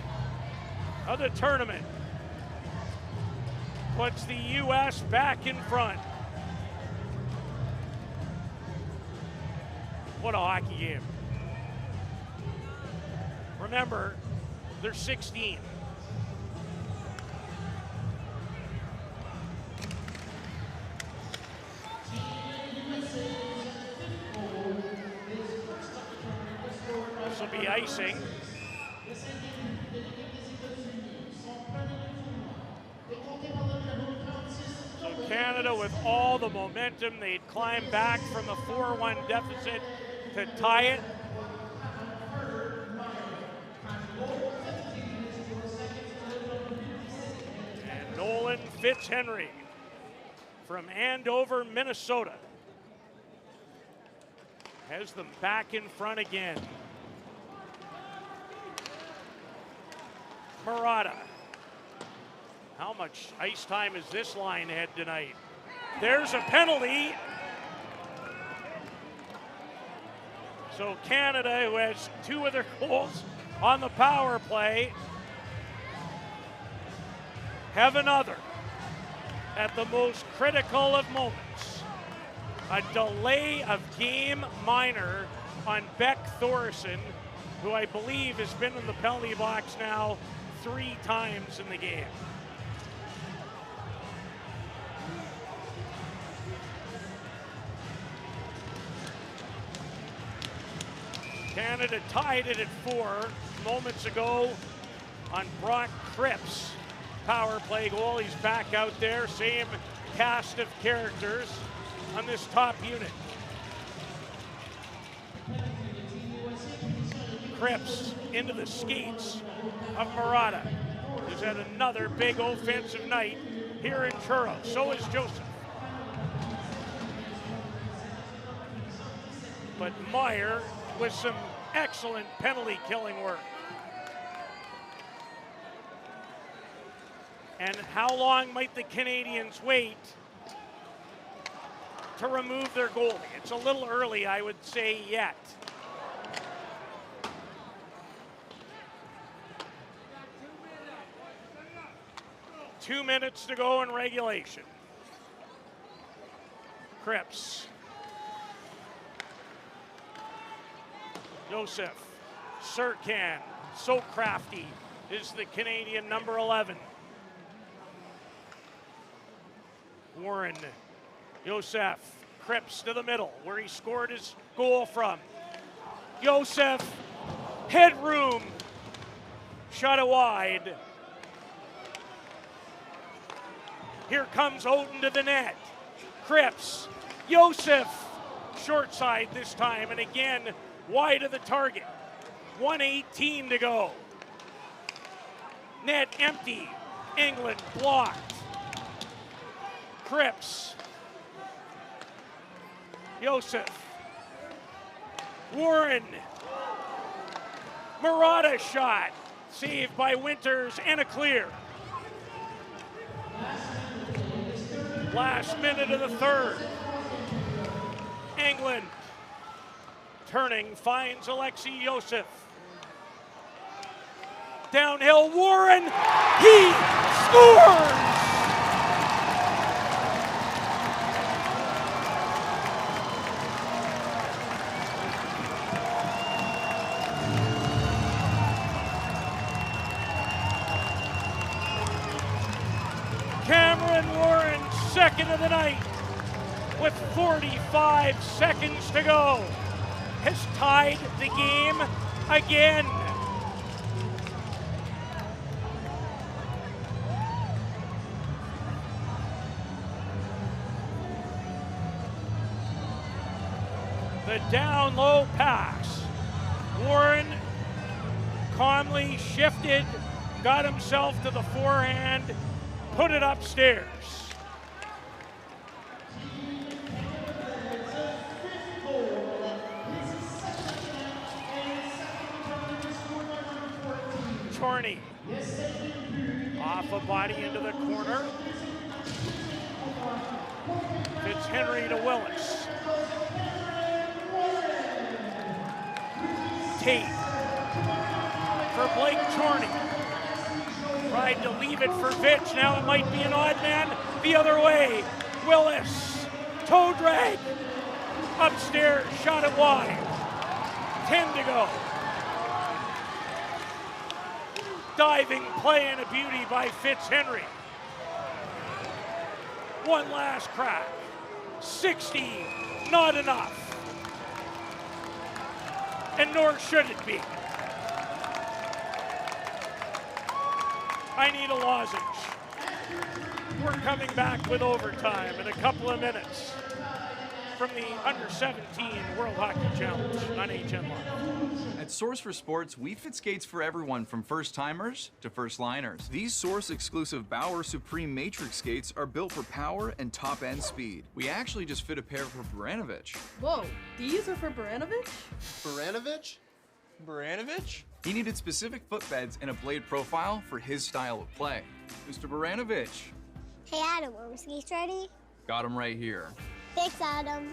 of the tournament puts the U.S. back in front. What a hockey game. Remember, they're 16. This will be icing. So Canada, with all the momentum, they'd climb back from a 4-1 deficit to tie it. And Nolan Fitzhenry from Andover, Minnesota, has them back in front again. Murata. How much ice time has this line had tonight? There's a penalty. So Canada, who has 2 of their goals on the power play, have another at the most critical of moments. A delay of game minor on Beck Thorson, who I believe has been in the penalty box now 3 times in the game. Canada tied it at 4 moments ago on Brock Cripps' power play goal. He's back out there, same cast of characters on this top unit. Cripps into the skates of Murata, who's had another big offensive night here in Truro. So is Joseph. But Meyer with some excellent penalty killing work. And how long might the Canadians wait to remove their goalie? It's a little early, I would say, yet. Two minutes to go in regulation. Cripps. Joseph. Serkan. So crafty is the Canadian number 11. Warren. Joseph. Cripps to the middle where he scored his goal from. Joseph. Headroom. Shot it wide. Here comes Oden to the net. Cripps. Joseph. Short side this time, and again, wide of the target. 1:18 to go. Net empty. England blocked. Cripps. Joseph. Warren. Murata shot. Saved by Winters and a clear. Last minute of the third. England turning, finds Alexei Joseph. Downhill, Warren, he scores! Cameron Warren, second of the night, with 45 seconds to go, has tied the game again. The down low pass. Warren calmly shifted, got himself to the forehand, put it upstairs. Chorney off a body into the corner. Fitzhenry to Willis. Tate for Blake Chorney. Tried to leave it for Fitch. Now it might be an odd man the other way. Willis, toe drag. Upstairs, shot it wide. 10 to go. Diving play and a beauty by Fitzhenry. One last crack. 60, not enough. And nor should it be. I need a lozenge. We're coming back with overtime in a couple of minutes. from the Under-17 World Hockey Challenge on HN Live. At Source for Sports, we fit skates for everyone from first-timers to first-liners. These Source-exclusive Bauer Supreme Matrix skates are built for power and top-end speed. We actually just fit a pair for Baranovich. Whoa, these are for Baranovich? Baranovich? Baranovich? He needed specific footbeds and a blade profile for his style of play. Mr. Baranovich. Hey Adam, are my skates ready? Got him right here. Thanks, Adam.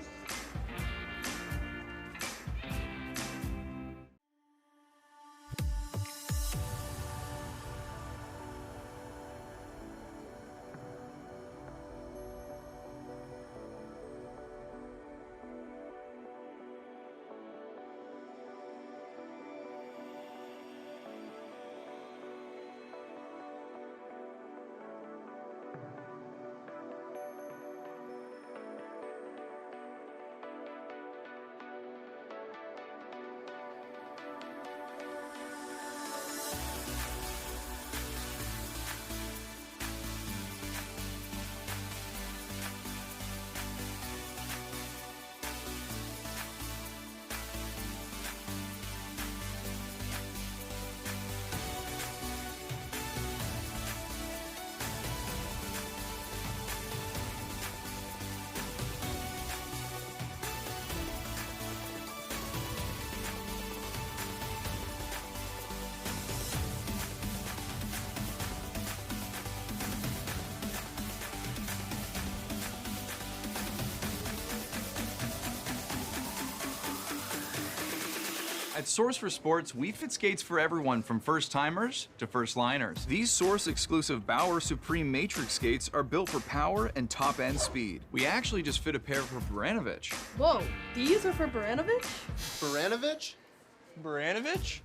At Source for Sports, we fit skates for everyone from first-timers to first-liners. These Source-exclusive Bauer Supreme Matrix skates are built for power and top-end speed. We actually just fit a pair for Baranovich. Whoa, these are for Baranovich? Baranovich? Baranovich?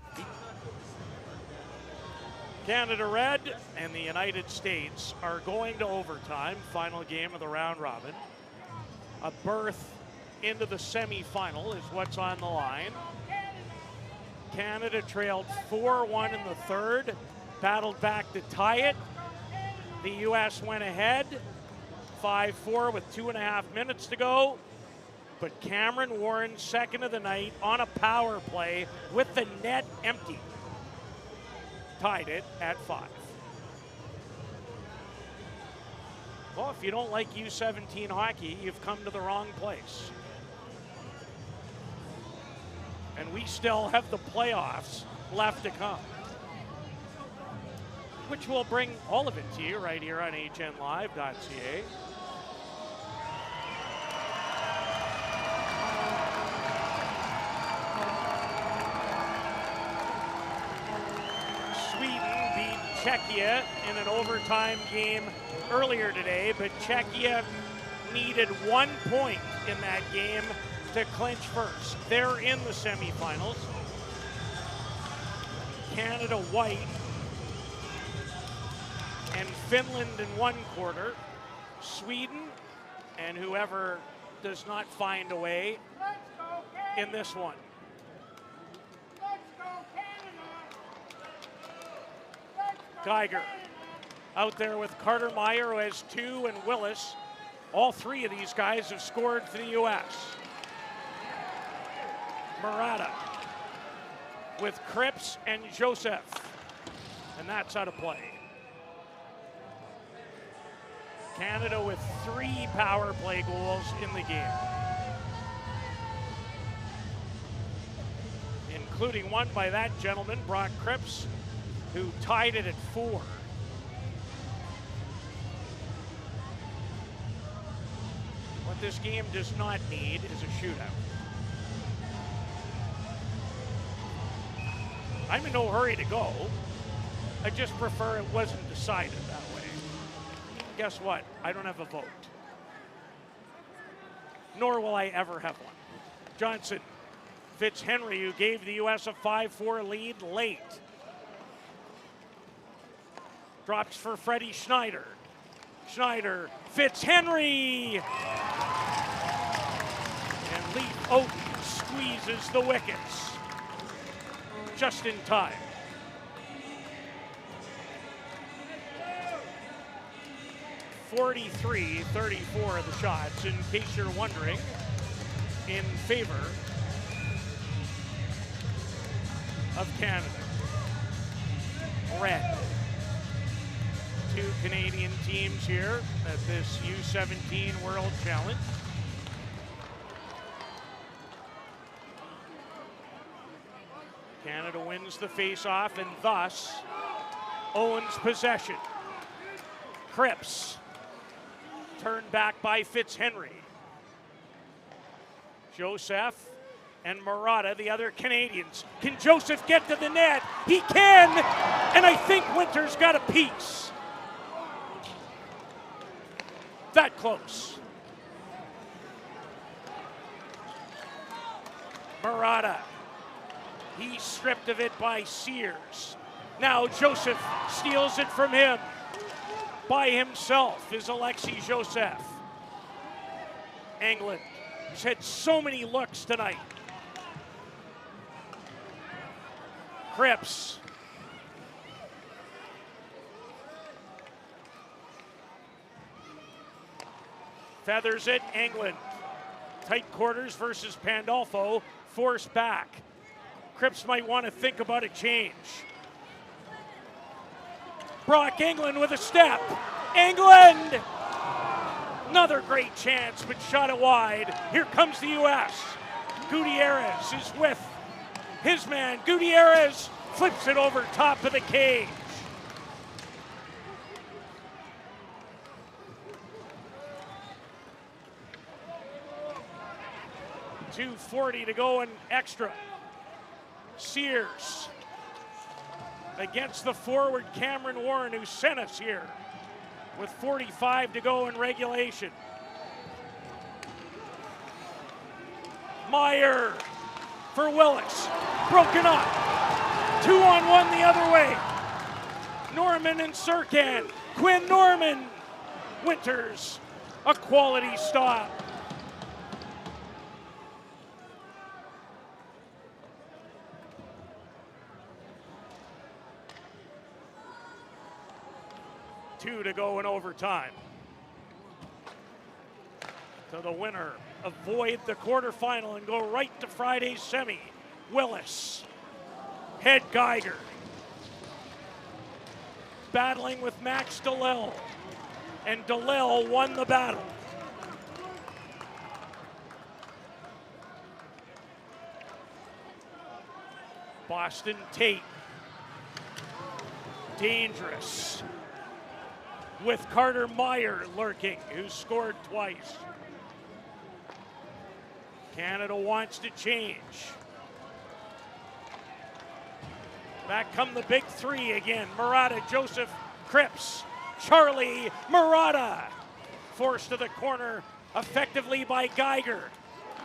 Canada Red and the United States are going to overtime, final game of the round robin. A berth into the semifinal is what's on the line. Canada trailed 4-1 in the third, battled back to tie it. The U.S. went ahead 5-4 with 2.5 minutes to go. But Cameron Warren, second of the night, on a power play with the net empty, tied it at 5. Well, if you don't like U17 hockey, you've come to the wrong place. And we still have the playoffs left to come, which will bring all of it to you right here on hnlive.ca. Sweden beat Czechia in an overtime game earlier today, but Czechia needed 1 point in that game to clinch first. They're in the semifinals. Canada white and Finland in one quarter. Sweden and whoever does not find a way in this one. Geiger out there with Carter Meyer, who has 2, and Willis. All 3 of these guys have scored for the U.S. Murata with Cripps and Joseph, and that's out of play. Canada with 3 power play goals in the game, including one by that gentleman, Brock Cripps, who tied it at 4. What this game does not need is a shootout. I'm in no hurry to go. I just prefer it wasn't decided that way. Guess what? I don't have a vote. Nor will I ever have one. Johnson, Fitzhenry, who gave the U.S. a 5-4 lead late. Drops for Freddie Schneider. Schneider, Fitzhenry! And Lee Oaten squeezes the wickets. Just in time. .43-34 of the shots, in case you're wondering. in favor of Canada. Red. Two Canadian teams here at this U17 World Challenge. Canada wins the face-off and thus owns possession. Cripps turned back by Fitzhenry. Joseph and Murata, the other Canadians. Can Joseph get to the net? He can, and I think Winter's got a piece. That close. Murata. He's stripped of it by Sears. Now Joseph steals it from him. By himself is Alexis Joseph. England has had so many looks tonight. Cripps. Feathers it, England. Tight quarters versus Pandolfo, forced back. Cripps might want to think about a change. Brock England with a step. England! Another great chance, but shot it wide. Here comes the U.S. Gutierrez is with his man. Gutierrez flips it over top of the cage. .240 to go in extra. Sears against the forward Cameron Warren, who sent us here with 45 to go in regulation. Meyer for Willis, broken up. 2-on-1 the other way. Norman and Serkan. Quinn Norman. Winters, a quality stop. Two to go in overtime. So the winner avoid the quarterfinal and go right to Friday's semi. Willis, head Geiger. Battling with Max DeLille, and DeLille won the battle. Boston Tate, dangerous. With Carter Meyer lurking, who scored twice. Canada wants to change. Back come the big three again. Murata, Joseph, Cripps, Charlie, Murata. Forced to the corner effectively by Geiger.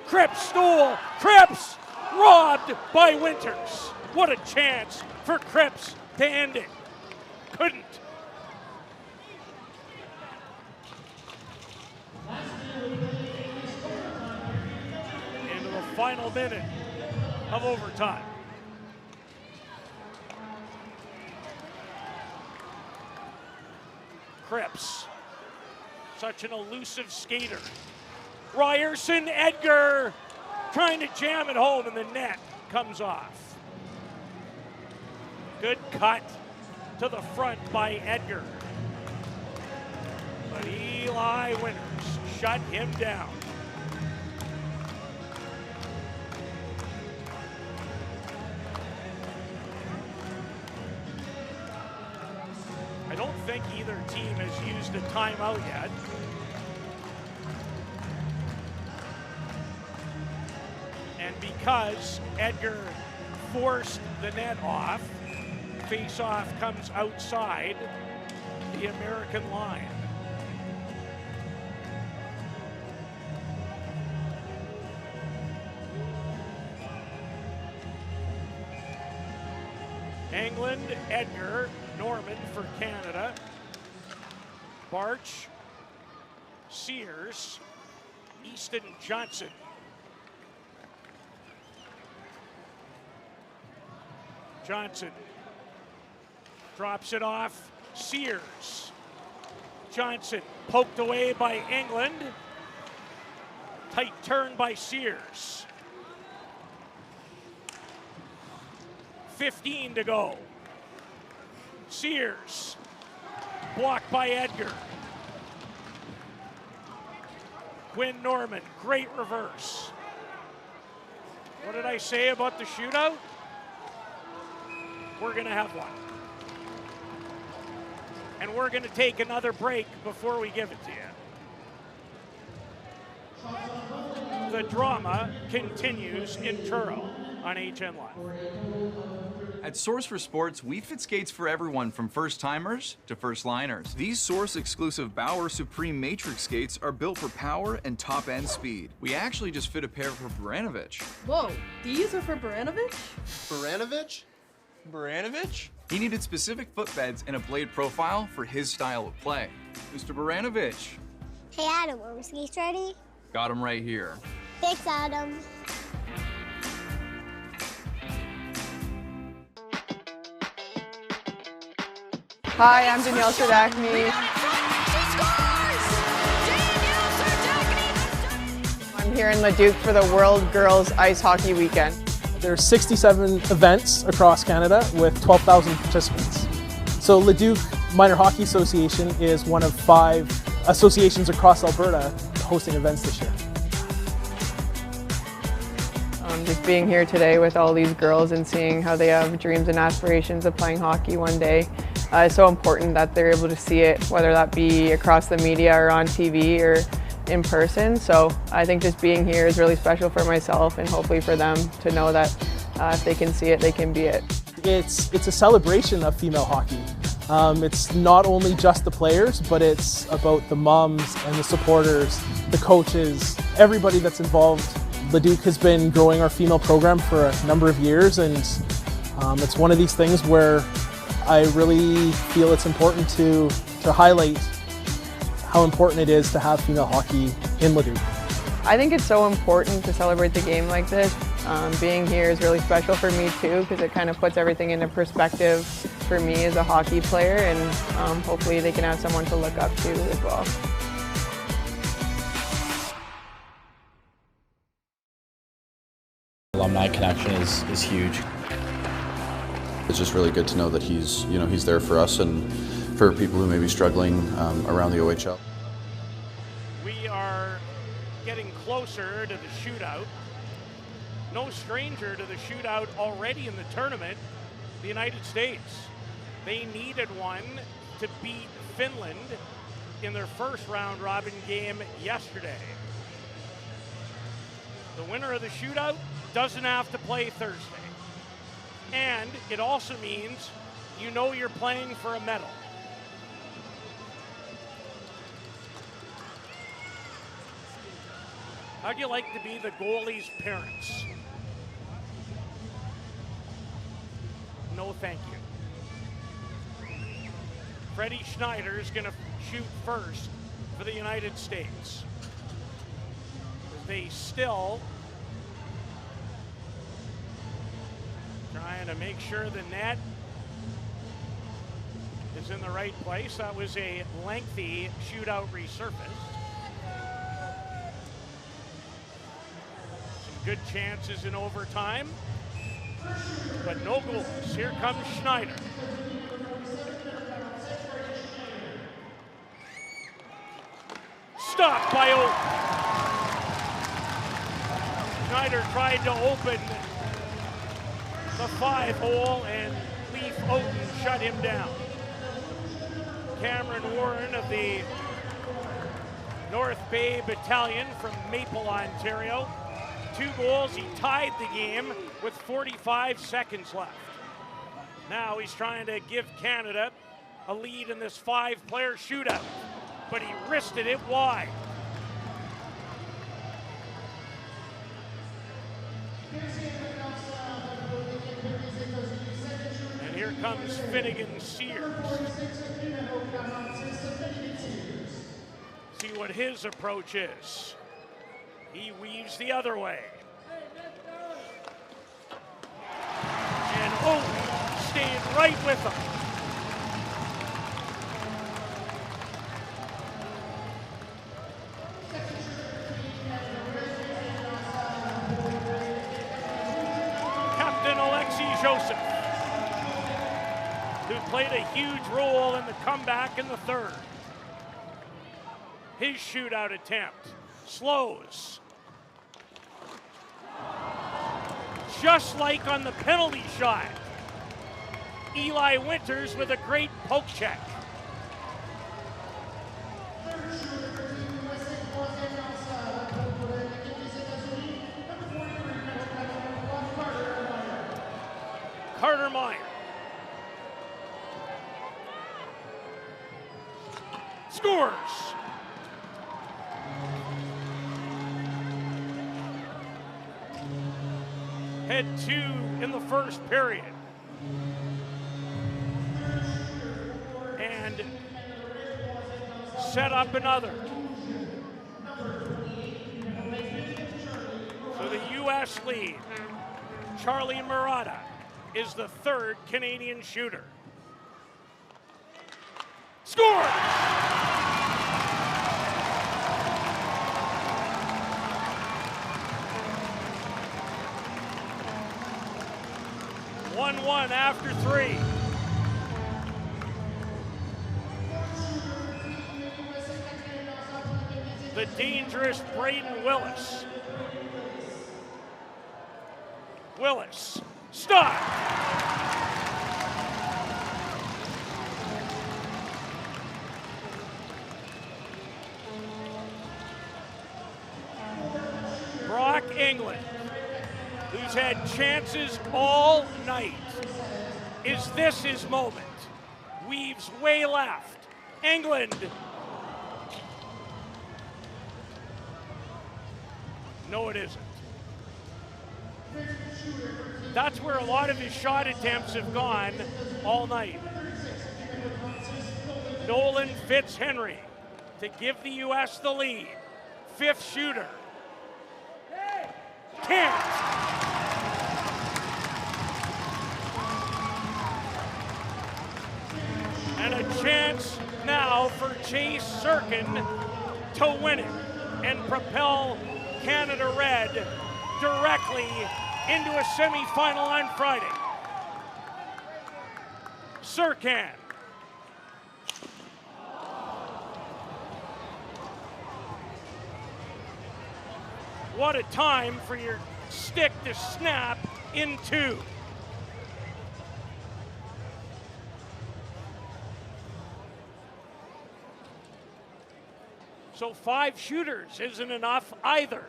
Cripps stole, Cripps robbed by Winters. What a chance for Cripps to end it. Couldn't. Into the final minute of overtime. Cripps, such an elusive skater. Ryerson, Edgar, trying to jam it home, and the net comes off. Good cut to the front by Edgar. But Eli Winters shut him down. I don't think either team has used a timeout yet. And because Edgar forced the net off, face-off comes outside the American line. England, Edgar, Norman for Canada. Barch, Sears, Easton, Johnson. Johnson drops it off. Sears. Johnson poked away by England. Tight turn by Sears. 15 to go. Sears. Blocked by Edgar. Quinn Norman, great reverse. What did I say about the shootout? We're going to have one. And we're going to take another break before we give it to you. The drama continues in Truro on HN Live. At Source for Sports, we fit skates for everyone from first-timers to first-liners. These Source-exclusive Bauer Supreme Matrix skates are built for power and top-end speed. We actually just fit a pair for Baranovich. Whoa, these are for Baranovich? Baranovich? Baranovich? He needed specific footbeds and a blade profile for his style of play. Mr. Baranovich. Hey Adam, are my skates ready? Got him right here. Thanks, Adam. Hi, I'm Danielle Serdachny. I'm here in Leduc for the World Girls Ice Hockey Weekend. There are 67 events across Canada with 12,000 participants. So Leduc Minor Hockey Association is one of 5 associations across Alberta hosting events this year. Just being here today with all these girls and seeing how they have dreams and aspirations of playing hockey one day. It's so important that they're able to see it, whether that be across the media or on TV or in person. So I think just being here is really special for myself and hopefully for them to know that if they can see it, they can be it. It's a celebration of female hockey. It's not only just the players, but it's about the moms and the supporters, the coaches, everybody that's involved. Leduc has been growing our female program for a number of years, and it's one of these things where I really feel it's important to highlight how important it is to have female hockey in Leduc. I think it's so important to celebrate the game like this. Being here is really special for me too, because it kind of puts everything into perspective for me as a hockey player, and hopefully they can have someone to look up to as well. Alumni connection is huge. It's just really good to know that he's there for us and for people who may be struggling around the OHL. We are getting closer to the shootout. No stranger to the shootout already in the tournament, the United States. They needed one to beat Finland in their first round robin game yesterday. The winner of the shootout doesn't have to play Thursday. And it also means you know you're playing for a medal. How'd you like to be the goalie's parents? No, thank you. Freddie Schneider is going to shoot first for the United States. They still trying to make sure the net is in the right place. That was a lengthy shootout resurface. Some good chances in overtime, but no goals. Here comes Schneider. Stopped by Oaten. Schneider tried to open the 5-hole, and Leaf Oaten shut him down. Cameron Warren of the North Bay Battalion from Maple, Ontario. 2 goals. He tied the game with 45 seconds left. Now he's trying to give Canada a lead in this 5-player shootout, but he wristed it wide. And here comes Finnegan Sears. See what his approach is. He weaves the other way. And Oaten stayed right with him. in Alexei Joseph, who played a huge role in the comeback in the third. His shootout attempt slows. Just like on the penalty shot, Eli Winters with a great poke check. Carter Meyer. Scores. Head 2 in the first period. And set up another. So the U.S. lead. Charlie Murata is the third Canadian shooter. Scores! One after 3. The dangerous Braden Willis. Willis, stop! Brock England, who's had chances all night. Is this his moment? Weaves way left. England. No, it isn't. That's where a lot of his shot attempts have gone all night. Nolan Fitzhenry to give the U.S. the lead. Fifth shooter. Can't. And a chance now for Chase Sirkin to win it and propel Canada Red directly into a semifinal on Friday. Sirkin. What a time for your stick to snap in 2. So 5 shooters isn't enough either.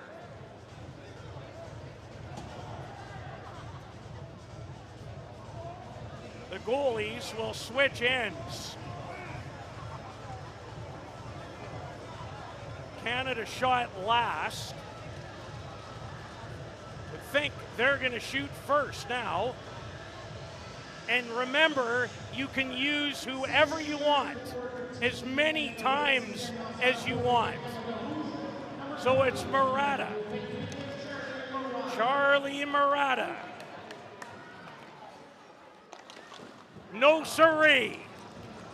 The goalies will switch ends. Canada shot last. I think they're going to shoot first now. And remember, you can use whoever you want as many times as you want. So it's Murata. Charlie Murata. No siree,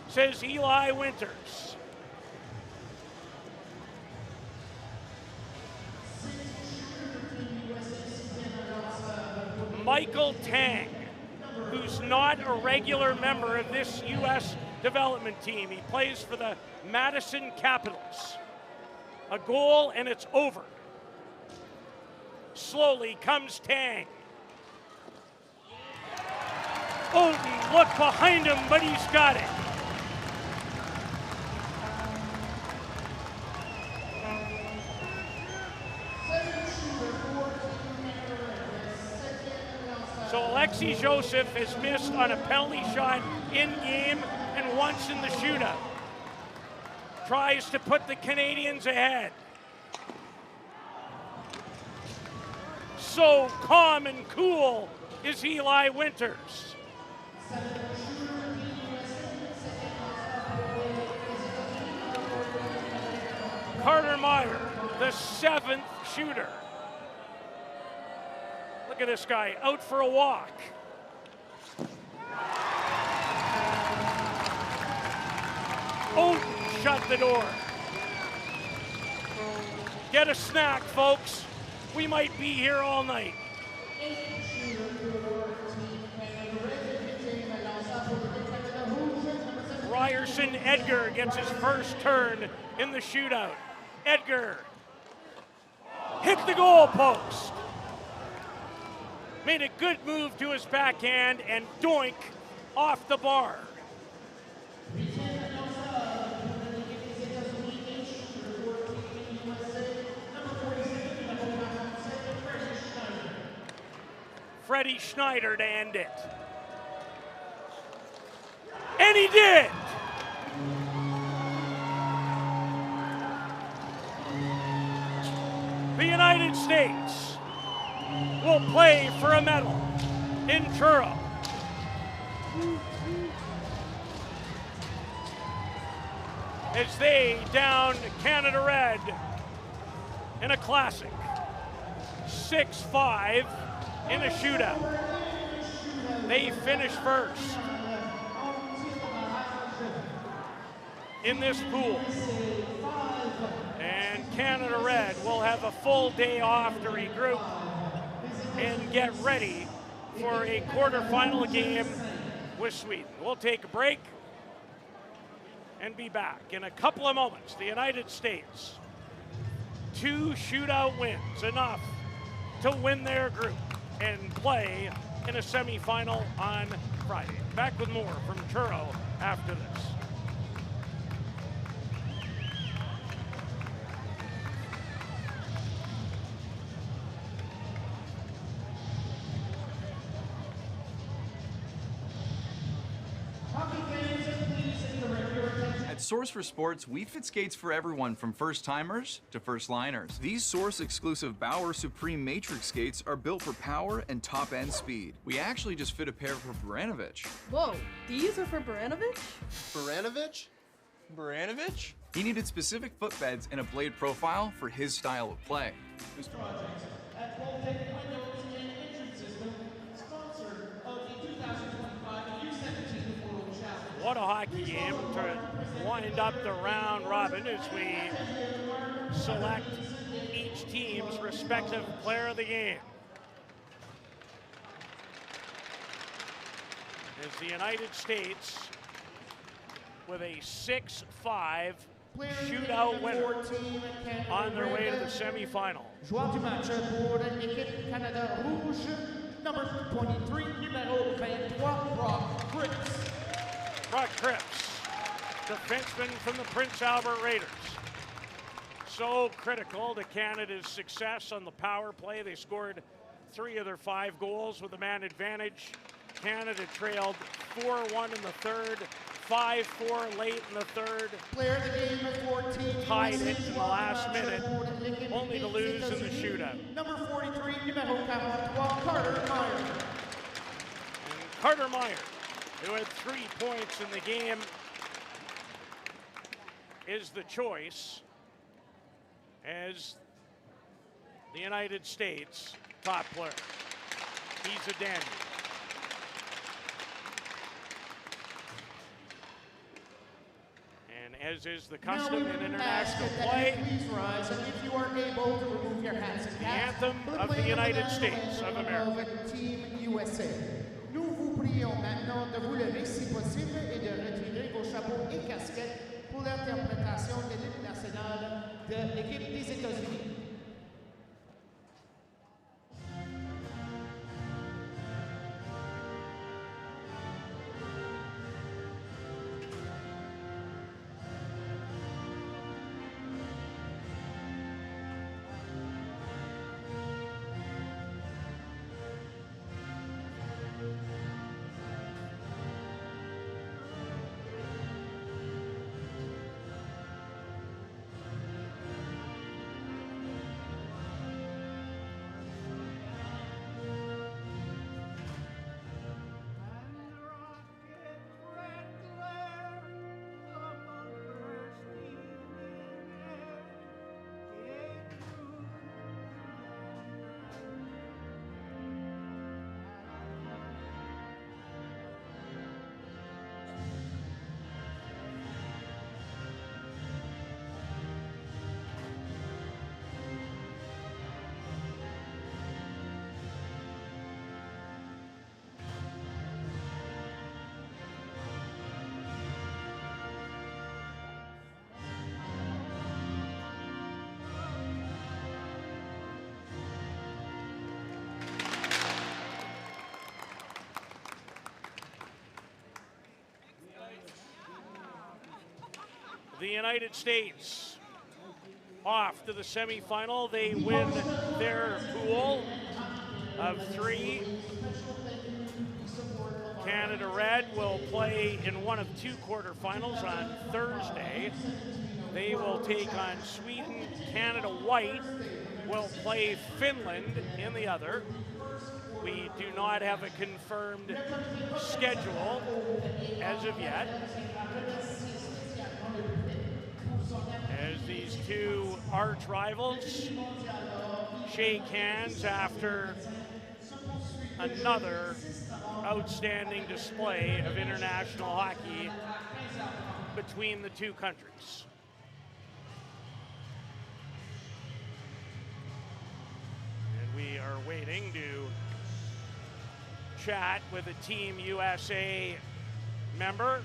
says Eli Winters. Michael Tang, who's not a regular member of this U.S. development team. He plays for the Madison Capitals. A goal and it's over. Slowly comes Tang. Oden looked behind him, but he's got it. So Alexei Joseph has missed on a penalty shot in game and once in the shootout. Tries to put the Canadians ahead. So calm and cool is Eli Winters. Carter Meyer, the 7th shooter. Look at this guy, out for a walk. Oden shut the door. Get a snack, folks. We might be here all night. Ryerson Edgar gets his first turn in the shootout. Edgar hit the goal post. Made a good move to his backhand and doink off the bar. Freddie Schneider to end it. And he did! The United States will play for a medal in Truro. As they down Canada Red in a classic. 6-5 in a shootout. They finish first in this pool. And Canada Red will have a full day off to regroup and get ready for a quarterfinal game with Sweden. We'll take a break and be back in a couple of moments. The United States, 2 shootout wins, enough to win their group and play in a semifinal on Friday. Back with more from Truro after this. At Source for Sports, we fit skates for everyone from first-timers to first-liners. These Source-exclusive Bauer Supreme Matrix skates are built for power and top-end speed. We actually just fit a pair for Baranovich. Whoa, these are for Baranovich? Baranovich? Baranovich? He needed specific footbeds and a blade profile for his style of play. What a hockey game to wind up the round robin as we select each team's respective player of the game. As the United States with a 6-5 shootout win on their way to the semifinal. Joueur du match pour l'équipe Canada Rouge, number 23, numéro 23, Brock Cripps. Brock Cripps, defenseman from the Prince Albert Raiders. So critical to Canada's success on the power play. They scored 3 of their 5 goals with a man advantage. Canada trailed 4-1 in the third, 5-4 late in the third. Player of the game, 14. Tied it in the last minute, only to lose in the shootout. Number 43, numéro 43, Carter Meyer. And Carter Meyer, who had 3 points in the game, is the choice as the United States top player. He's a dandy. And as is the custom in international play, please rise, and if you are able to remove your hats and caps, the anthem of the United States of America. Team USA. Nous vous prions maintenant de vous lever si possible et de retirer vos chapeaux et casquettes pour l'interprétation de l'hymne national de l'équipe des États-Unis. The United States off to the semifinal. They win their pool of 3. Canada Red will play in one of 2 quarterfinals on Thursday. They will take on Sweden. Canada White will play Finland in the other. We do not have a confirmed schedule as of yet, as these 2 arch rivals shake hands after another outstanding display of international hockey between the 2 countries. And we are waiting to chat with a Team USA member.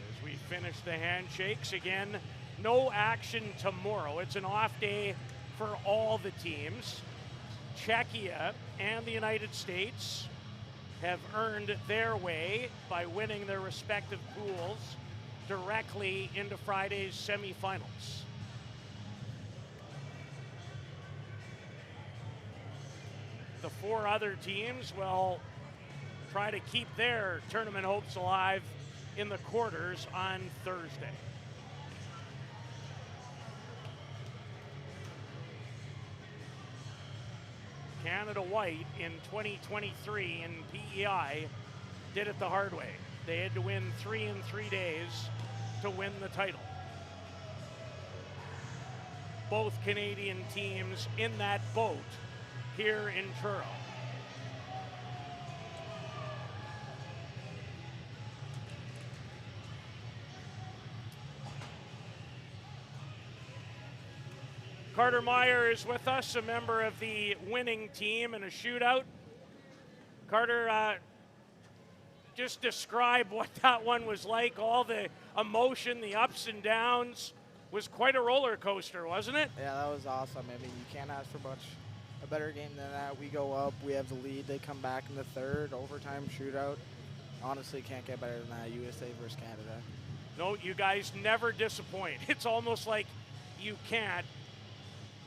As we finish the handshakes, again, no action tomorrow. It's an off day for all the teams. Czechia and the United States have earned their way by winning their respective pools directly into Friday's semifinals. The 4 other teams will try to keep their tournament hopes alive in the quarters on Thursday. Canada White in 2023 in PEI did it the hard way. They had to win 3 in 3 days to win the title. Both Canadian teams in that boat here in Truro. Carter Meyer is with us, a member of the winning team in a shootout. Carter, just describe what that one was like, all the emotion, the ups and downs. Was quite a roller coaster, wasn't it? Yeah, that was awesome. I mean, you can't ask for much a better game than that. We go up, we have the lead, they come back in the third, overtime shootout. Honestly, can't get better than that, USA versus Canada. No, you guys never disappoint. It's almost like you can't.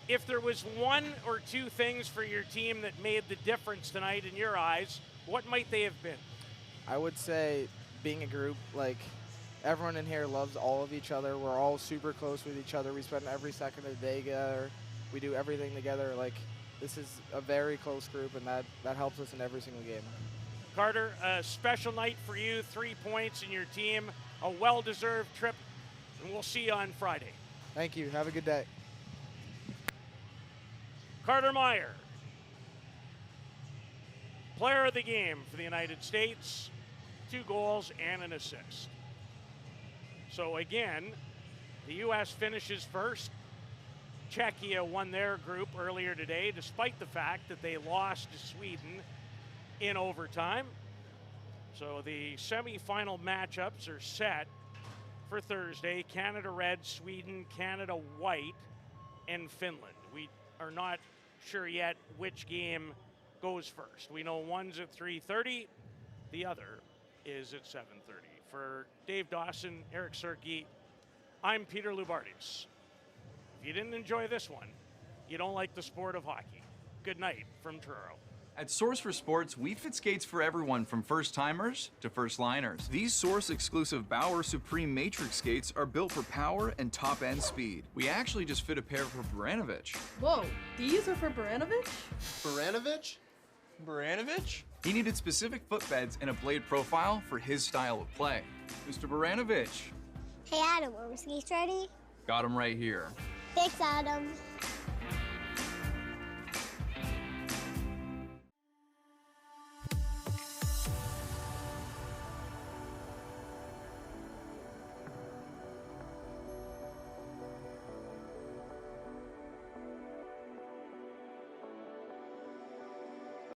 If there was 1 or 2 things for your team that made the difference tonight in your eyes, what might they have been? I would say being a group, like everyone in here loves all of each other. We're all super close with each other. We spend every second of the day together. We do everything together. Like, this is a very close group, and that helps us in every single game. Carter, a special night for you, 3 points in your team, a well-deserved trip, and we'll see you on Friday. Thank you. Have a good day. Carter Meyer, player of the game for the United States, 2 goals and an assist. So again, the U.S. finishes first. Czechia won their group earlier today, despite the fact that they lost to Sweden in overtime. So the semifinal matchups are set for Thursday. Canada Red, Sweden, Canada White, and Finland. We are not sure yet which game goes first. We know one's at 3:30, the other is at 7:30. For Dave Dawson, Eric Serkey, I'm Peter Loubardias. If you didn't enjoy this one, you don't like the sport of hockey. Good night from Truro. At Source for Sports, we fit skates for everyone from first-timers to first-liners. These Source-exclusive Bauer Supreme Matrix skates are built for power and top-end speed. We actually just fit a pair for Baranovic. Whoa, these are for Baranovic? Baranovic? Baranovic? He needed specific footbeds and a blade profile for his style of play. Mr. Baranovic. Hey, Adam, are my skates ready? Got him right here. Thanks, Adam.